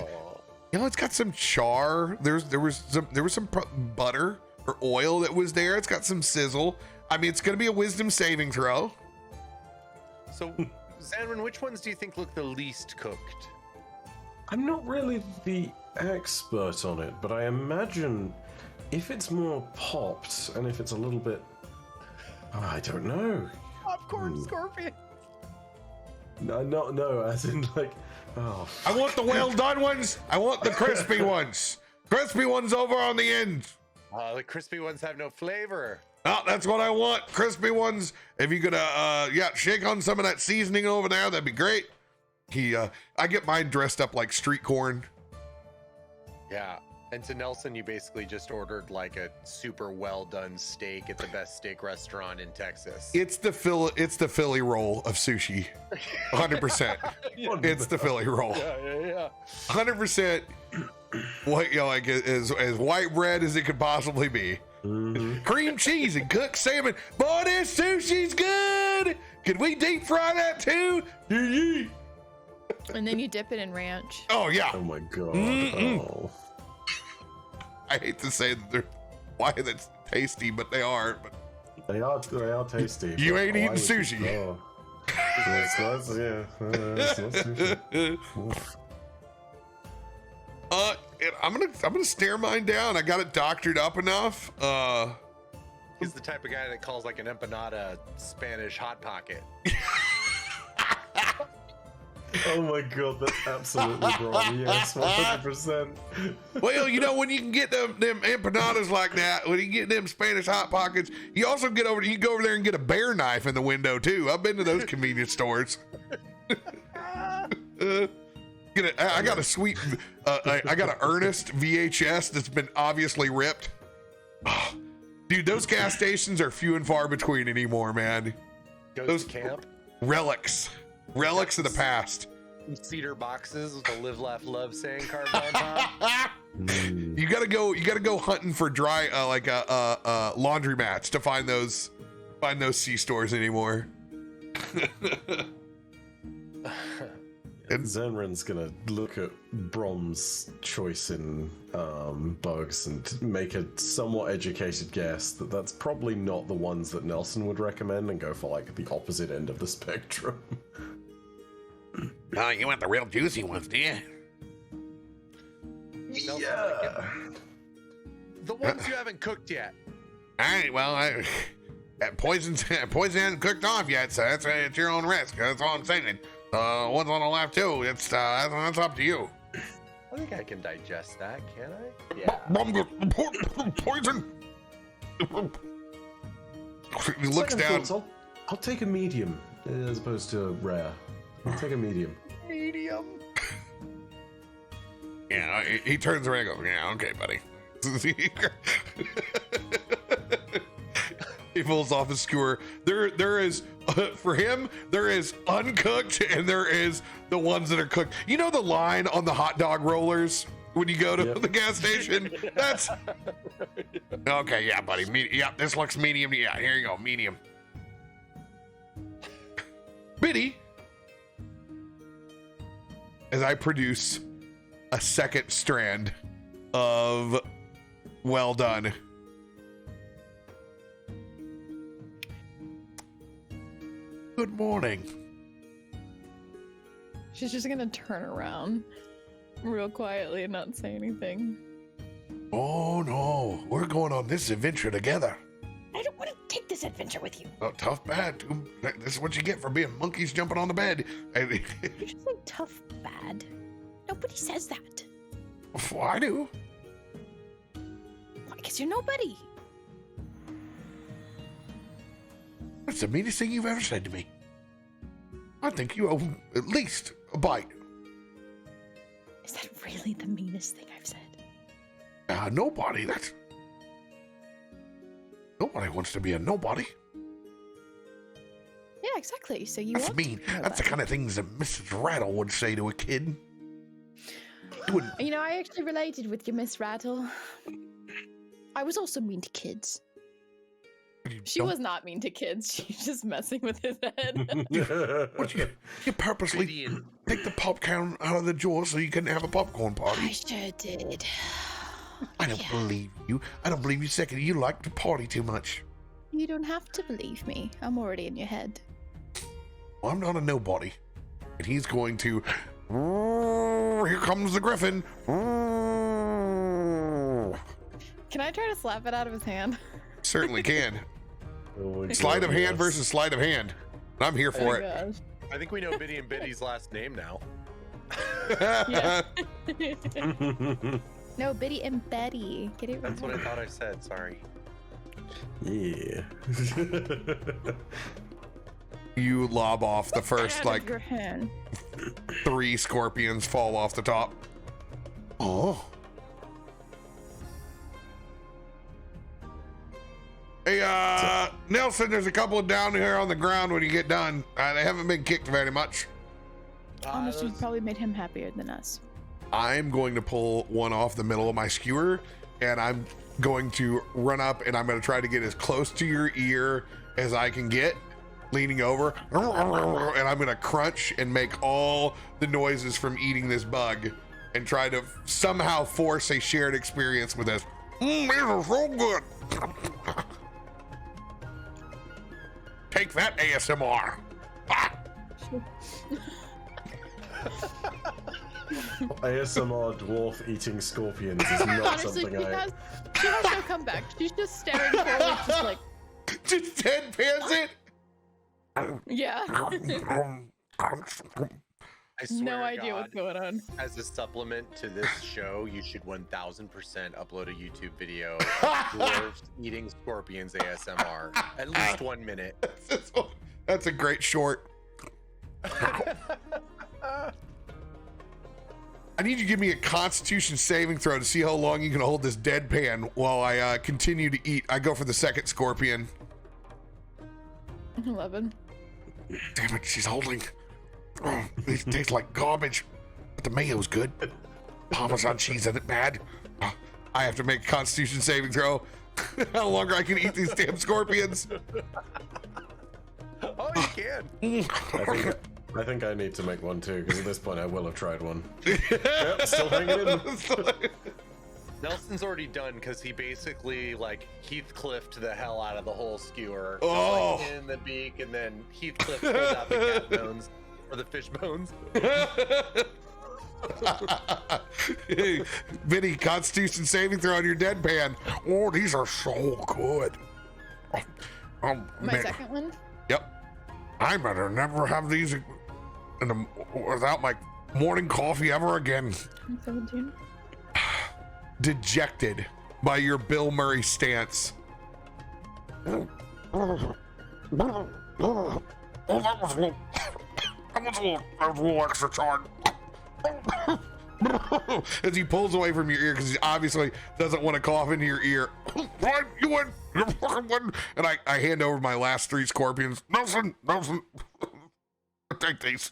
it's got some char. There was some butter or oil that was there. It's got some sizzle. I mean, it's gonna be a wisdom saving throw. So, Zanrin, which ones do you think look the least cooked? I'm not really the expert on it, but I imagine if it's more popped and if it's a little bit, I don't know. Popcorn scorpion. No, as in like, oh. I want the well done ones. I want the crispy ones. Crispy ones over on the end. The crispy ones have no flavor. Oh, that's what I want. Crispy ones. If you could, shake on some of that seasoning over there, that'd be great. I get mine dressed up like street corn. Yeah. And to Nelson, you basically just ordered like a super well done steak at the best steak restaurant in Texas. It's the Philly roll of sushi. 100%. It's the Philly roll. Yeah. 100%. What like as white bread as it could possibly be. Mm-hmm. Cream cheese and cooked salmon. Boy, this sushi's good. Could we deep fry that too? Yeah. And then you dip it in ranch. Oh yeah. Oh my god. Mm-mm. Oh. I hate to say that why that's tasty, but they are. But They are tasty. You but ain't eating why would sushi. you- It's not sushi. I'm gonna stare mine down. I got it doctored up enough. He's the type of guy that calls like an empanada Spanish hot pocket. Oh my god, that's absolutely wrong. Yes, 100%. Well, when you can get them empanadas like that, when you get them Spanish hot pockets, you also you can go over there and get a bear knife in the window too. I've been to those convenience stores. I got a sweet, I got an Ernest VHS that's been obviously ripped. Oh, dude, those gas stations are few and far between anymore, man. Goes to camp. Relics of the past. Cedar boxes with the "Live, Laugh, Love" saying carved on top. You gotta go hunting for dry laundry mats to find those C stores anymore. And Zenrin's gonna look at Brom's choice in bugs and make a somewhat educated guess that that's probably not the ones that Nelson would recommend, and go for like the opposite end of the spectrum. Oh, you want the real juicy ones, do you? Yeah. The ones you haven't cooked yet. All right, well, poison hasn't cooked off yet, so it's your own risk. That's all I'm saying. One's on the left too. It's that's up to you. I think I can digest that, can I? Yeah. Poison. He looks down. I'll take a medium as opposed to rare. I'll take a medium. Medium. Yeah, he turns around and goes, yeah, okay, buddy. He pulls off his skewer. There is, for him, there is uncooked and there is the ones that are cooked. You know the line on the hot dog rollers? when you go to Yep. the gas station. That's okay. Yeah, buddy. Yeah, this looks medium. Yeah, here you go, medium. Biddy, as I produce a second strand of well done. Good morning. She's just gonna turn around real quietly and not say anything. Oh no, we're going on this adventure together. I don't want to take this adventure with you. Oh, tough bad. This is what you get for being monkeys jumping on the bed. You just say tough bad. Nobody says that. I do. Why? Because you're nobody. That's the meanest thing you've ever said to me. I think you owe at least a bite. Is that really the meanest thing I've said? Nobody. Nobody wants to be a nobody. Yeah, exactly. So you That's want to mean. be That's the nobody. kind of things that Mrs. Rattle would say to a kid. You wouldn't. You know, I actually related with you, Miss Rattle. I was also mean to kids. You She don't- was not mean to kids. She's just messing with his head. What you purposely Gideon. take the popcorn out of the drawer so you can have a popcorn I party. sure did. I don't believe you. I don't believe you second. You like to party too much. You don't have to believe me. I'm already in your head. Well, I'm not a nobody. And he's going to... Here comes the griffin. Can I try to slap it out of his hand? Certainly can. Oh my Sleight of God, hand yes. versus sleight of hand. I'm here for Oh it. gosh. I think we know Biddy and Biddy's last name now. Yeah. No, Biddy and Betty. Get it right. That's what I thought I said. Sorry. Yeah. You lob off the first, Out like, of your hand. 3 scorpions fall off the top. Oh. Hey, Nelson, there's a couple down here on the ground when you get done. They haven't been kicked very much. Honestly, those- probably made him happier than us. I'm going to pull one off the middle of my skewer, and I'm going to run up, and I'm going to try to get as close to your ear as I can get, leaning over, and I'm going to crunch and make all the noises from eating this bug and try to somehow force a shared experience with this. These are so good. Take that, ASMR. Ah. ASMR dwarf eating scorpions is not Honestly, something she has no comeback. She's just staring forward, just like, Just deadpans it. yeah. I swear No to idea God, what's going on. as a supplement to this show, you should 1000% upload a YouTube video of dwarves eating scorpions ASMR. At least 1 minute. That's a great short. I need you to give me a Constitution saving throw to see how long you can hold this deadpan while I continue to eat. I go for the second scorpion. 11. Damn it, she's holding. Oh, these taste like garbage, but the mayo's good. Parmesan cheese in it bad. I have to make a Constitution saving throw. How longer I can eat these damn scorpions? Oh, you can. I think I need to make one too, because at this point I will have tried one. Yep, still hanging in. Nelson's already done because he basically like Heathcliffed the hell out of the whole skewer. Oh. Like, in the beak, and then Heathcliff pulled out the cat bones or the fish bones. Hey, Vinny, Constitution saving throw on your deadpan. Oh, these are so good. Oh, My man. second one? Yep. I better never have these without my morning coffee ever again. 17. Dejected by your Bill Murray stance. Oh, that was a little extra charge. As he pulls away from your ear because he obviously doesn't want to cough into your ear. Right, you win. You fucking win. And I hand over my last 3 scorpions. Nelson, take these.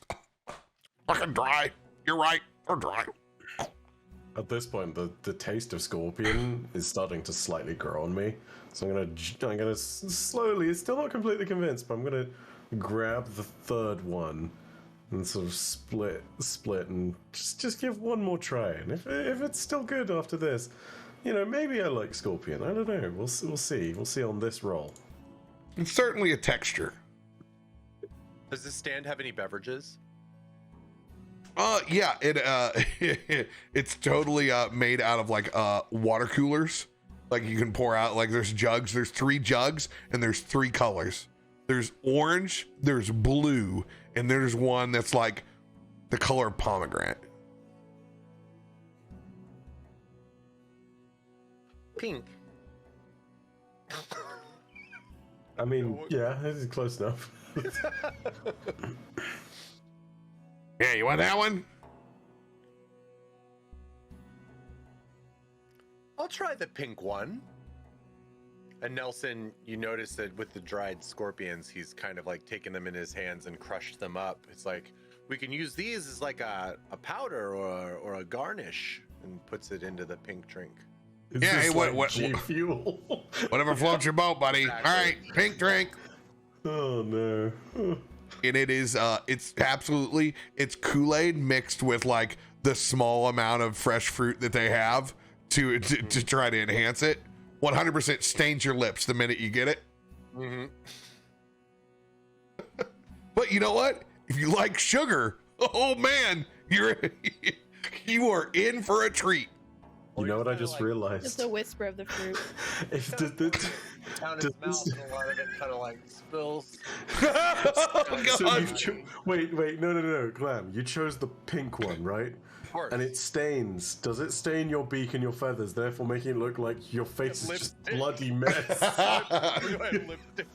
Fucking dry. You're right. They're dry. At this point, the taste of scorpion is starting to slightly grow on me. So I'm gonna slowly. It's still not completely convinced, but I'm gonna grab the third one and sort of split, and just give one more try. And if it's still good after this, maybe I like scorpion. I don't know. We'll see. We'll see on this roll. It's certainly a texture. Does this stand have any beverages? Yeah, it's totally made out of like water coolers. Like you can pour out, like there's jugs, there's 3 jugs, and there's 3 colors. There's orange, there's blue, and there's one that's like the color of pomegranate. Pink. I mean, yeah, this is close enough. Yeah, you want that one? I'll try the pink one. And Nelson, you notice that with the dried scorpions, he's kind of like taken them in his hands and crushed them up. It's like, we can use these as like a powder or a garnish, and puts it into the pink drink. Yeah, hey, what G fuel? whatever floats your boat, buddy. Exactly. All right, pink drink. Oh no. And it is it's absolutely, it's Kool-Aid mixed with like the small amount of fresh fruit that they have to try to enhance it. 100% stains your lips the minute you get it. Mm-hmm. But you know what? If you like sugar, oh man, you are in for a treat. You know what I just Just realized? a whisper of the fruit. If Down his mouth, and a lot of it kind of like spills. Oh so god. wait, no, Glam. You chose the pink one, right? Of course. And it stains. Does it stain your beak and your feathers, therefore making it look like your face is just Lipstick. bloody mess? Lipstick.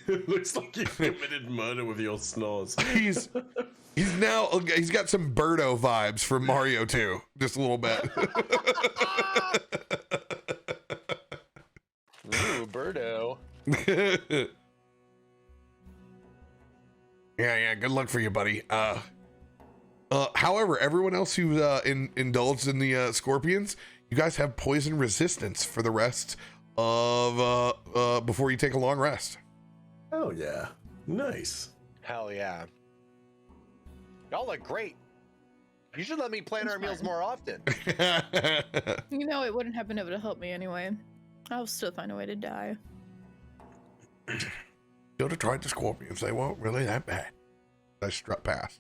It looks like you committed murder with your snores. He's got some Birdo vibes from Mario 2, just a little bit. Ooh, Birdo. Yeah, good luck for you, buddy. However, everyone else who indulged in the scorpions, you guys have poison resistance for the rest of before you take a long rest. Oh yeah, nice. Hell yeah. Y'all look great. You should let me plan our meals more often. You know, it wouldn't have been able to help me anyway. I'll still find a way to die. Should have tried the scorpions. They weren't really that bad. I struck past.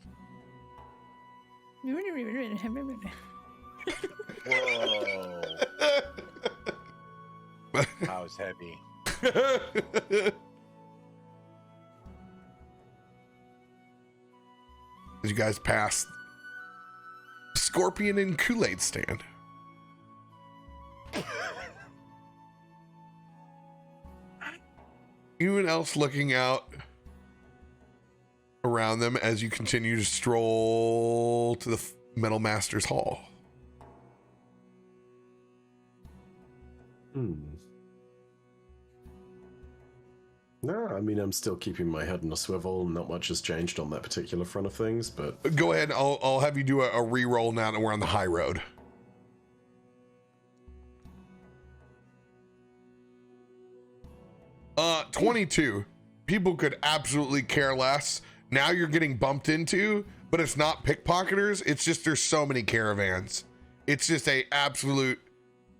Whoa. That was heavy. As you guys pass Scorpion and Kool-Aid stand. Anyone else looking out around them as you continue to stroll to the Metal Master's Hall? No, I mean, I'm still keeping my head on a swivel. Not much has changed on that particular front of things, but... Go ahead. I'll have you do a re-roll now that we're on the high road. Uh, 22. People could absolutely care less. Now you're getting bumped into, but it's not pickpocketers. It's just there's so many caravans. It's just a absolute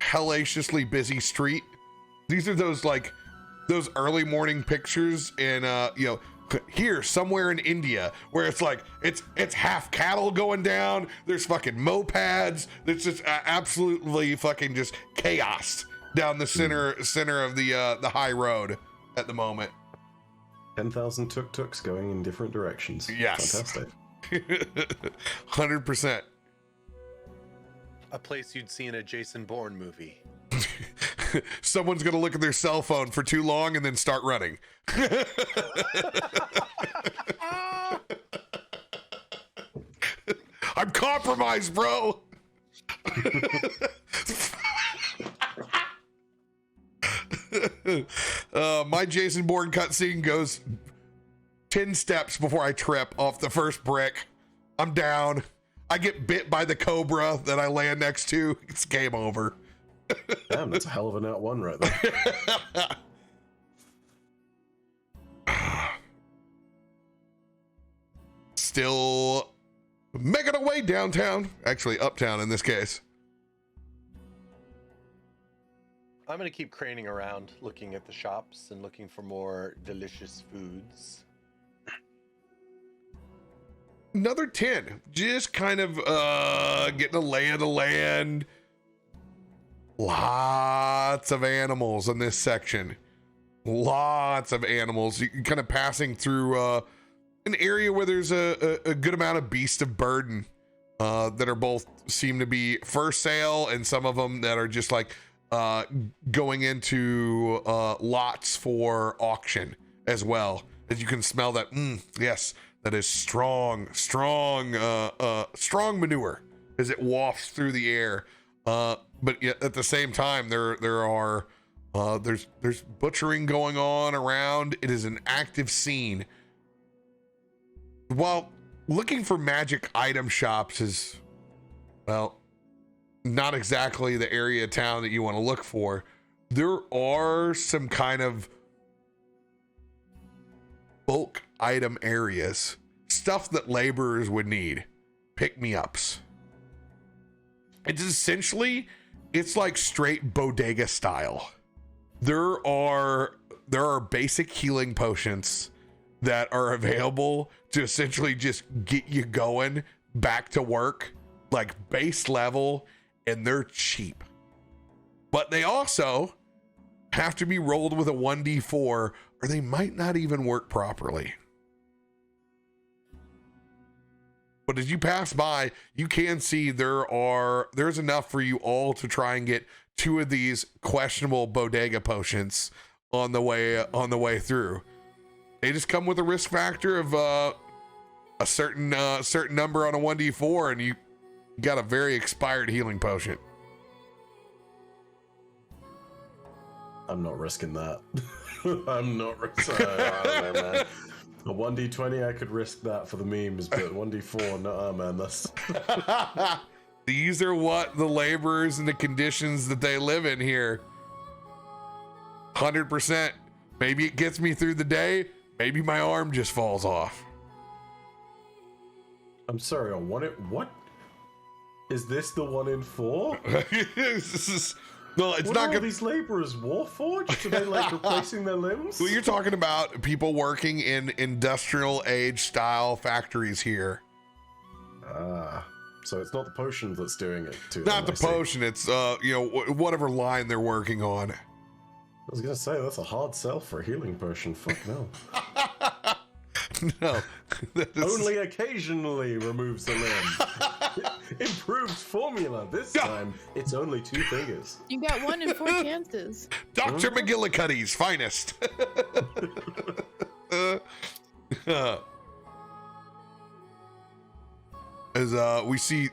hellaciously busy street. These are those like those early morning pictures in here somewhere in India where it's like it's half cattle going down. There's fucking mopeds. There's just absolutely fucking just chaos down the center of the high road at the moment. 10,000 tuk-tuks going in different directions. Yes. Fantastic. 100%. A place you'd see in a Jason Bourne movie. Someone's gonna look at their cell phone for too long and then start running. I'm compromised, bro. My Jason Bourne cutscene goes 10 steps before I trip off the first brick. I'm down. I get bit by the cobra that I land next to, it's game over. Damn, that's a hell of a nat one right there. Still making our way downtown, actually uptown in this case. I'm gonna keep craning around, looking at the shops and looking for more delicious foods. Another 10, just kind of getting a lay of the land. Lots of animals in this section. Lots of animals. You're kind of passing through an area where there's a good amount of beasts of burden that are both seem to be for sale, and some of them that are just like going into lots for auction as well. As you can smell that, yes, that is strong manure as it wafts through the air. But yet at the same time, there's butchering going on around. It is an active scene. While looking for magic item shops is, well, not exactly the area of town that you want to look for, there are some kind of bulk item areas, stuff that laborers would need, pick-me-ups. It's essentially, it's like straight bodega style. There are basic healing potions that are available to essentially just get you going back to work, like base level, and they're cheap. But they also have to be rolled with a 1d4 or they might not even work properly. But as you pass by, you can see there's enough for you all to try and get 2 of these questionable bodega potions on the way through. They just come with a risk factor of a certain number on a 1d4, and you got a very expired healing potion. I'm not risking that. I'm not risking. I don't know, man. A 1d20, I could risk that for the memes, but 1d4, nah, man, that's... These are what the laborers and the conditions that they live in here. 100%. Maybe it gets me through the day. Maybe my arm just falls off. I'm sorry, on what? Is this the 1 in 4? No, it's what not are good. These laborers warforged? Are they like replacing their limbs? Well, you're talking about people working in industrial age style factories here. So it's not the potion that's doing it to Not them, the potion. It's whatever line they're working on. I was gonna say that's a hard sell for a healing potion. Fuck no. No. Only occasionally removes a limb. Improved formula. This time it's only 2 fingers. You got 1 in 4 chances. Dr. McGillicuddy's finest. As we see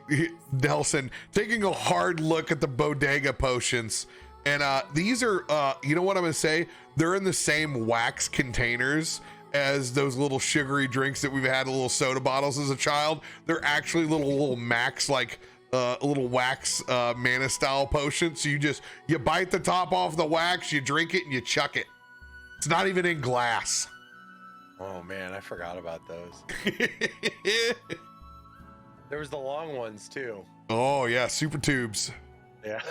Nelson taking a hard look at the bodega potions. And these are, you know what I'm going to say? They're in the same wax containers as those little sugary drinks that we've had, little soda bottles as a child. They're actually little Max, like little wax mana style potions. So you bite the top off the wax, you drink it, and you chuck it. It's not even in glass. Oh man, I forgot about those. There was the long ones too. Oh yeah, super tubes. Yeah.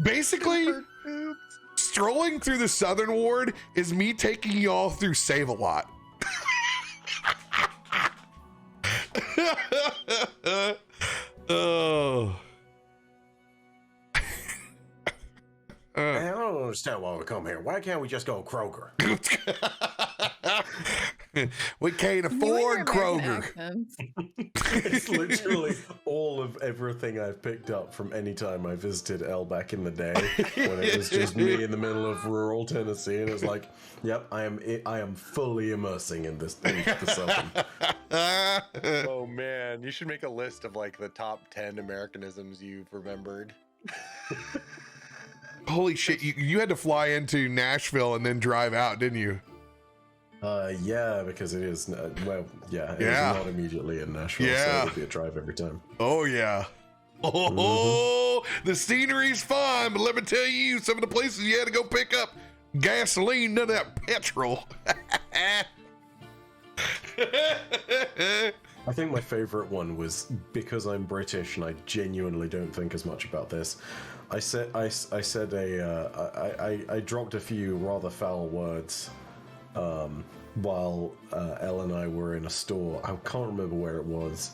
Basically, strolling through the Southern Ward is me taking y'all through Save-A-Lot. Oh. I don't understand why we come here. Why can't we just go Kroger? We can't afford Kroger. It's literally all of everything I've picked up from any time I visited Elle back in the day, when it was just me in the middle of rural Tennessee, and it's like, yep, I am fully immersing in this thing for something. Oh man, you should make a list of like the top 10 Americanisms you've remembered. Holy shit, you had to fly into Nashville and then drive out, didn't you? Yeah, because it is. Well, yeah, it Yeah. is not immediately in Nashville, Yeah. so it'll be a drive every time. Oh yeah. Oh, the scenery's fine, but let me tell you, some of the places you had to go pick up gasoline, none of that petrol. I think my favorite one was because I'm British and I genuinely don't think as much about this. I dropped a few rather foul words while Elle and I were in a store. I can't remember where it was.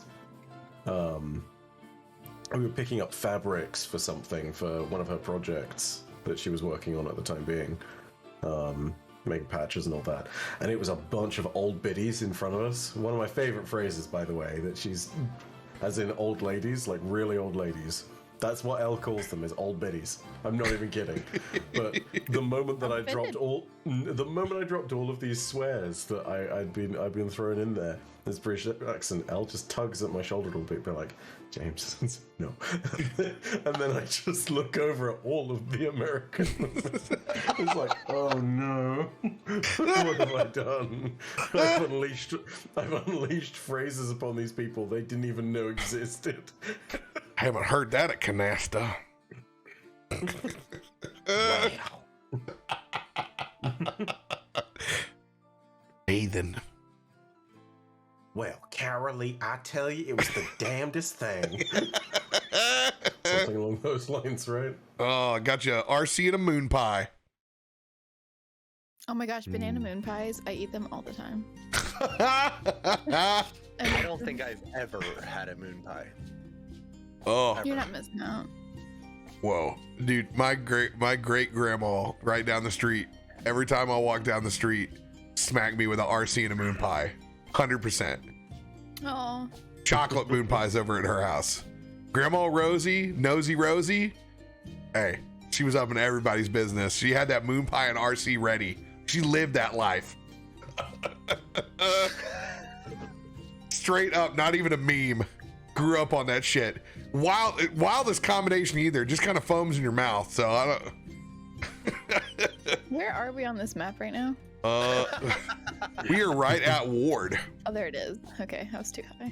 We were picking up fabrics for something for one of her projects that she was working on at the time being. Making patches and all that. And it was a bunch of old biddies in front of us. One of my favorite phrases, by the way, that she's, as in old ladies, like really old ladies. That's what Elle calls them, is old biddies. I'm not even kidding. But the moment that I dropped all of these swears that I'd been thrown in there, this British accent, Elle just tugs at my shoulder a little bit, be like, James, no. And then I just look over at all of the Americans. It's like, oh no, what have I done? I've unleashed phrases upon these people they didn't even know existed. I haven't heard that at Canasta. Heathen. Well, Carolee, I tell you, it was the damnedest thing. Something along those lines, right? Oh, I got you RC and a moon pie. Oh my gosh, banana moon pies. I eat them all the time. I don't think I've ever had a moon pie. Oh, You're not missing out. whoa, dude! My great grandma right down the street. Every time I walk down the street, smack me with an RC and a moon pie. 100%. Oh, Chocolate moon pies over at her house. Grandma Rosie, Nosy Rosie. Hey, she was up in everybody's business. She had that moon pie and RC ready. She lived that life. Straight up, not even a meme. Grew up on that shit. Wildest combination either. Just kind of foams in your mouth. So I don't. where are we on this map right now? We are right at Ward. Oh, there it is. Okay, I was too high.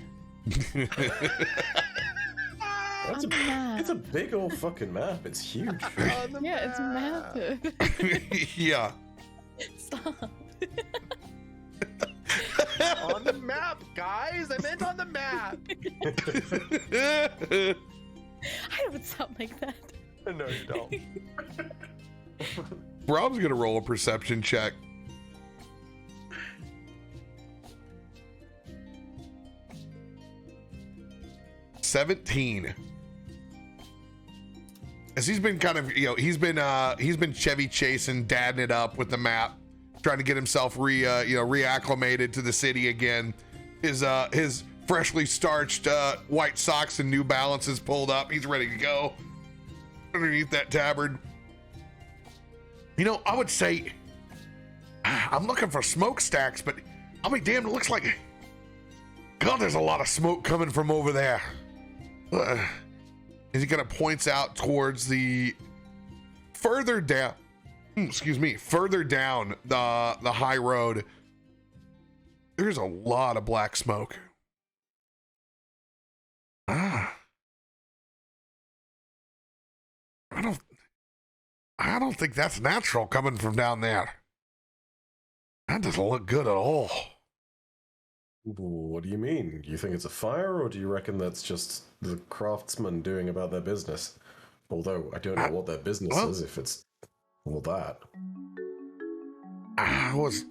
It's a big old fucking map. It's huge. Yeah, it's massive. Yeah. Stop. On the map, guys! I meant on the map! I don't sound like that. No, you don't. Rob's gonna roll a perception check. $17. As he's been kind of, he's been Chevy chasing, dadding it up with the map, trying to get himself reacclimated to the city again. His freshly starched white socks and New Balances pulled up. He's ready to go underneath that tabard. I would say I'm looking for smokestacks, but I'll be damned, it looks like, God, there's a lot of smoke coming from over there. As he kind of points out towards the further down the high road. There's a lot of black smoke. I don't think that's natural coming from down there. That doesn't look good at all. What do you mean? Do you think it's a fire, or do you reckon that's just the craftsmen doing about their business? Although I don't know what their business is if it's all that. I was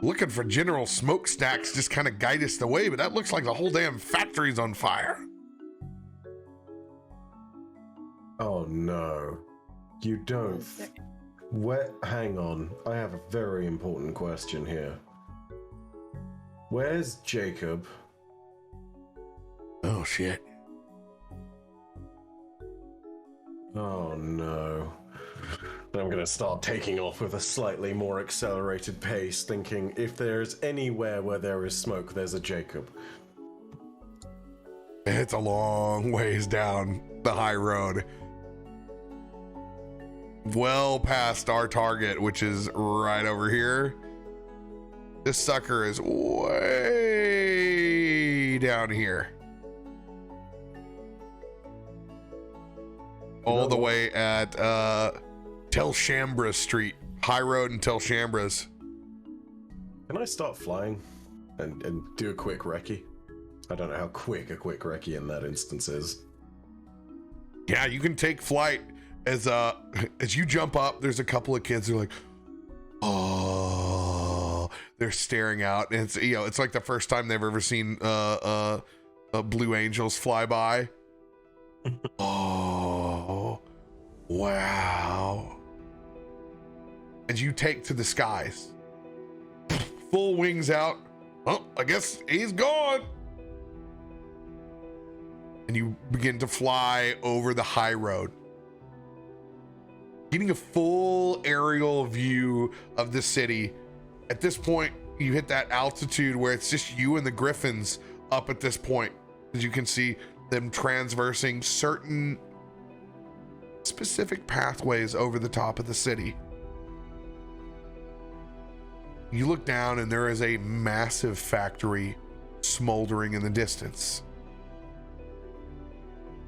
looking for general smokestacks, just kind of guide us the way, but that looks like the whole damn factory's on fire. Oh no. You don't. Hang on. I have a very important question here. Where's Jacob? Oh shit. Oh no. I'm gonna start taking off with a slightly more accelerated pace, thinking if there's anywhere where there is smoke, there's a Jacob. It's a long ways down the high road. well past our target, which is right over here. This sucker is way down here. All the way at Telshambra Street, High Road and Telshambras. Can I start flying and do a quick recce? I don't know how quick a quick recce in that instance is. Yeah, you can take flight as you jump up. There's a couple of kids who are like, oh, they're staring out, and it's, you know, it's like the first time they've ever seen Blue Angels fly by. Oh, wow. And you take to the skies, full wings out. Oh, I guess he's gone. And you begin to fly over the high road, getting a full aerial view of the city. At this point, you hit that altitude where it's just you and the griffins up at this point, as you can see them transversing certain specific pathways over the top of the city. You look down and there is a massive factory smoldering in the distance.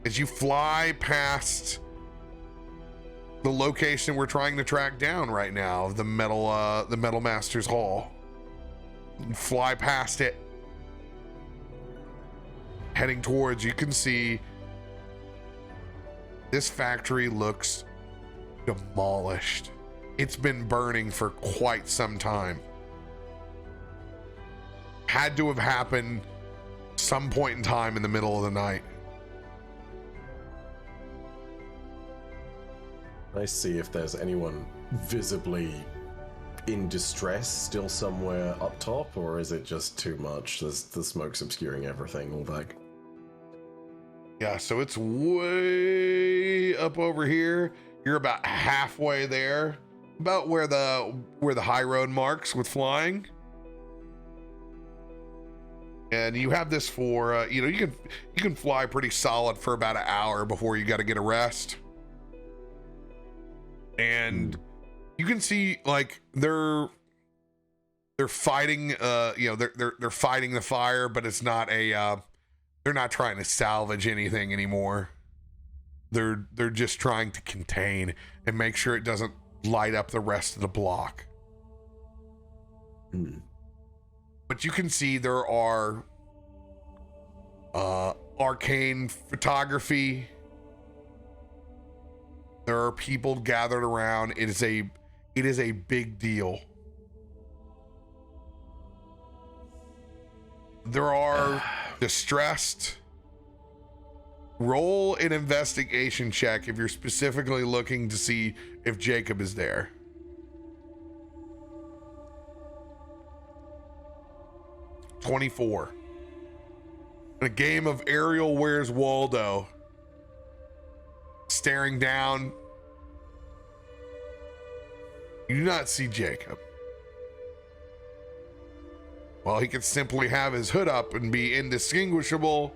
As you fly past the location we're trying to track down right now, the Metal Masters Hall, you fly past it, heading towards, you can see this factory looks demolished. It's been burning for quite some time. Had to have happened some point in time in the middle of the night. I see if there's anyone visibly in distress still somewhere up top, or is it just too much? The smoke's obscuring everything, all that. Yeah, so it's way up over here. You're about halfway there, about where the high road marks with flying. And you have this for you can fly pretty solid for about an hour before you got to get a rest. And you can see like they're fighting they're fighting the fire, but it's not they're not trying to salvage anything anymore. They're just trying to contain and make sure it doesn't light up the rest of the block. But you can see there are arcane photography. There are people gathered around. It is a big deal. There are distressed. Roll an investigation check if you're specifically looking to see if Jacob is there. $24. In a game of Ariel Where's Waldo, staring down, you do not see Jacob. While he could simply have his hood up and be indistinguishable,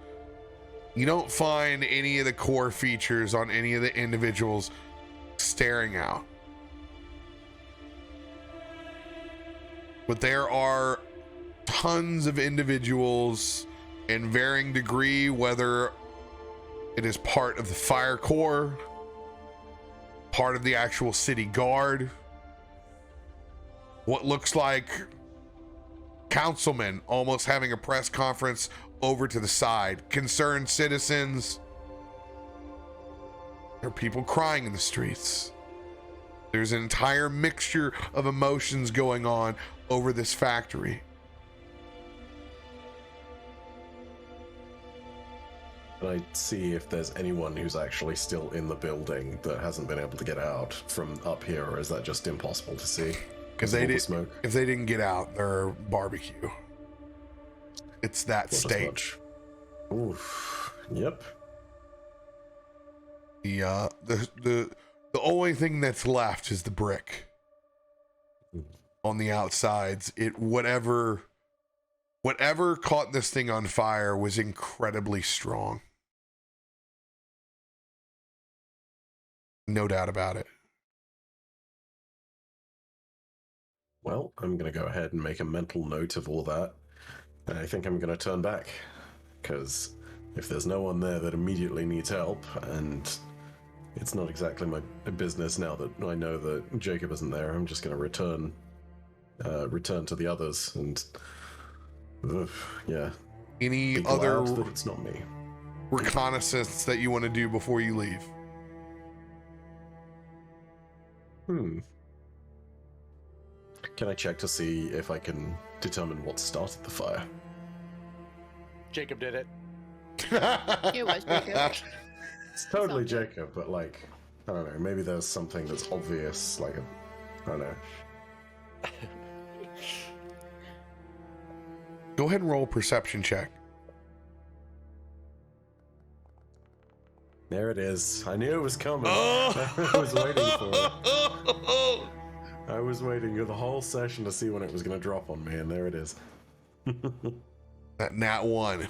you don't find any of the core features on any of the individuals staring out. But there are tons of individuals in varying degree, whether it is part of the fire corps, part of the actual city guard, what looks like councilmen almost having a press conference over to the side, concerned citizens. There are people crying in the streets. There's an entire mixture of emotions going on over this factory. Can I see if there's anyone who's actually still in the building that hasn't been able to get out from up here, or is that just impossible to see? If they didn't get out, they're barbecue. It's that state. Oof. Yep. The only thing that's left is the brick on the outsides. Whatever caught this thing on fire was incredibly strong. No doubt about it. Well, I'm going to go ahead and make a mental note of all that. And I think I'm going to turn back. Because if there's no one there that immediately needs help, and it's not exactly my business now that I know that Jacob isn't there, I'm just going to return to the others. And yeah. Any Be glad other that it's not me. reconnaissance that you want to do before you leave? Can I check to see if I can determine what started the fire? Jacob did it. It was Jacob. It's totally Jacob, but like, I don't know, maybe there's something that's obvious, like, I don't know. Go ahead and roll a perception check. There it is. I knew it was coming. I was waiting for it. I was waiting the whole session to see when it was going to drop on me, and there it is. That nat 1.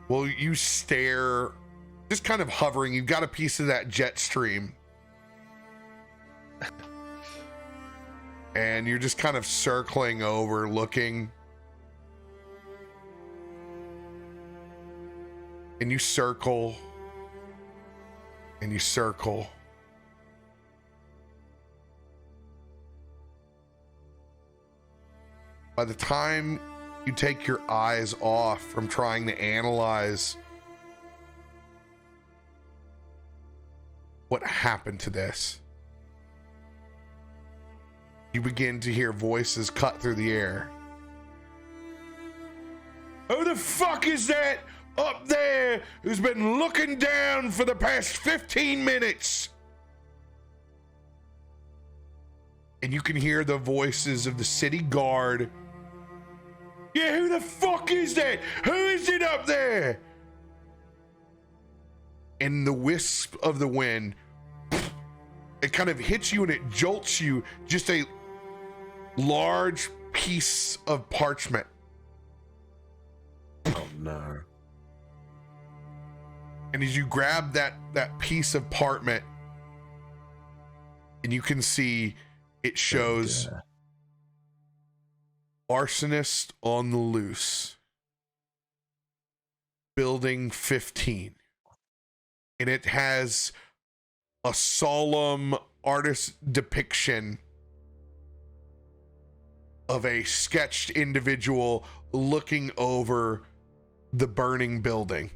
Well, you stare, just kind of hovering. You've got a piece of that jet stream. And you're just kind of circling over, looking. And you circle. And you circle. By the time you take your eyes off from trying to analyze what happened to this, you begin to hear voices cut through the air. Who the fuck is that up there who's been looking down for the past 15 minutes? And you can hear the voices of the city guard. Yeah, who the fuck is that? Who is it up there? And the wisp of the wind, it kind of hits you and it jolts you. Just a large piece of parchment. Oh no. And as you grab that piece of parchment, and you can see it shows arsonist on the loose, building 15. And it has a solemn artist depiction of a sketched individual looking over the burning building.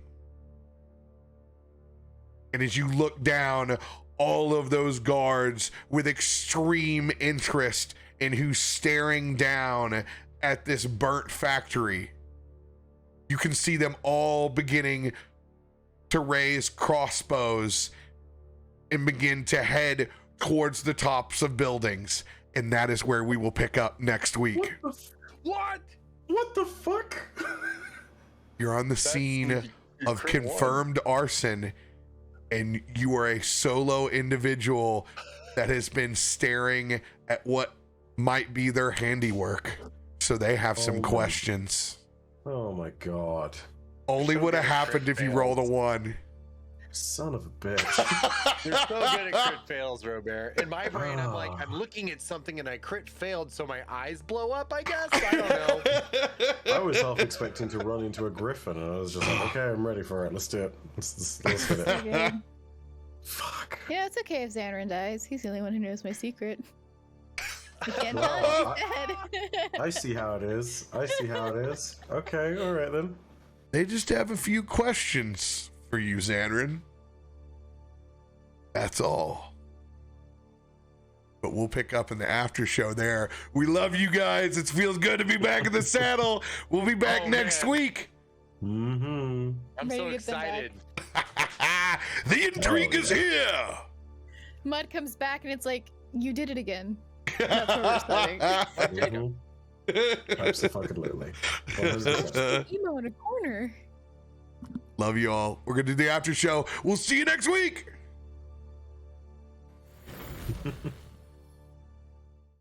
And as you look down, all of those guards with extreme interest in who's staring down at this burnt factory. You can see them all beginning to raise crossbows and begin to head towards the tops of buildings. And that is where we will pick up next week. What the fuck? You're on the scene of confirmed arson, and you are a solo individual that has been staring at what might be their handiwork. So they have some questions. Oh my god. Only would have happened if you rolled a 1. Son of a bitch. You're so good at crit fails, Robert. In my brain, I'm like, I'm looking at something and I crit failed, so my eyes blow up, I guess? I don't know. I was half expecting to run into a griffin, and I was just like, okay, I'm ready for it. Let's do it. Let's hit it. Okay. Fuck. Yeah, it's okay if Xanran dies. He's the only one who knows my secret. He can't tell he's dead. I see how it is. Okay, alright then. They just have a few questions for you, Xanran. That's all. But we'll pick up in the after show there. We love you guys. It feels good to be back in the saddle. We'll be back next week. Mm-hmm. I'm Ready so to get them back. excited. The intrigue is here. Mud comes back and it's like, you did it again. That's what we're starting. Mm-hmm. Absolutely. 100%. Emo in a corner. Love you all. We're going to do the after show. We'll see you next week.